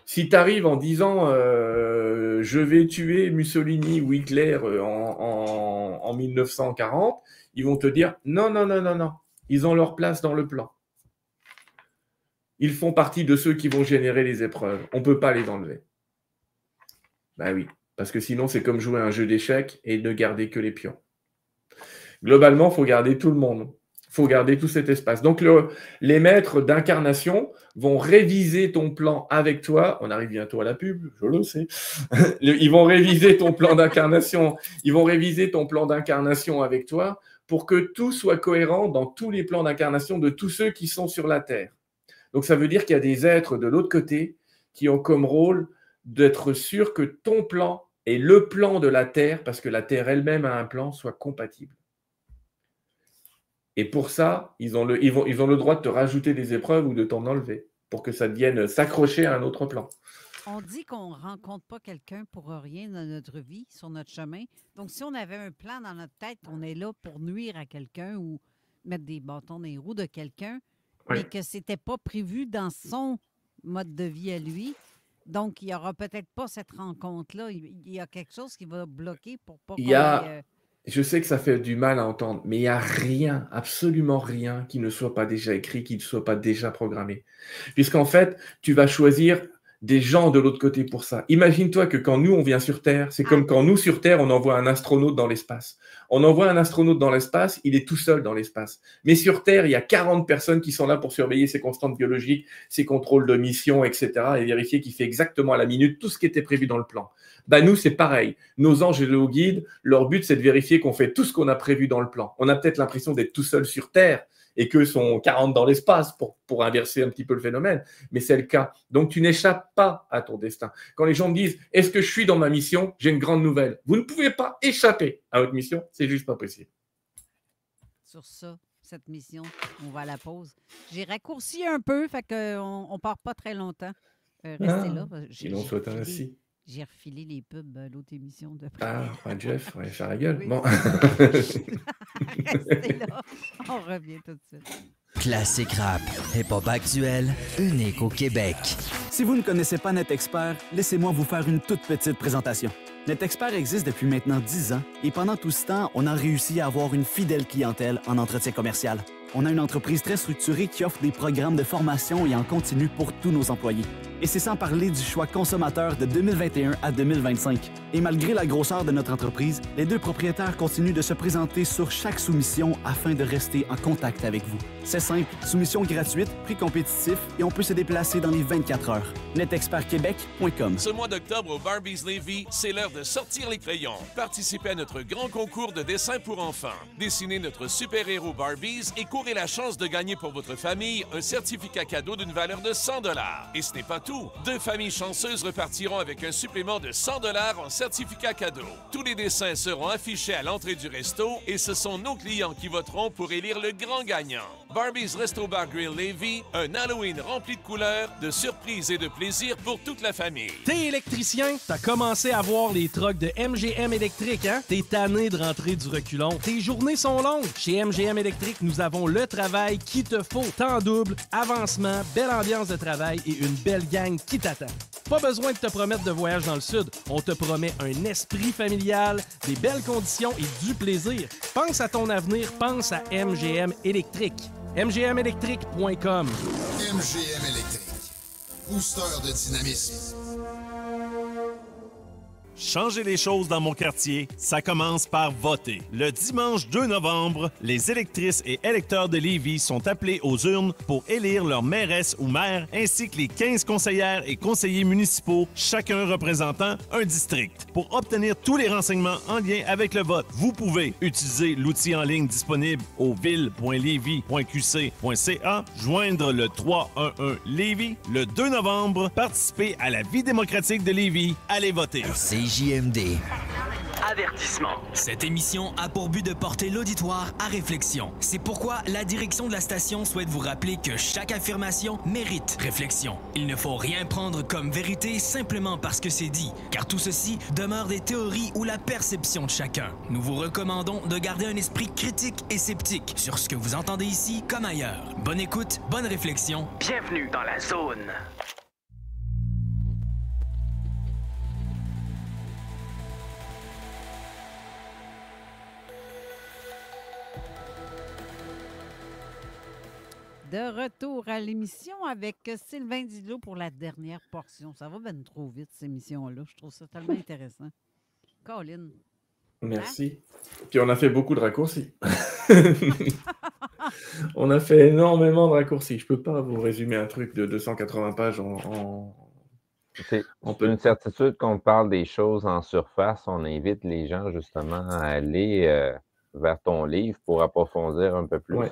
Si tu arrives en disant je vais tuer Mussolini ou Hitler en 1940, ils vont te dire non, non, non, non, non. Ils ont leur place dans le plan. Ils font partie de ceux qui vont générer les épreuves. On ne peut pas les enlever. Ben oui, parce que sinon, c'est comme jouer à un jeu d'échecs et ne garder que les pions. Globalement, il faut garder tout le monde. Il faut garder tout cet espace. Donc, les maîtres d'incarnation vont réviser ton plan avec toi. On arrive bientôt à la pub, je le sais. Ils vont réviser ton plan d'incarnation. Ils vont réviser ton plan d'incarnation avec toi pour que tout soit cohérent dans tous les plans d'incarnation de tous ceux qui sont sur la Terre. Donc, ça veut dire qu'il y a des êtres de l'autre côté qui ont comme rôle d'être sûr que ton plan et le plan de la Terre, parce que la Terre elle-même a un plan, soient compatibles. Et pour ça, ils ont le droit de te rajouter des épreuves ou de t'en enlever pour que ça devienne s'accrocher à un autre plan. On dit qu'on ne rencontre pas quelqu'un pour rien dans notre vie, sur notre chemin. Donc, si on avait un plan dans notre tête, on est là pour nuire à quelqu'un ou mettre des bâtons dans les roues de quelqu'un, Oui. mais que ce n'était pas prévu dans son mode de vie à lui. Donc, il n'y aura peut-être pas cette rencontre-là. Il y a quelque chose qui va bloquer pour pas Il y a, qu'on ait, je sais que ça fait du mal à entendre, mais il n'y a rien, absolument rien qui ne soit pas déjà écrit, qui ne soit pas déjà programmé. Puisqu'en fait, tu vas choisir des gens de l'autre côté pour ça. Imagine-toi que quand nous, on vient sur Terre, c'est comme quand nous, sur Terre, on envoie un astronaute dans l'espace. On envoie un astronaute dans l'espace, il est tout seul dans l'espace. Mais sur Terre, il y a 40 personnes qui sont là pour surveiller ses constantes biologiques, ses contrôles de mission, etc. et vérifier qu'il fait exactement à la minute tout ce qui était prévu dans le plan. Bah, nous, c'est pareil. Nos anges et nos guides, leur but, c'est de vérifier qu'on fait tout ce qu'on a prévu dans le plan. On a peut-être l'impression d'être tout seul sur Terre et qu'eux sont 40 dans l'espace pour inverser un petit peu le phénomène, mais c'est le cas. Donc, tu n'échappes pas à ton destin. Quand les gens me disent « Est-ce que je suis dans ma mission ?» J'ai une grande nouvelle. Vous ne pouvez pas échapper à votre mission, c'est juste pas possible. sur ça, cette mission, on va à la pause. J'ai raccourci un peu, fait qu'on ne part pas très longtemps. Restez là. Sinon, soit ainsi. J'ai refilé les pubs à l'autre émission de Jeff, ouais, faire la gueule. Oui. Bon. Restez là. On revient tout de suite. Classique rap, hip-hop actuel, unique au Québec. Si vous ne connaissez pas NetExpert, laissez-moi vous faire une toute petite présentation. NetExpert existe depuis maintenant 10 ans et pendant tout ce temps, on a réussi à avoir une fidèle clientèle en entretien commercial. On a une entreprise très structurée qui offre des programmes de formation et en continu pour tous nos employés. Et c'est sans parler du choix consommateur de 2021 à 2025. Et malgré la grosseur de notre entreprise, les deux propriétaires continuent de se présenter sur chaque soumission afin de rester en contact avec vous. C'est simple, soumission gratuite, prix compétitif et on peut se déplacer dans les 24 heures. NetExpertQuébec.com. Ce mois d'octobre au Barbies Lévis, c'est l'heure de sortir les crayons. Participez à notre grand concours de dessin pour enfants. Dessinez notre super-héros Barbies et courez la chance de gagner pour votre famille un certificat cadeau d'une valeur de 100 $. Et ce n'est pas tout. 2 familles chanceuses repartiront avec un supplément de 100 $ en certificat cadeau. Tous les dessins seront affichés à l'entrée du resto et ce sont nos clients qui voteront pour élire le grand gagnant. Barbies Resto Bar Grill Lévis, un Halloween rempli de couleurs, de surprises et de plaisir pour toute la famille. T'es électricien? T'as commencé à voir les trucks de MGM Électrique, hein? T'es tanné de rentrer du reculon. Tes journées sont longues. Chez MGM Électrique, nous avons le travail qu'il te faut. Temps double, avancement, belle ambiance de travail et une belle gang qui t'attend. Pas besoin de te promettre de voyage dans le sud. On te promet un esprit familial, des belles conditions et du plaisir. Pense à ton avenir, pense à MGM Électrique. MGMélectrique.com. MGM Électrique. Booster de dynamisme. Changer les choses dans mon quartier, ça commence par voter. Le dimanche 2 novembre, les électrices et électeurs de Lévis sont appelés aux urnes pour élire leur mairesse ou maire, ainsi que les 15 conseillères et conseillers municipaux, chacun représentant un district. Pour obtenir tous les renseignements en lien avec le vote, vous pouvez utiliser l'outil en ligne disponible au ville.lévis.qc.ca, joindre le 311 Lévis le 2 novembre, participer à la vie démocratique de Lévis, allez voter. CJMD. Avertissement. Cette émission a pour but de porter l'auditoire à réflexion. C'est pourquoi la direction de la station souhaite vous rappeler que chaque affirmation mérite réflexion. Il ne faut rien prendre comme vérité simplement parce que c'est dit, car tout ceci demeure des théories ou la perception de chacun. Nous vous recommandons de garder un esprit critique et sceptique sur ce que vous entendez ici comme ailleurs. Bonne écoute, bonne réflexion. Bienvenue dans la zone. De retour à l'émission avec Sylvain Didlot pour la dernière portion. Ça va bien trop vite, cette émission-là. Je trouve ça tellement intéressant. Colin. Merci. Puis on a fait beaucoup de raccourcis. On a fait énormément de raccourcis. Je ne peux pas vous résumer un truc de 280 pages C'est une certitude qu'on parle des choses en surface. On invite les gens justement à aller vers ton livre pour approfondir un peu plus. Ouais.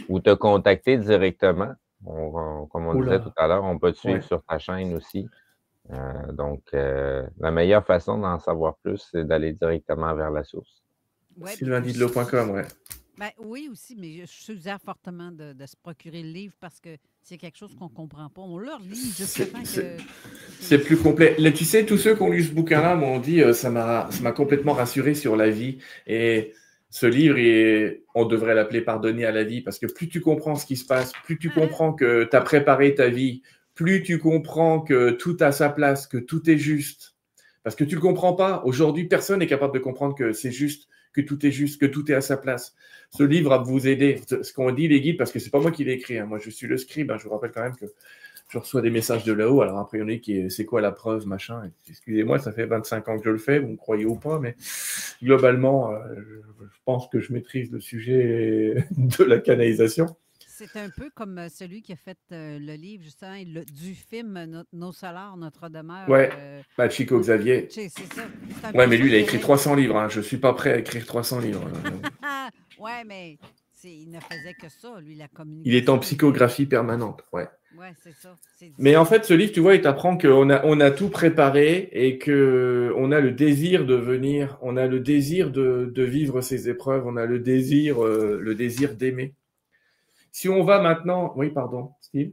Ou te contacter directement. Comme on disait tout à l'heure, on peut te suivre sur ta chaîne aussi. Donc, la meilleure façon d'en savoir plus, c'est d'aller directement vers la source. SylvainDidlot.com, ouais. Ben, oui, aussi, mais je suggère fortement de se procurer le livre parce que s'il y a quelque chose qu'on ne comprend pas, on le relit jusqu'à temps que. C'est plus complet. Là, tu sais, tous ceux qui ont lu ce bouquin-là m'ont dit ça m'a complètement rassuré sur la vie. Et ce livre, on devrait l'appeler Pardonner à la vie parce que plus tu comprends ce qui se passe, plus tu comprends que tu as préparé ta vie, plus tu comprends que tout a sa place, que tout est juste. Parce que tu ne le comprends pas. Aujourd'hui, personne n'est capable de comprendre que c'est juste, que tout est juste, que tout est à sa place. Ce livre va vous aider. Ce qu'on dit, les guides, parce que c'est pas moi qui l'ai écrit. Moi, je suis le scribe. Je vous rappelle quand même que je reçois des messages de là-haut. Alors après, il y en a qui c'est quoi la preuve, machin. Excusez-moi, ça fait 25 ans que je le fais, vous me croyez ou pas, mais globalement, je pense que je maîtrise le sujet de la canalisation. C'est un peu comme celui qui a fait le livre, justement, du film Nos Solars, Notre Demeure. Ouais, Chico Xavier. C'est ça. Ouais, mais lui, il a écrit 300 livres. Je ne suis pas prêt à écrire 300 livres. Ouais, mais il ne faisait que ça, lui, la communication. Il est en psychographie permanente, ouais. Ouais, c'est ça. Mais en fait, ce livre, tu vois, il t'apprend qu'on a tout préparé et qu'on a le désir de venir, on a le désir de vivre ces épreuves, on a le désir d'aimer. Si on va maintenant... Oui, pardon, Steve?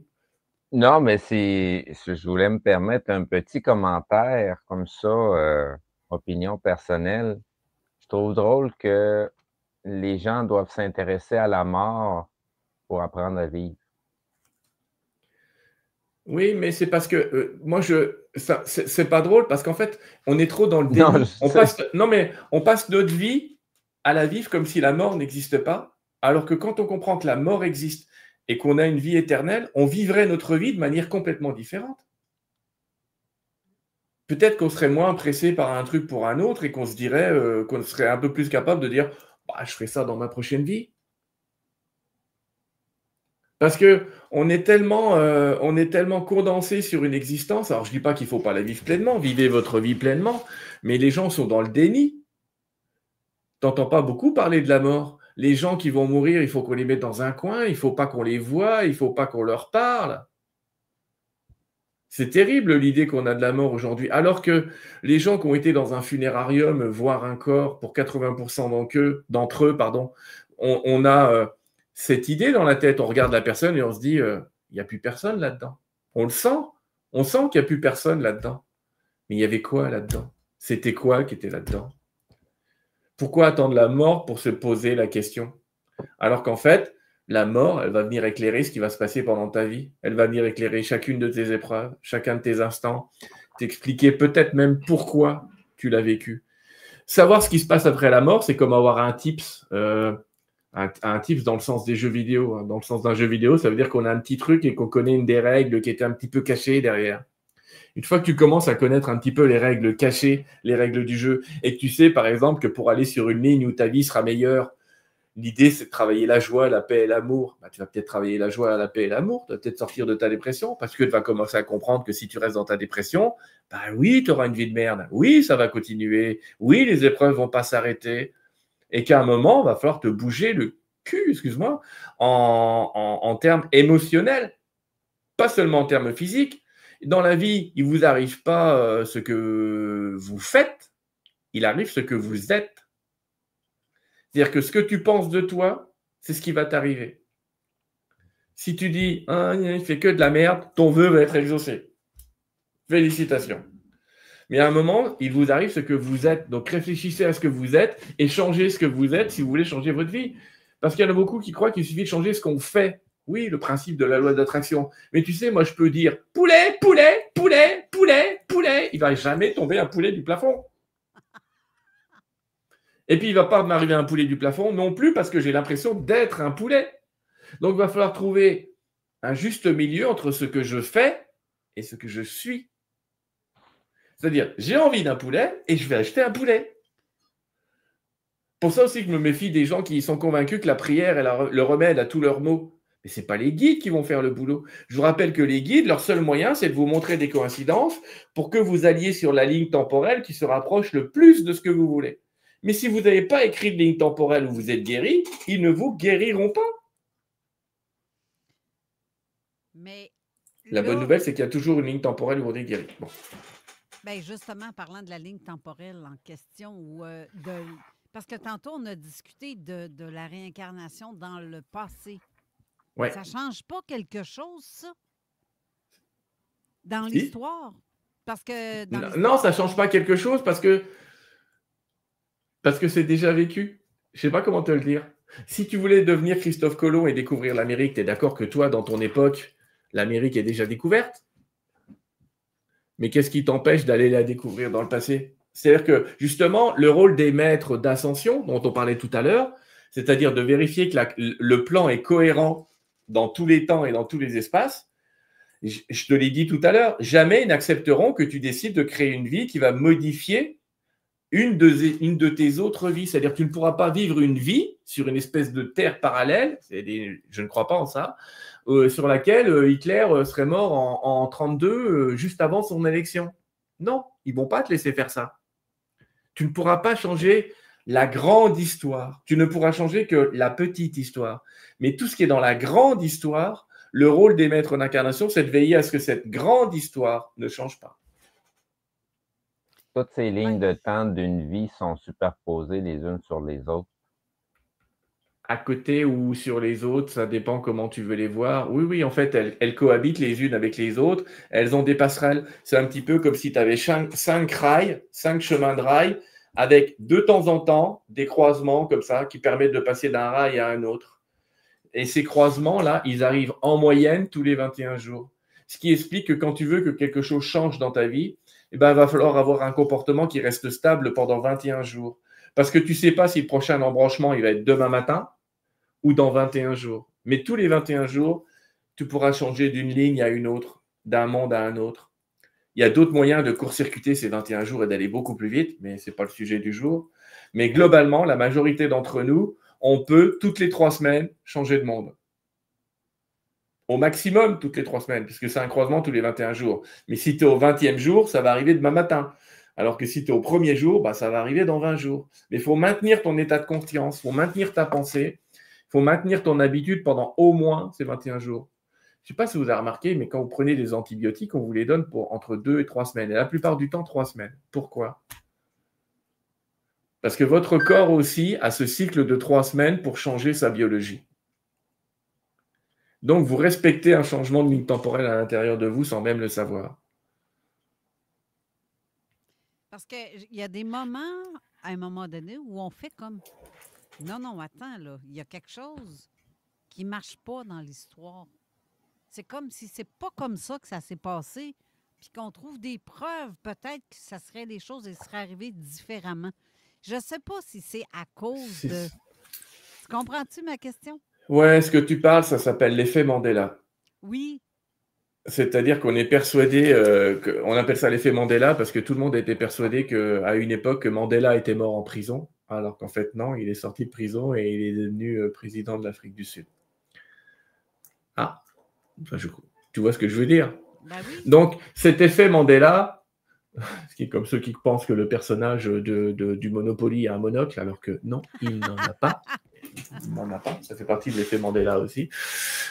Non, mais je voulais me permettre un petit commentaire comme ça, opinion personnelle. Je trouve drôle que les gens doivent s'intéresser à la mort pour apprendre à vivre. Oui, mais c'est parce que moi, c'est pas drôle parce qu'en fait, on est trop dans le déni. On passe notre vie à la vivre comme si la mort n'existe pas. Alors que quand on comprend que la mort existe et qu'on a une vie éternelle, on vivrait notre vie de manière complètement différente. Peut-être qu'on serait moins pressé par un truc pour un autre et qu'on se dirait qu'on serait un peu plus capable de dire je ferai ça dans ma prochaine vie. Parce qu'on est tellement condensé sur une existence. Alors, je ne dis pas qu'il ne faut pas la vivre pleinement, vivez votre vie pleinement, mais les gens sont dans le déni. Tu n'entends pas beaucoup parler de la mort. Les gens qui vont mourir, il faut qu'on les mette dans un coin, il ne faut pas qu'on les voie, il ne faut pas qu'on leur parle. C'est terrible l'idée qu'on a de la mort aujourd'hui. Alors que les gens qui ont été dans un funérarium voir un corps, pour 80% d'entre eux, on a cette idée dans la tête. On regarde la personne et on se dit, il n'y a plus personne là-dedans. On le sent. On sent qu'il n'y a plus personne là-dedans. Mais il y avait quoi là-dedans? C'était quoi qui était là-dedans? Pourquoi attendre la mort pour se poser la question? Alors qu'en fait, la mort, elle va venir éclairer ce qui va se passer pendant ta vie. Elle va venir éclairer chacune de tes épreuves, chacun de tes instants, t'expliquer peut-être même pourquoi tu l'as vécu. Savoir ce qui se passe après la mort, c'est comme avoir un tips. Un tips dans le sens des jeux vidéo. Dans le sens d'un jeu vidéo, ça veut dire qu'on a un petit truc et qu'on connaît une des règles qui était un petit peu cachée derrière. Une fois que tu commences à connaître un petit peu les règles cachées, les règles du jeu, et que tu sais, par exemple, que pour aller sur une ligne où ta vie sera meilleure, l'idée, c'est de travailler la joie, la paix et l'amour. Tu vas peut-être travailler la joie, la paix et l'amour. Tu vas peut-être sortir de ta dépression parce que tu vas commencer à comprendre que si tu restes dans ta dépression, oui, tu auras une vie de merde. Oui, ça va continuer. Oui, les épreuves ne vont pas s'arrêter. Et qu'à un moment, il va falloir te bouger le cul, excuse-moi, en termes émotionnels, pas seulement en termes physiques. Dans la vie, il ne vous arrive pas ce que vous faites, il arrive ce que vous êtes. C'est-à-dire que ce que tu penses de toi, c'est ce qui va t'arriver. Si tu dis « il fait que de la merde », ton vœu va être exaucé. Félicitations. Mais à un moment, il vous arrive ce que vous êtes. Donc réfléchissez à ce que vous êtes et changez ce que vous êtes si vous voulez changer votre vie. Parce qu'il y en a beaucoup qui croient qu'il suffit de changer ce qu'on fait. Oui, le principe de la loi d'attraction. Mais tu sais, moi, je peux dire « poulet, poulet, poulet, poulet, poulet ». Il ne va jamais tomber un poulet du plafond. Et puis, il ne va pas m'arriver un poulet du plafond non plus parce que j'ai l'impression d'être un poulet. Donc, il va falloir trouver un juste milieu entre ce que je fais et ce que je suis. C'est-à-dire, j'ai envie d'un poulet et je vais acheter un poulet. Pour ça aussi que je me méfie des gens qui sont convaincus que la prière est le remède à tous leurs maux. Mais ce n'est pas les guides qui vont faire le boulot. Je vous rappelle que les guides, leur seul moyen, c'est de vous montrer des coïncidences pour que vous alliez sur la ligne temporelle qui se rapproche le plus de ce que vous voulez. Mais si vous n'avez pas écrit de ligne temporelle où vous êtes guéri, ils ne vous guériront pas. Mais la bonne nouvelle, c'est qu'il y a toujours une ligne temporelle où on est guéri. Bon. Bien, justement, parlant de la ligne temporelle en question, Parce que tantôt, on a discuté de la réincarnation dans le passé. Ouais. Ça ne change pas quelque chose, ça? Dans Si. l'histoire? Parce que dans Non, ça ne change pas quelque chose parce que c'est déjà vécu. Je ne sais pas comment te le dire. Si tu voulais devenir Christophe Colomb et découvrir l'Amérique, tu es d'accord que toi, dans ton époque, l'Amérique est déjà découverte? Mais qu'est-ce qui t'empêche d'aller la découvrir dans le passé? C'est-à-dire que, justement, le rôle des maîtres d'ascension, dont on parlait tout à l'heure, c'est-à-dire de vérifier que le plan est cohérent dans tous les temps et dans tous les espaces, je te l'ai dit tout à l'heure, jamais ils n'accepteront que tu décides de créer une vie qui va modifier une de tes autres vies. C'est-à-dire que tu ne pourras pas vivre une vie sur une espèce de terre parallèle, je ne crois pas en ça, sur laquelle Hitler serait mort en 1932, juste avant son élection. Non, ils ne vont pas te laisser faire ça. Tu ne pourras pas changer la grande histoire. Tu ne pourras changer que la petite histoire. Mais tout ce qui est dans la grande histoire, le rôle des maîtres d'incarnation, c'est de veiller à ce que cette grande histoire ne change pas. Toutes ces lignes de temps d'une vie sont superposées les unes sur les autres. À côté ou sur les autres, ça dépend comment tu veux les voir. Oui, en fait, elles cohabitent les unes avec les autres. Elles ont des passerelles. C'est un petit peu comme si tu avais 5 rails, 5 chemins de rails, avec de temps en temps des croisements comme ça qui permettent de passer d'un rail à un autre. Et ces croisements-là, ils arrivent en moyenne tous les 21 jours. Ce qui explique que quand tu veux que quelque chose change dans ta vie, il va falloir avoir un comportement qui reste stable pendant 21 jours. Parce que tu ne sais pas si le prochain embranchement il va être demain matin ou dans 21 jours. Mais tous les 21 jours, tu pourras changer d'une ligne à une autre, d'un monde à un autre. Il y a d'autres moyens de court-circuiter ces 21 jours et d'aller beaucoup plus vite, mais ce n'est pas le sujet du jour. Mais globalement, la majorité d'entre nous, on peut, toutes les 3 semaines, changer de monde. Au maximum, toutes les 3 semaines, puisque c'est un croisement tous les 21 jours. Mais si tu es au 20e jour, ça va arriver demain matin. Alors que si tu es au 1er jour, ça va arriver dans 20 jours. Mais il faut maintenir ton état de conscience, il faut maintenir ta pensée, il faut maintenir ton habitude pendant au moins ces 21 jours. Je ne sais pas si vous avez remarqué, mais quand vous prenez des antibiotiques, on vous les donne pour entre 2 et 3 semaines. Et la plupart du temps, 3 semaines. Pourquoi? Parce que votre corps aussi a ce cycle de 3 semaines pour changer sa biologie. Donc, vous respectez un changement de ligne temporelle à l'intérieur de vous sans même le savoir. Parce qu'il y a des moments, à un moment donné, où on fait comme « Non, attends, là, il y a quelque chose qui ne marche pas dans l'histoire. » C'est comme si c'est pas comme ça que ça s'est passé, puis qu'on trouve des preuves, peut-être que ça serait des choses qui seraient arrivées différemment. Je ne sais pas si c'est à cause de... Tu comprends-tu ma question? Ouais, ce que tu parles, ça s'appelle l'effet Mandela. Oui. C'est-à-dire qu'on est persuadé, on appelle ça l'effet Mandela parce que tout le monde était persuadé qu'à une époque, Mandela était mort en prison, alors qu'en fait, non, il est sorti de prison et il est devenu président de l'Afrique du Sud. Ah, tu vois ce que je veux dire? Ben oui. Donc, cet effet Mandela, ce qui est comme ceux qui pensent que le personnage du Monopoly a un monocle, alors que non, il n'en a pas. Il n'en a pas, ça fait partie de l'effet Mandela aussi.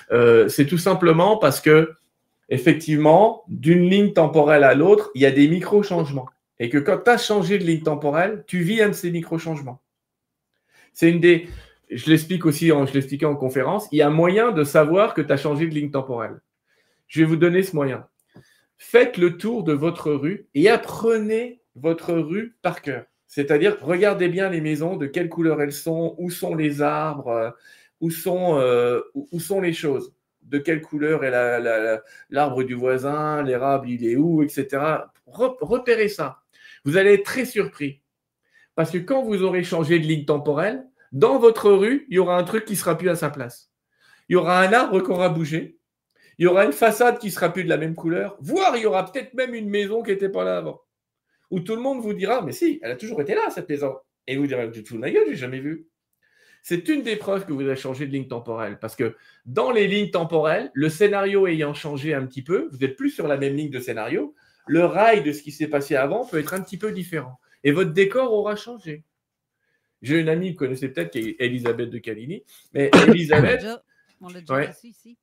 C'est tout simplement parce que, effectivement, d'une ligne temporelle à l'autre, il y a des micro-changements. Et que quand tu as changé de ligne temporelle, tu vis un de ces micro-changements. C'est une des... Je l'explique aussi, je l'expliquais en conférence, il y a moyen de savoir que tu as changé de ligne temporelle. Je vais vous donner ce moyen. Faites le tour de votre rue et apprenez votre rue par cœur. C'est-à-dire, regardez bien les maisons, de quelle couleur elles sont, où sont les arbres, où sont les choses, de quelle couleur est l'arbre du voisin, l'érable, il est où, etc. Repérez ça. Vous allez être très surpris. Parce que quand vous aurez changé de ligne temporelle, dans votre rue, il y aura un truc qui ne sera plus à sa place. Il y aura un arbre qui aura bougé. Il y aura une façade qui ne sera plus de la même couleur. Voire, il y aura peut-être même une maison qui n'était pas là avant. Où tout le monde vous dira, mais si, elle a toujours été là, cette maison. Et vous direz, tu te fous de ma gueule, je n'ai jamais vu. C'est une des preuves que vous avez changé de ligne temporelle. Parce que dans les lignes temporelles, le scénario ayant changé un petit peu, vous n'êtes plus sur la même ligne de scénario, le rail de ce qui s'est passé avant peut être un petit peu différent. Et votre décor aura changé. J'ai une amie que vous connaissez peut-être, qui est Elisabeth de Caligny. Mais Elisabeth, on l'a déjà reçu ici.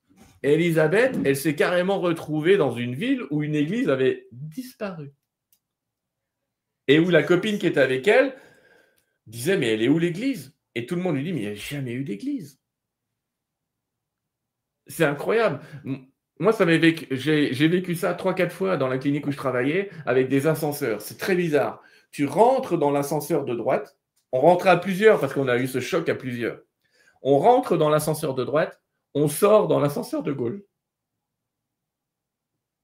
Elisabeth, elle s'est carrément retrouvée dans une ville où une église avait disparu. Et où la copine qui était avec elle disait, mais elle est où l'église? Et tout le monde lui dit, mais il n'y a jamais eu d'église. C'est incroyable. Moi, j'ai vécu ça 3-4 fois dans la clinique où je travaillais avec des ascenseurs. C'est très bizarre. Tu rentres dans l'ascenseur de droite. On rentrait à plusieurs parce qu'on a eu ce choc à plusieurs. On rentre dans l'ascenseur de droite. On sort dans l'ascenseur de gauche.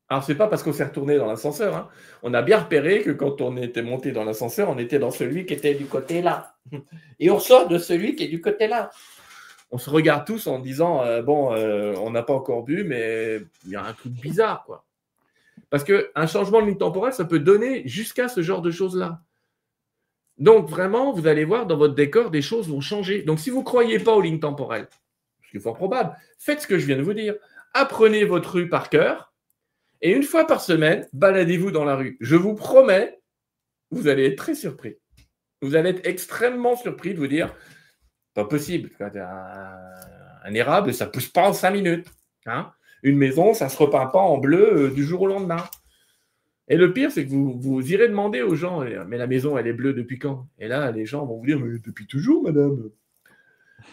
Alors, ce n'est pas parce qu'on s'est retourné dans l'ascenseur. Hein. On a bien repéré que quand on était monté dans l'ascenseur, on était dans celui qui était du côté là. Et on sort de celui qui est du côté là. On se regarde tous en disant on n'a pas encore bu, mais il y a un truc bizarre, quoi. Parce qu'un changement de ligne temporelle, ça peut donner jusqu'à ce genre de choses-là. Donc, vraiment, vous allez voir dans votre décor, des choses vont changer. Donc, si vous ne croyez pas aux lignes temporelles, ce qui est fort probable, faites ce que je viens de vous dire. Apprenez votre rue par cœur et une fois par semaine, baladez-vous dans la rue. Je vous promets, vous allez être très surpris. Vous allez être extrêmement surpris de vous dire pas possible. Un érable, ça ne pousse pas en 5 minutes. Hein. Une maison, ça ne se repeint pas en bleu du jour au lendemain. Et le pire, c'est que vous irez demander aux gens, mais la maison, elle est bleue depuis quand? Et là, les gens vont vous dire, mais depuis toujours, madame.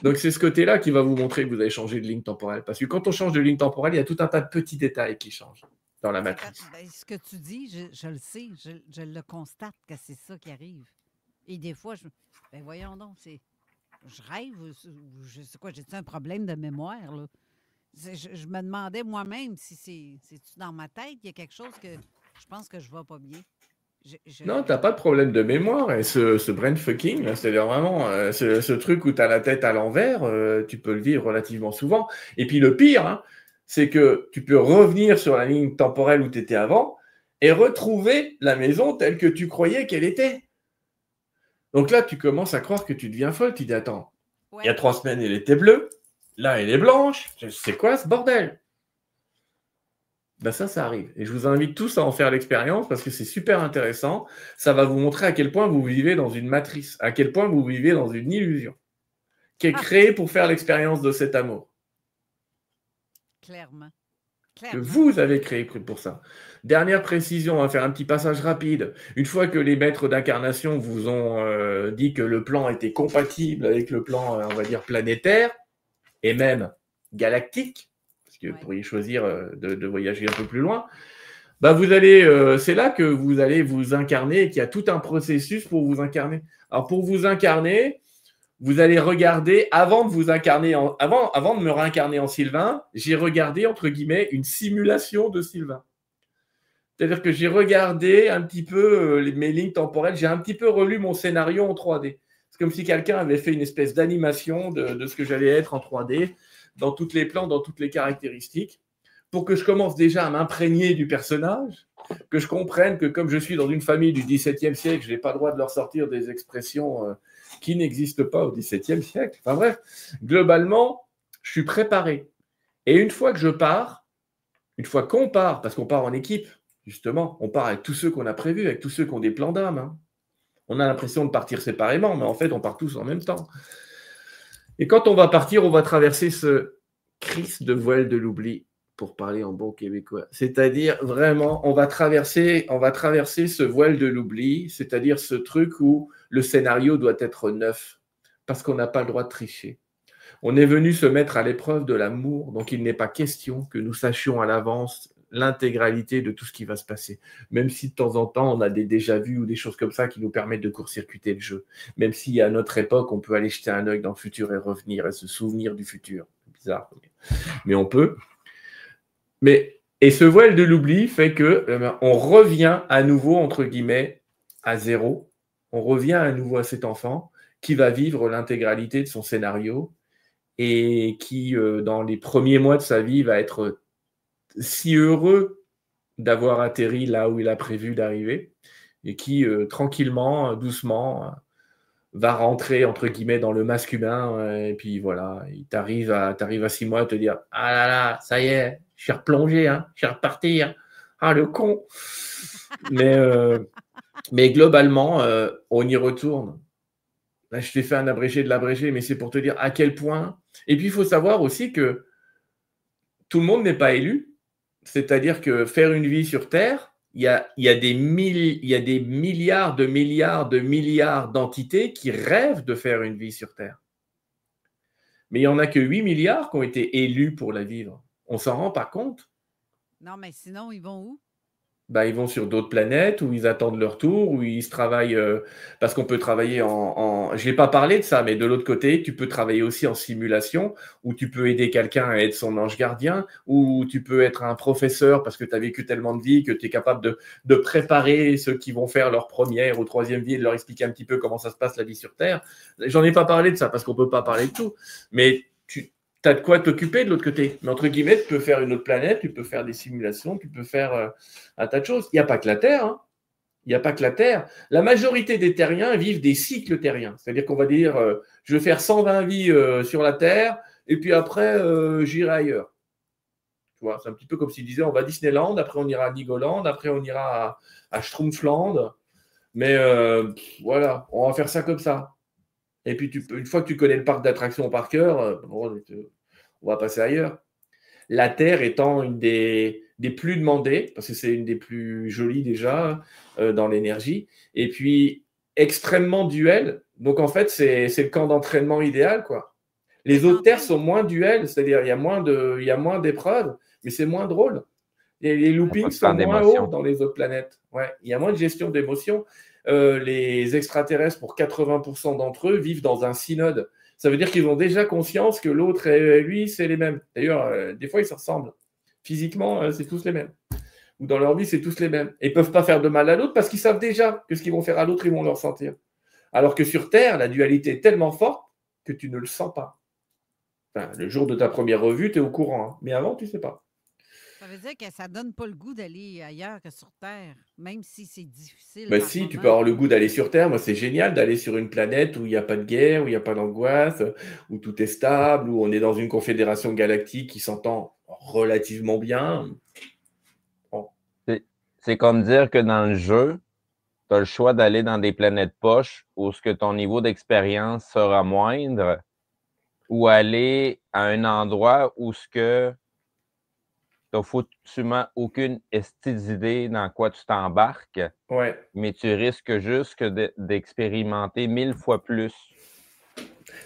Donc, c'est ce côté-là qui va vous montrer que vous avez changé de ligne temporelle. Parce que quand on change de ligne temporelle, il y a tout un tas de petits détails qui changent dans la matrice. Ben, ce que tu dis, je le sais, je le constate que c'est ça qui arrive. Et des fois, ben voyons donc, je rêve, je sais quoi, j'ai-tu un problème de mémoire, là? Je me demandais moi-même si c'est-tu dans ma tête, il y a quelque chose que je pense que je ne vais pas bien. Non, tu n'as pas de problème de mémoire. Et ce brain fucking, c'est-à-dire vraiment ce truc où tu as la tête à l'envers, tu peux le vivre relativement souvent. Et puis le pire, hein, c'est que tu peux revenir sur la ligne temporelle où tu étais avant et retrouver la maison telle que tu croyais qu'elle était. Donc là, tu commences à croire que tu deviens folle. Tu dis, attends, il y a 3 semaines, elle était bleue. Là, elle est blanche. C'est quoi ce bordel? Ben ça arrive. Et je vous invite tous à en faire l'expérience parce que c'est super intéressant. Ça va vous montrer à quel point vous vivez dans une matrice, à quel point vous vivez dans une illusion qui est créée pour faire l'expérience de cet amour. Clairement. Que vous avez créé pour ça. Dernière précision, on va faire un petit passage rapide. Une fois que les maîtres d'incarnation vous ont dit que le plan était compatible avec le plan, on va dire, planétaire et même galactique, parce que vous pourriez choisir de voyager un peu plus loin, bah vous allez, c'est là que vous allez vous incarner et qu'il y a tout un processus pour vous incarner. Alors pour vous incarner, vous allez regarder, avant de vous incarner, avant de me réincarner en Sylvain, j'ai regardé, entre guillemets, une simulation de Sylvain. C'est-à-dire que j'ai regardé un petit peu mes lignes temporelles, j'ai un petit peu relu mon scénario en 3D. C'est comme si quelqu'un avait fait une espèce d'animation de ce que j'allais être en 3D, dans tous les plans, dans toutes les caractéristiques, pour que je commence déjà à m'imprégner du personnage, que je comprenne que comme je suis dans une famille du XVIIe siècle, je n'ai pas le droit de leur sortir des expressions qui n'existent pas au XVIIe siècle. Enfin bref, globalement, je suis préparé. Et une fois que je pars, une fois qu'on part, parce qu'on part en équipe, justement, on part avec tous ceux qu'on a prévus, avec tous ceux qui ont des plans d'âme. Hein. On a l'impression de partir séparément, mais en fait, on part tous en même temps. Et quand on va partir, on va traverser ce Christ de voile de l'oubli, pour parler en bon québécois. C'est-à-dire, vraiment, on va traverser ce voile de l'oubli, c'est-à-dire ce truc où le scénario doit être neuf, parce qu'on n'a pas le droit de tricher. On est venu se mettre à l'épreuve de l'amour, donc il n'est pas question que nous sachions à l'avance l'intégralité de tout ce qui va se passer. Même si de temps en temps, on a des déjà-vus ou des choses comme ça qui nous permettent de court-circuiter le jeu. Même si à notre époque, on peut aller jeter un œil dans le futur et revenir et se souvenir du futur. C'est bizarre, mais on peut. Et ce voile de l'oubli fait que on revient à nouveau, entre guillemets, à zéro. On revient à nouveau à cet enfant qui va vivre l'intégralité de son scénario et qui, dans les premiers mois de sa vie, va être si heureux d'avoir atterri là où il a prévu d'arriver et qui, tranquillement, doucement, va rentrer, entre guillemets, dans le masque humain. Et puis voilà, t'arrives à 6 mois à te dire « Ah là là, ça y est, je suis replongé, hein, je suis reparti. Hein. Ah, le con !» Mais globalement, on y retourne. Là, je t'ai fait un abrégé de l'abrégé, mais c'est pour te dire à quel point... Et puis, il faut savoir aussi que tout le monde n'est pas élu. C'est-à-dire que faire une vie sur Terre, il y a des milliards d'entités qui rêvent de faire une vie sur Terre. Mais il n'y en a que 8 milliards qui ont été élus pour la vivre. On ne s'en rend pas compte. Non, mais sinon, ils vont où? Bah, ils vont sur d'autres planètes où ils attendent leur tour, où ils se travaillent, parce qu'on peut travailler je n'ai pas parlé de ça, mais de l'autre côté, tu peux travailler aussi en simulation, où tu peux aider quelqu'un à être son ange gardien, où tu peux être un professeur parce que tu as vécu tellement de vie que tu es capable de préparer ceux qui vont faire leur première ou troisième vie et de leur expliquer un petit peu comment ça se passe la vie sur Terre. J'en ai pas parlé de ça parce qu'on ne peut pas parler de tout, mais tu as de quoi t'occuper de l'autre côté. Mais entre guillemets, tu peux faire une autre planète, tu peux faire des simulations, tu peux faire un tas de choses. Il n'y a pas que la Terre. Hein. Il n'y a pas que la Terre. La majorité des terriens vivent des cycles terriens. C'est-à-dire qu'on va dire, je vais faire 120 vies sur la Terre, et puis après, j'irai ailleurs. Tu vois, c'est un petit peu comme s'ils disaient, on va à Disneyland, après on ira à Legoland, après on ira à Schtroumpfland. Mais voilà, on va faire ça comme ça. Et puis, une fois que tu connais le parc d'attractions par cœur, on va passer ailleurs. La Terre étant une des plus demandées, parce que c'est une des plus jolies déjà dans l'énergie, et puis extrêmement duel. Donc, en fait, c'est le camp d'entraînement idéal, quoi. Les autres terres sont moins duels, c'est-à-dire il y a moins d'épreuves, mais c'est moins drôle. Les loopings sont moins hauts dans les autres planètes. Ouais, il y a moins de gestion d'émotions. Les extraterrestres, pour 80% d'entre eux, vivent dans un synode. Ça veut dire qu'ils ont déjà conscience que l'autre et lui, c'est les mêmes. D'ailleurs, des fois, ils se ressemblent. Physiquement, c'est tous les mêmes. Ou dans leur vie, c'est tous les mêmes. Et ils ne peuvent pas faire de mal à l'autre parce qu'ils savent déjà que ce qu'ils vont faire à l'autre, ils vont le ressentir. Alors que sur Terre, la dualité est tellement forte que tu ne le sens pas. Enfin, le jour de ta première revue, tu es au courant. Hein. Mais avant, tu ne sais pas. Ça veut dire que ça ne donne pas le goût d'aller ailleurs que sur Terre, même si c'est difficile. Ben si, tu peux avoir le goût d'aller sur Terre. Moi, c'est génial d'aller sur une planète où il n'y a pas de guerre, où il n'y a pas d'angoisse, où tout est stable, où on est dans une confédération galactique qui s'entend relativement bien. Bon. C'est comme dire que dans le jeu, tu as le choix d'aller dans des planètes poches où ce que ton niveau d'expérience sera moindre, ou aller à un endroit où ce que tu n'as foutument aucune d'idée dans quoi tu t'embarques, ouais. Mais tu risques juste d'expérimenter 1000 fois plus.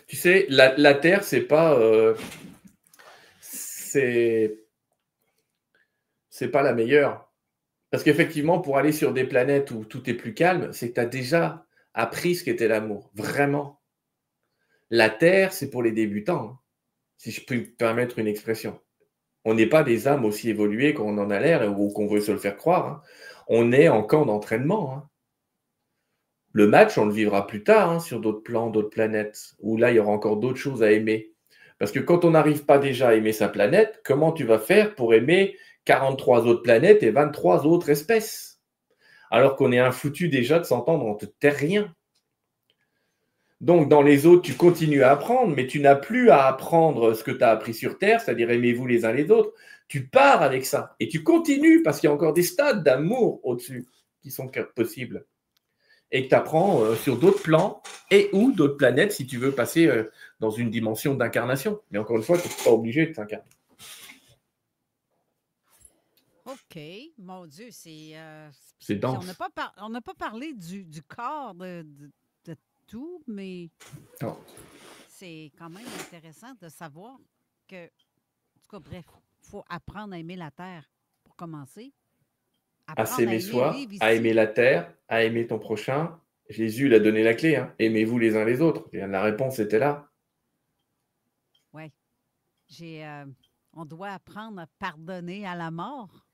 Tu sais, la Terre, c'est pas... c'est pas la meilleure. Parce qu'effectivement, pour aller sur des planètes où tout est plus calme, c'est que tu as déjà appris ce qu'était l'amour. Vraiment. La Terre, c'est pour les débutants, hein, si je peux me permettre une expression. On n'est pas des âmes aussi évoluées qu'on en a l'air ou qu'on veut se le faire croire. Hein. On est en camp d'entraînement. Hein. Le match, on le vivra plus tard hein, sur d'autres plans, d'autres planètes, où là, il y aura encore d'autres choses à aimer. Parce que quand on n'arrive pas déjà à aimer sa planète, comment tu vas faire pour aimer 43 autres planètes et 23 autres espèces? Alors qu'on est infoutu déjà de s'entendre entre terriens. Donc, dans les autres, tu continues à apprendre, mais tu n'as plus à apprendre ce que tu as appris sur Terre, c'est-à-dire aimez-vous les uns les autres. Tu pars avec ça et tu continues parce qu'il y a encore des stades d'amour au-dessus qui sont possibles. Et que tu apprends sur d'autres plans et ou d'autres planètes si tu veux passer dans une dimension d'incarnation. Mais encore une fois, tu n'es pas obligé de t'incarner. OK. Mon Dieu, c'est... c'est dense. On n'a pas parlé du corps de tout, mais non. C'est quand même intéressant de savoir que, en tout cas, bref, il faut apprendre à aimer la Terre pour commencer. À s'aimer soi, à aimer la Terre, à aimer ton prochain. Jésus l'a donné la clé. Hein. Aimez-vous les uns les autres. Et la réponse était là. Oui. On doit apprendre à pardonner à la mort.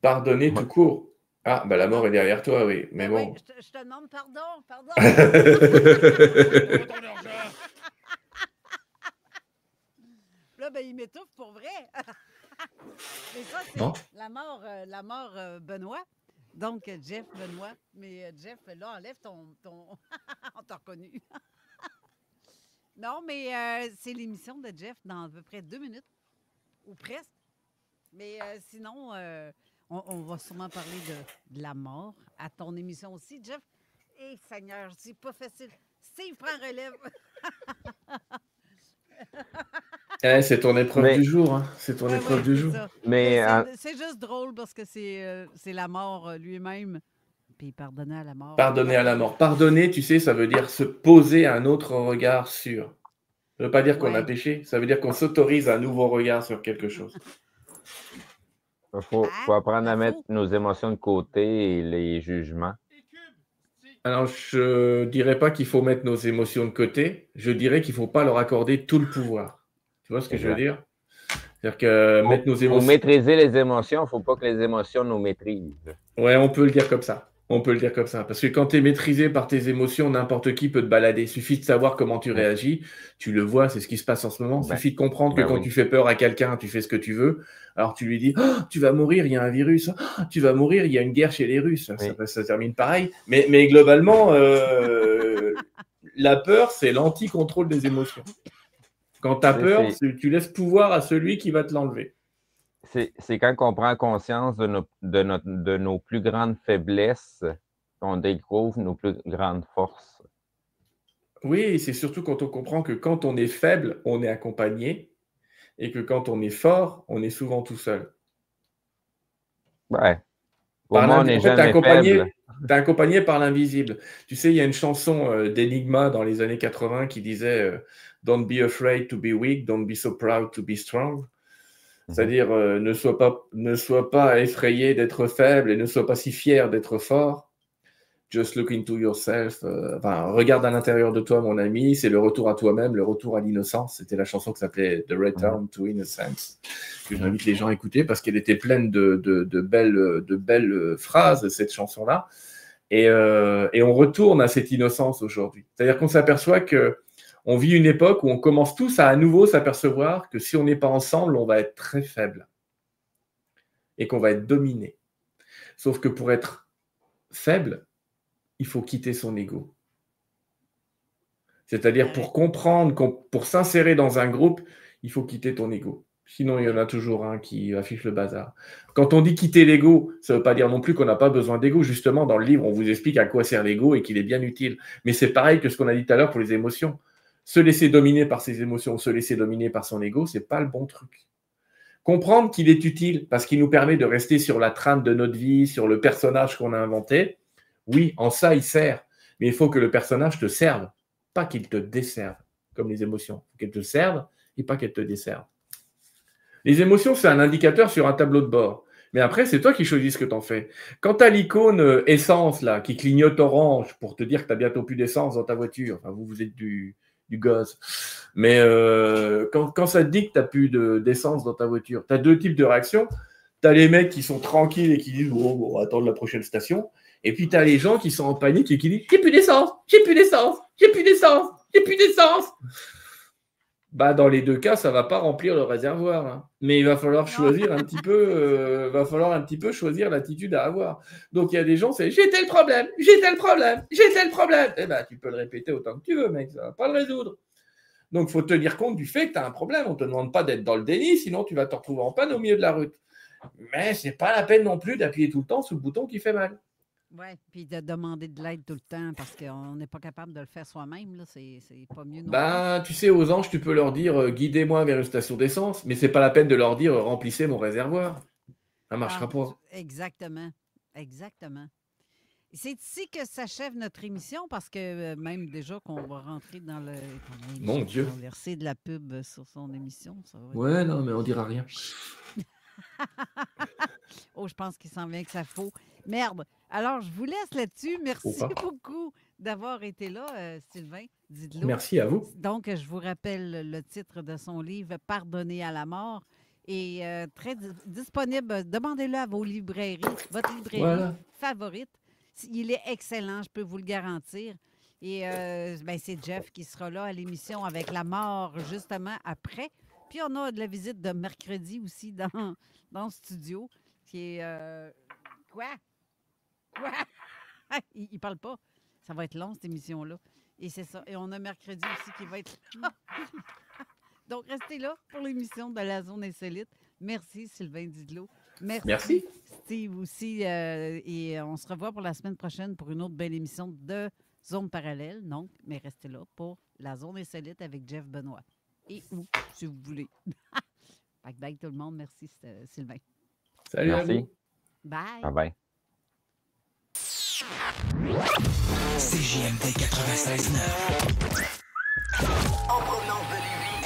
Pardonner tout court. Ah, ben la mort est derrière toi, oui. Mais bon. Oui, je te demande pardon. Là, ben, il m'étouffe pour vrai. Mais ça, c'est la mort Benoît. Donc, Jeff Benoît. Mais Jeff, là, enlève ton... On t'a reconnu. Non, mais c'est l'émission de Jeff dans à peu près 2 minutes. Ou presque. Mais sinon... On va sûrement parler de la mort à ton émission aussi, Jeff. Eh, Seigneur, c'est pas facile. Steve prend relève. C'est ton épreuve Mais- du jour. Hein. C'est ton épreuve du c'est jour. ça. Mais C'est juste drôle parce que c'est la mort lui-même. Puis pardonner à la mort. Pardonner à la mort. Pardonner, tu sais, ça veut dire se poser un autre regard sur. Ça ne veut pas dire qu'on a péché, ça veut dire qu'on s'autorise un nouveau regard sur quelque chose. il faut apprendre à mettre nos émotions de côté et les jugements. Alors, je dirais pas qu'il faut mettre nos émotions de côté, je dirais qu'il ne faut pas leur accorder tout le pouvoir. Tu vois ce que je veux dire? C'est-à-dire que mettre nos émotions... Pour maîtriser les émotions, il ne faut pas que les émotions nous maîtrisent. Ouais, on peut le dire comme ça. On peut le dire comme ça. Parce que quand tu es maîtrisé par tes émotions, n'importe qui peut te balader. Il suffit de savoir comment tu réagis. Tu le vois, c'est ce qui se passe en ce moment. Il suffit de comprendre que quand tu fais peur à quelqu'un, tu fais ce que tu veux. Alors tu lui dis oh, tu vas mourir, il y a un virus. Oh, tu vas mourir, il y a une guerre chez les Russes. Ça termine pareil. Mais globalement, la peur, c'est l'anti-contrôle des émotions. Quand tu as peur, tu laisses pouvoir à celui qui va te l'enlever. C'est quand on prend conscience de nos plus grandes faiblesses qu'on découvre nos plus grandes forces. Oui, c'est surtout quand on comprend que quand on est faible, on est accompagné et que quand on est fort, on est souvent tout seul. Ouais. Au moins, on n'est jamais faible. T'es accompagné par l'invisible. Tu sais, il y a une chanson d'Enigma dans les années 80 qui disait Don't be afraid to be weak, don't be so proud to be strong. C'est-à-dire, ne sois pas effrayé d'être faible et ne sois pas si fier d'être fort. Just look into yourself. Regarde à l'intérieur de toi, mon ami. C'est le retour à toi-même, le retour à l'innocence. C'était la chanson qui s'appelait The Return to Innocence, que j'invite les gens à écouter parce qu'elle était pleine de belles phrases, cette chanson-là. Et on retourne à cette innocence aujourd'hui. C'est-à-dire qu'on s'aperçoit que on vit une époque où on commence tous à nouveau s'apercevoir que si on n'est pas ensemble, on va être très faible et qu'on va être dominé. Sauf que pour être faible, il faut quitter son ego. C'est-à-dire pour comprendre, pour s'insérer dans un groupe, il faut quitter ton ego. Sinon, il y en a toujours un qui affiche le bazar. Quand on dit quitter l'ego, ça ne veut pas dire non plus qu'on n'a pas besoin d'ego. Justement, dans le livre, on vous explique à quoi sert l'ego et qu'il est bien utile. Mais c'est pareil que ce qu'on a dit tout à l'heure pour les émotions. Se laisser dominer par ses émotions, se laisser dominer par son ego, ce n'est pas le bon truc. Comprendre qu'il est utile parce qu'il nous permet de rester sur la trame de notre vie, sur le personnage qu'on a inventé, oui, en ça, il sert. Mais il faut que le personnage te serve, pas qu'il te desserve, comme les émotions. Il faut qu'elles te servent et pas qu'elles te desservent. Les émotions, c'est un indicateur sur un tableau de bord. Mais après, c'est toi qui choisis ce que tu en fais. Quand tu as l'icône essence là, qui clignote orange pour te dire que tu n'as bientôt plus d'essence dans ta voiture, enfin, vous êtes du gaz. Mais quand ça te dit que tu n'as plus d'essence dans ta voiture, tu as deux types de réactions. Tu as les mecs qui sont tranquilles et qui disent bon, on va attendre la prochaine station. Et puis tu as les gens qui sont en panique et qui disent j'ai plus d'essence, j'ai plus d'essence, j'ai plus d'essence, j'ai plus d'essence. Bah, dans les deux cas, ça ne va pas remplir le réservoir. Hein. Mais il va falloir choisir un petit peu, choisir l'attitude à avoir. Donc il y a des gens, c'est j'ai tel problème, j'ai tel problème, j'ai tel problème. Eh ben, tu peux le répéter autant que tu veux, mec, ça ne va pas le résoudre. Donc il faut tenir compte du fait que tu as un problème. On ne te demande pas d'être dans le déni, sinon tu vas te retrouver en panne au milieu de la route. Mais ce n'est pas la peine non plus d'appuyer tout le temps sur le bouton qui fait mal. Oui, puis de demander de l'aide tout le temps parce qu'on n'est pas capable de le faire soi-même, là, c'est pas mieux non plus. Tu sais, aux anges, tu peux leur dire guidez-moi vers une station d'essence, mais c'est pas la peine de leur dire remplissez mon réservoir. Ça ne marchera pas. Exactement. Exactement. C'est ici que s'achève notre émission parce que même déjà qu'on va rentrer dans le. Mon Dieu. On va verser de la pub sur son émission. Ça va ouais, non, mais on dira rien. Oh, je pense qu'il s'en vient que ça faut. Merde. Alors, je vous laisse là-dessus. Merci beaucoup d'avoir été là, Sylvain Didlot. Merci à vous. Donc, je vous rappelle le titre de son livre, Pardonner à la mort. Et très disponible. Demandez-le à vos librairies, votre librairie favorite. Il est excellent, je peux vous le garantir. Et c'est Jeff qui sera là à l'émission avec la mort, justement, après. Puis, on a de la visite de mercredi aussi dans le studio, qui est... Quoi? Il parle pas. Ça va être long, cette émission-là. Et c'est ça. Et on a mercredi aussi qui va être là. Donc, restez là pour l'émission de la Zone Insolite. Merci, Sylvain Didlot. Merci. Steve aussi. Et on se revoit pour la semaine prochaine pour une autre belle émission de Zone Parallèle. Donc, mais restez là pour la Zone Insolite avec Jeff Benoît. et où, si vous voulez. Fait que bye tout le monde. Merci, Sylvain. Salut. Merci. Bye. Bye-bye. CJMD 96.9. En provenance de Lévis.